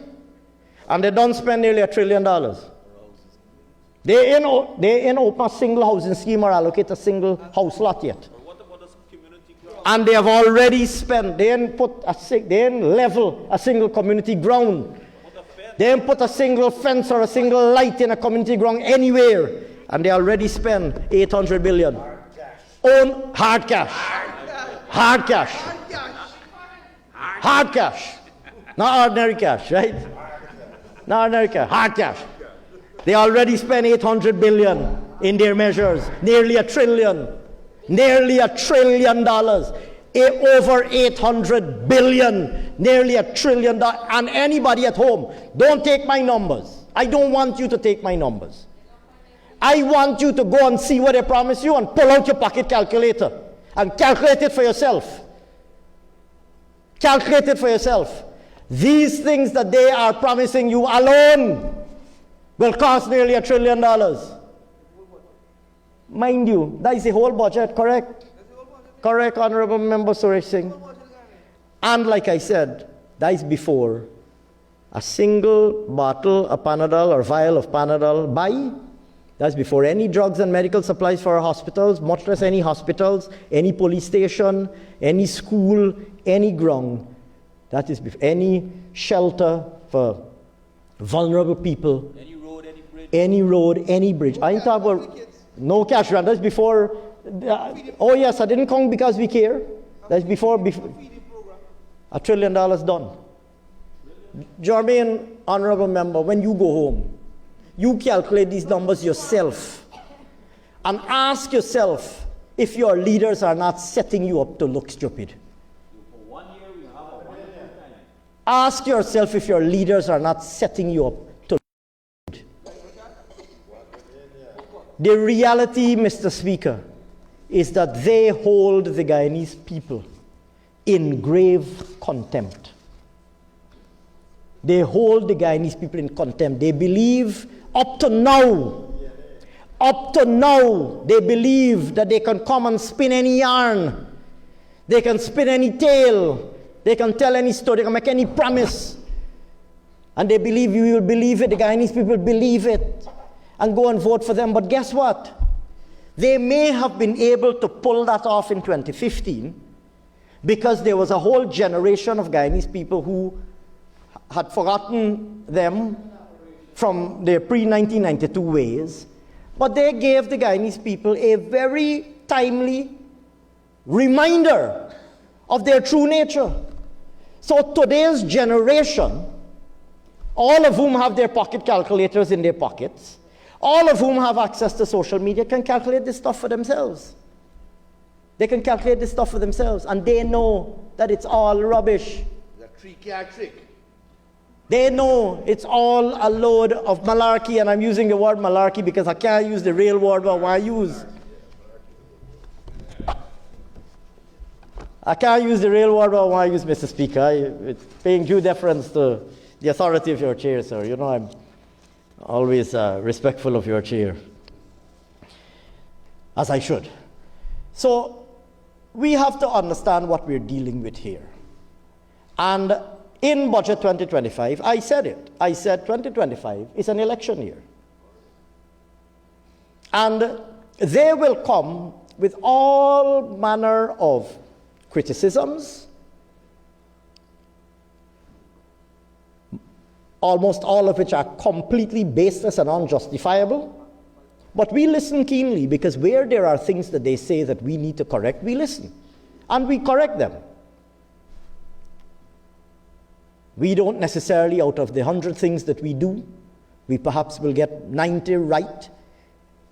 and they don't spend nearly $1 trillion. They ain't open a single housing scheme or allocate a single house lot yet. And they have already spent. They ain't level a single community ground. They ain't put a single fence or a single light in a community ground anywhere, and they already spend $800 billion. Own hard cash. Hard cash. Hard cash. Not ordinary cash, right? Not ordinary cash. Hard cash. They already spent $800 billion in their measures. Nearly $1 trillion. Nearly $1 trillion. Over 800 billion. Nearly $1 trillion. And anybody at home, don't take my numbers. I don't want you to take my numbers. I want you to go and see what they promise you and pull out your pocket calculator and calculate it for yourself. Calculate it for yourself. These things that they are promising you alone will cost nearly $1 trillion. Mind you, that is the whole budget, correct? Correct, Honorable Member Suresh Singh. And like I said, that is before a single bottle of Panadol or vial of Panadol buy. That's before any drugs and medical supplies for our hospitals, much less any hospitals, any police station, any school, any ground. That is before any shelter for vulnerable people. Any road, any bridge. Any road, any bridge. I ain't talking about no cash grant. That's before. Oh yes, I didn't come because we care. That's before $1 trillion done. Jermaine, Honorable Member, when you go home, you calculate these numbers yourself and ask yourself if your leaders are not setting you up to look stupid. Ask yourself if your leaders are not setting you up to look stupid. The reality, Mr. Speaker, is that they hold the Guyanese people in grave contempt. They hold the Guyanese people in contempt. They believe up to now, they believe that they can come and spin any yarn. They can spin any tale. They can tell any story. They can make any promise. And they believe you will believe it. The Guyanese people believe it and go and vote for them. But guess what? They may have been able to pull that off in 2015 because there was a whole generation of Guyanese people who had forgotten them from their pre-1992 ways, but they gave the Guyanese people a very timely reminder of their true nature. So today's generation, all of whom have their pocket calculators in their pockets, all of whom have access to social media, can calculate this stuff for themselves. They can calculate this stuff for themselves, and they know that it's all rubbish. The three-card trick. They know it's all a load of malarkey, and I'm using the word malarkey because I can't use the real word I want to use. I can't use the real word I want to use, Mr. Speaker. It's paying due deference to the authority of your chair, sir. You know I'm always respectful of your chair, as I should. So we have to understand what we're dealing with here. And in Budget 2025, I said it. I said 2025 is an election year. And they will come with all manner of criticisms, almost all of which are completely baseless and unjustifiable. But we listen keenly, because where there are things that they say that we need to correct, we listen. And we correct them. We don't necessarily, out of the 100 things that we do, we perhaps will get 90 right.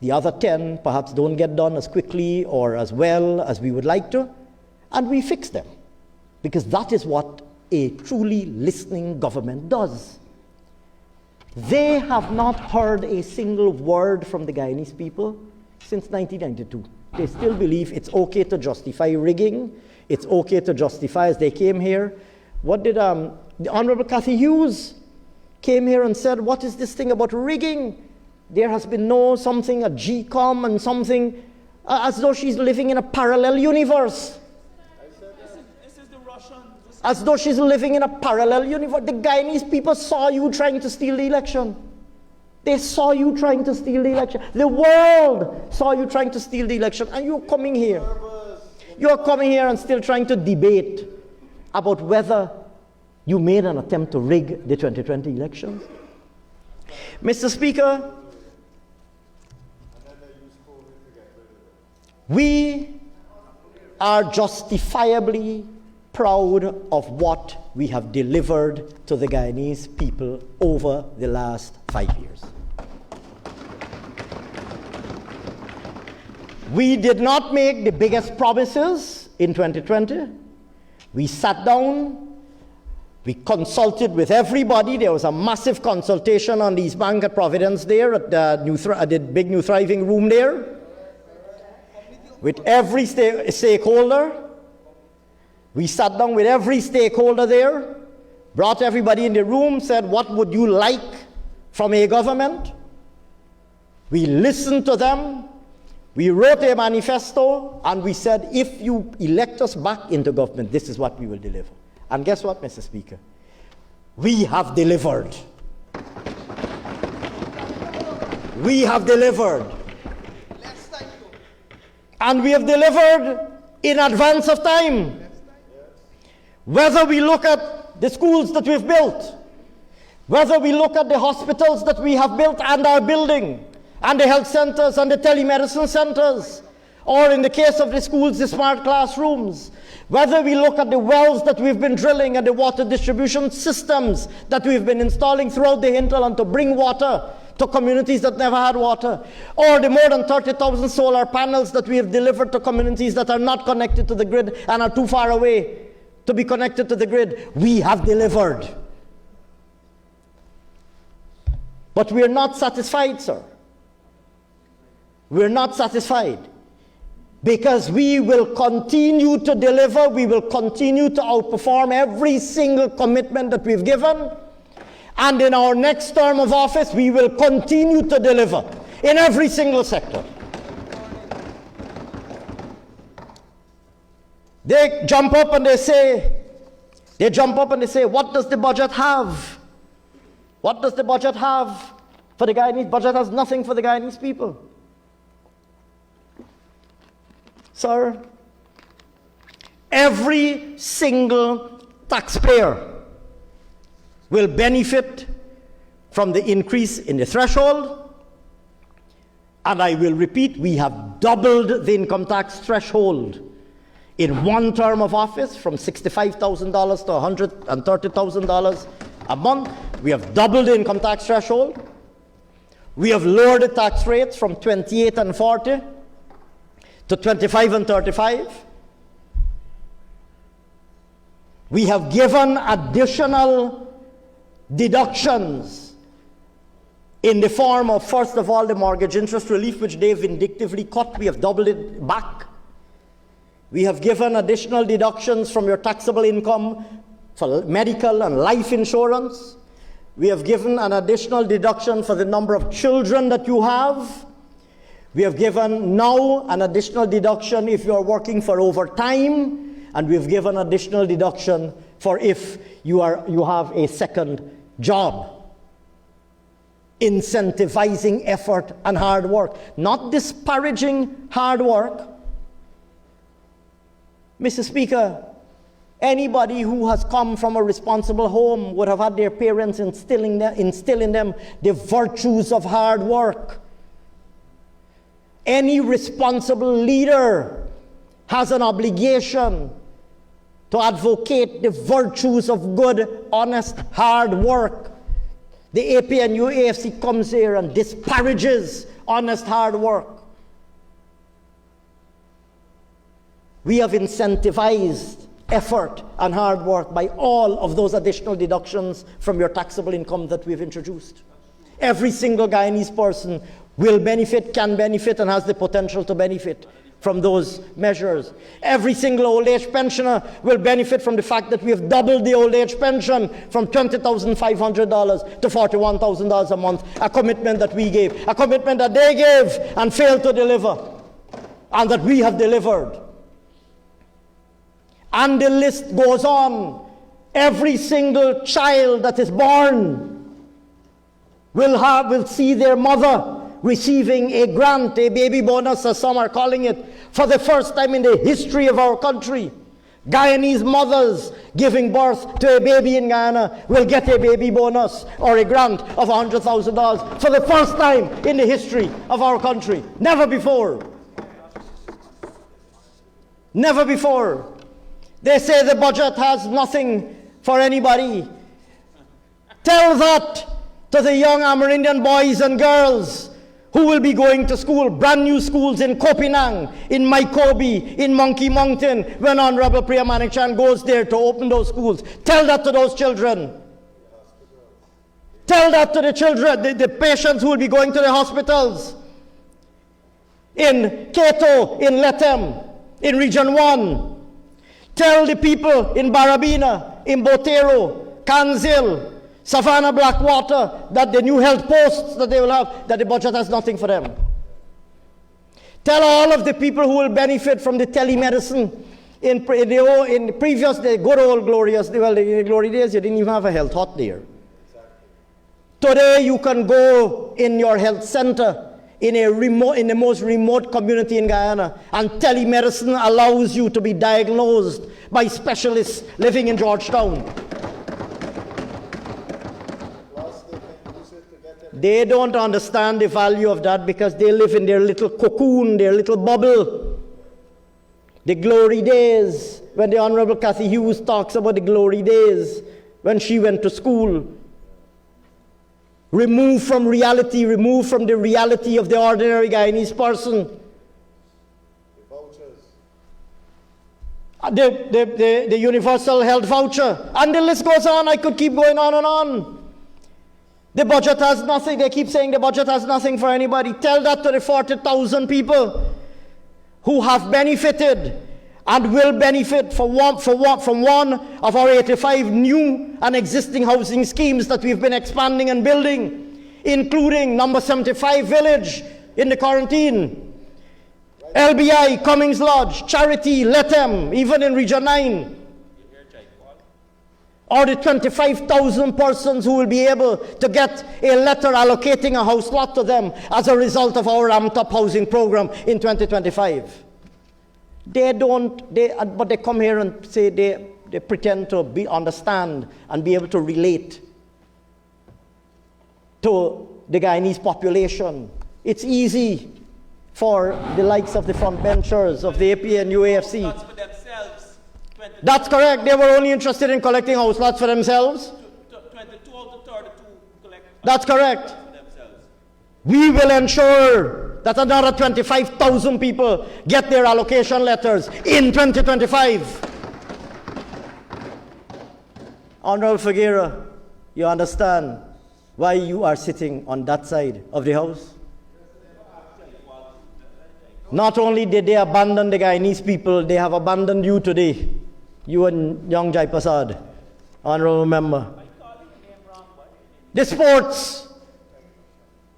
The other 10 perhaps don't get done as quickly or as well as we would like to. And we fix them. Because that is what a truly listening government does. They have not heard a single word from the Guyanese people since 1992. They still believe it's okay to justify rigging. It's okay to justify, as they came here. What did the Honorable Cathy Hughes came here and said, what is this thing about rigging? There has been no something, a GCOM and something, as though she's living in a parallel universe. This is the Russian. As though she's living in a parallel universe. The Guyanese people saw you trying to steal the election. They saw you trying to steal the election. The world saw you trying to steal the election. And you're coming here. You're coming here and still trying to debate about whether you made an attempt to rig the 2020 elections. Mr. Speaker, we are justifiably proud of what we have delivered to the Guyanese people over the last 5 years. We did not make the biggest promises in 2020. We sat down, we consulted with everybody. There was a massive consultation on the East Bank at Providence there at the big New Thriving room there, with every stakeholder. We sat down with every stakeholder there, brought everybody in the room, said, what would you like from a government? We listened to them. We wrote a manifesto, and we said, if you elect us back into government, this is what we will deliver. And guess what, Mr. Speaker? We have delivered. We have delivered. And we have delivered in advance of time. Whether we look at the schools that we've built, whether we look at the hospitals that we have built and are building, and the health centers and the telemedicine centers, or in the case of the schools, the smart classrooms, whether we look at the wells that we've been drilling and the water distribution systems that we've been installing throughout the hinterland to bring water to communities that never had water, or the more than 30,000 solar panels that we have delivered to communities that are not connected to the grid and are too far away to be connected to the grid, we have delivered. But we are not satisfied, sir. We are not satisfied, because we will continue to deliver. We will continue to outperform every single commitment that we've given. And in our next term of office, we will continue to deliver in every single sector. They jump up and they say, what does the budget have? What does the budget have for the Guyanese? Budget has nothing for the Guyanese people. Sir, every single taxpayer will benefit from the increase in the threshold. And I will repeat, we have doubled the income tax threshold in one term of office, from $65,000 to $130,000 a month. We have doubled the income tax threshold. We have lowered the tax rates from 28 and 40 to 25 and 35. We have given additional deductions in the form of, first of all, the mortgage interest relief, which they vindictively cut. We have doubled it back. We have given additional deductions from your taxable income for medical and life insurance. We have given an additional deduction for the number of children that you have. We have given now an additional deduction if you are working for overtime, and we have given additional deduction for if you have a second job. Incentivizing effort and hard work, not disparaging hard work. Mr. Speaker, anybody who has come from a responsible home would have had their parents instill in them the virtues of hard work. Any responsible leader has an obligation to advocate the virtues of good, honest, hard work. The APNU AFC comes here and disparages honest, hard work. We have incentivized effort and hard work by all of those additional deductions from your taxable income that we've introduced. Every single Guyanese person will benefit, can benefit, and has the potential to benefit from those measures. Every single old age pensioner will benefit from the fact that we have doubled the old age pension from $20,500 to $41,000 a month, a commitment that we gave, a commitment that they gave and failed to deliver, and that we have delivered. And the list goes on. Every single child that is born will see their mother receiving a grant, a baby bonus, as some are calling it, for the first time in the history of our country. Guyanese mothers giving birth to a baby in Guyana will get a baby bonus or a grant of $100,000 for the first time in the history of our country. Never before. Never before. They say the budget has nothing for anybody. Tell that to the young Amerindian boys and girls who will be going to school, brand new schools in Koh Pinang, in Maikobi, in Monkey Mountain, when Honorable Priya Manichan goes there to open those schools. Tell that to those children. Tell that to the children, the patients who will be going to the hospitals. In Keto, in Letem, in Region 1. Tell the people in Barabina, in Botero, Kanzil, Savannah, Blackwater, that the new health posts that they will have, that the budget has nothing for them. Tell all of the people who will benefit from the telemedicine in the previous, the good old glorious, well, the glory days, you didn't even have a health hot there. Today you can go in your health center in the most remote community in Guyana, and telemedicine allows you to be diagnosed by specialists living in Georgetown. They don't understand the value of that because they live in their little cocoon, their little bubble. The glory days, when the Honorable Cathy Hughes talks about the glory days, when she went to school. Removed from reality, removed from the reality of the ordinary Guyanese person. The universal health voucher. And the list goes on. I could keep going on and on. The budget has nothing. They keep saying the budget has nothing for anybody. Tell that to the 40,000 people who have benefited and will benefit from one of our 85 new and existing housing schemes that we've been expanding and building, including number 75 village in the quarantine, LBI, Cummings Lodge, Charity, Letem, even in Region 9, or the 25,000 persons who will be able to get a letter allocating a house lot to them as a result of our ramped-up housing program in 2025. But they come here and say they pretend to understand and be able to relate to the Guyanese population. It's easy for the likes of the frontbenchers of the AP and UAFC. Lots for themselves. That's correct. They were only interested in collecting house lots for themselves. 22 out of 32 collect. That's correct. For themselves. We will ensure that another 25,000 people get their allocation letters in 2025. Honorable Figueira, you understand why you are sitting on that side of the house? Not only did they abandon the Guyanese people, they have abandoned you today. You and young Jai Prasad, honorable member. The sports.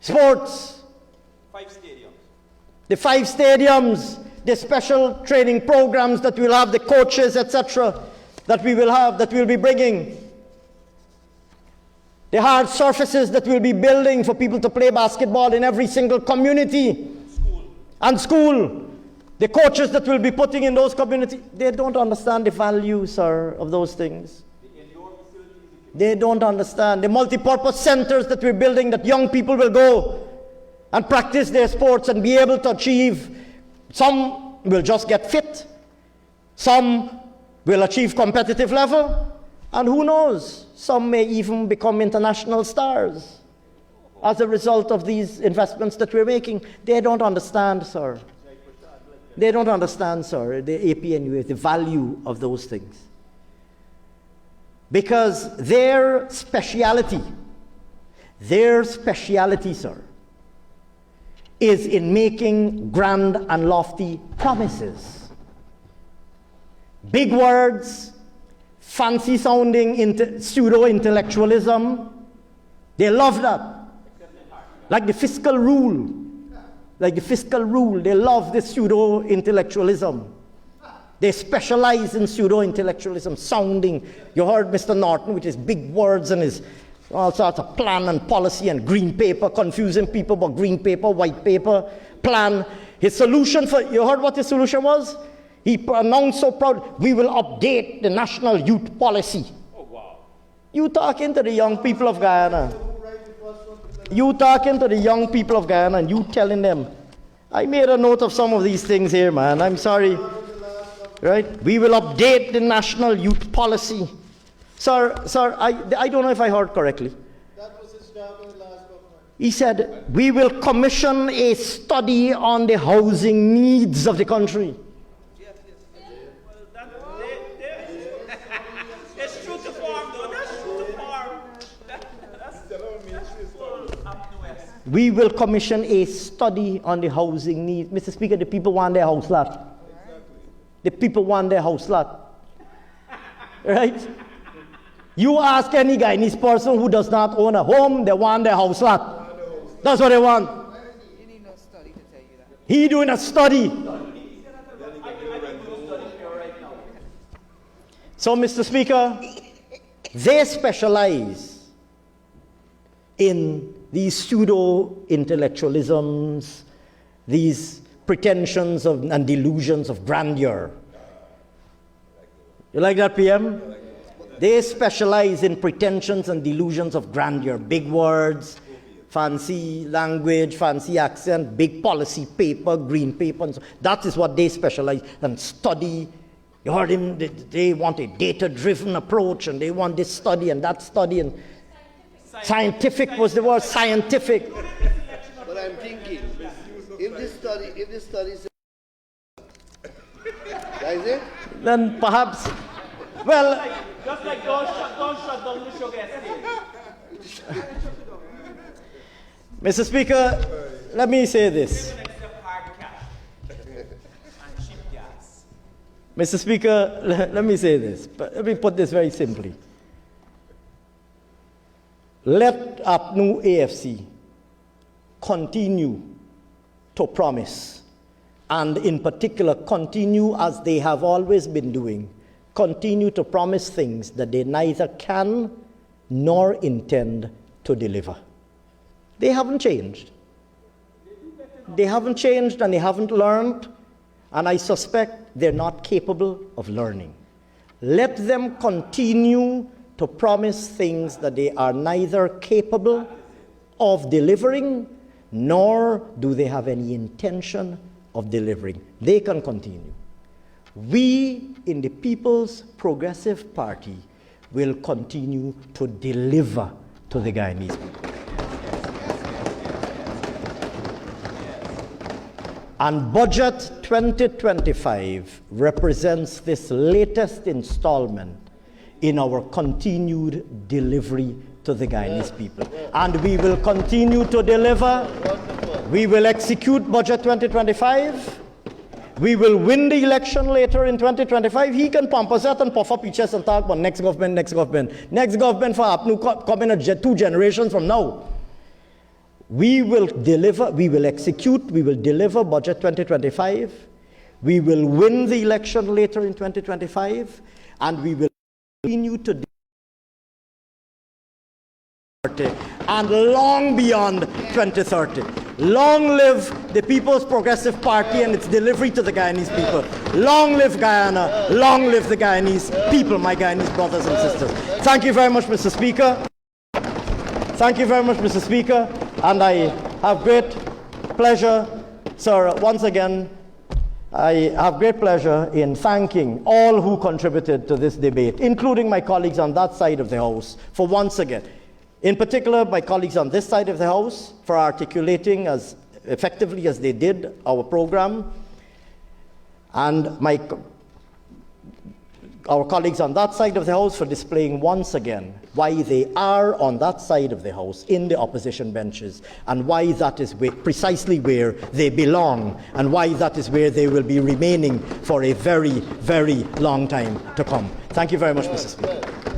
5 stadiums. The 5 stadiums, the special training programs that we'll have, the coaches, etc., that we will have, that we'll be bringing. The hard surfaces that we'll be building for people to play basketball in every single community. School. The coaches that we'll be putting in those communities, they don't understand the value, sir, of those things. They don't understand. The multi-purpose centers that we're building, that young people will go and practice their sports and be able to achieve. Some will just get fit. Some will achieve competitive level. And who knows, some may even become international stars as a result of these investments that we're making. They don't understand, sir. They don't understand, sir, the AP and UAF, the value of those things. Because their speciality, Their speciality, sir, is in making grand and lofty promises. Big words, fancy sounding pseudo-intellectualism. They love that. Like the fiscal rule. Like the fiscal rule. They love this pseudo-intellectualism. They specialize in pseudo-intellectualism, sounding. You heard Mr. Norton with his big words and his all sorts of plan and policy and green paper, confusing people about green paper, white paper, plan. His solution for, you heard what his solution was? He announced so proud, we will update the national youth policy. Oh, wow. You talking to the young people of Guyana. You talking to the young people of Guyana and you telling them, I made a note of some of these things here, man. I'm sorry. Right? We will update the national youth policy. Sir, I don't know if I heard correctly. That was his job in the last government. He said, we will commission a study on the housing needs of the country. It's true to form, though. That's true to form. We will commission a study on the housing needs. Mr. Speaker, the people want their house lot. The people want their house lot. Right? You ask any Guyanese person who does not own a home, they want their house lot. That's what they want. You need no study to tell you that. He doing a study. So, Mr. Speaker, they specialize in these pseudo-intellectualisms, these pretensions of, and delusions of grandeur. You like that, PM? They specialize in pretensions and delusions of grandeur. Big words, fancy language, fancy accent, big policy paper, green paper. And so. That is what they specialize and study. You heard him, they want a data-driven approach, and they want this study and that study. And scientific was the word, scientific. But I'm thinking, if this study says, that is it? Then perhaps, well, Just like don't shut down the sugar estate. Mr. Speaker, let me say this. Hard cash and cheap gas. Mr. Speaker, let me say this. But let me put this very simply. Let APNU AFC continue to promise, and in particular continue as they have always been doing, continue to promise things that they neither can nor intend to deliver. They haven't changed. They haven't changed and they haven't learned, and I suspect they're not capable of learning. Let them continue to promise things that they are neither capable of delivering, nor do they have any intention of delivering. They can continue. We in the People's Progressive Party will continue to deliver to the Guyanese people. And Budget 2025 represents this latest installment in our continued delivery to the Guyanese people. And we will continue to deliver. We will execute Budget 2025. We will win the election later in 2025. He can pump us out and puff up each chest and talk about next government, next government. Next government for APNU coming in 2 generations from now. We will deliver, we will execute, we will deliver Budget 2025. We will win the election later in 2025. And we will continue to deliver and long beyond 2030. Long live the People's Progressive Party and its delivery to the Guyanese people. Long live Guyana. Long live the Guyanese people, my Guyanese brothers and sisters. Thank you very much, Mr. Speaker. Thank you very much, Mr. Speaker. And I have great pleasure, sir, once again, I have great pleasure in thanking all who contributed to this debate, including my colleagues on that side of the House, for once again. In particular, my colleagues on this side of the House for articulating as effectively as they did our program. And our colleagues on that side of the House for displaying once again why they are on that side of the House in the opposition benches, and why that is precisely where they belong, and why that is where they will be remaining for a very, very long time to come. Thank you very much, Mr. Speaker.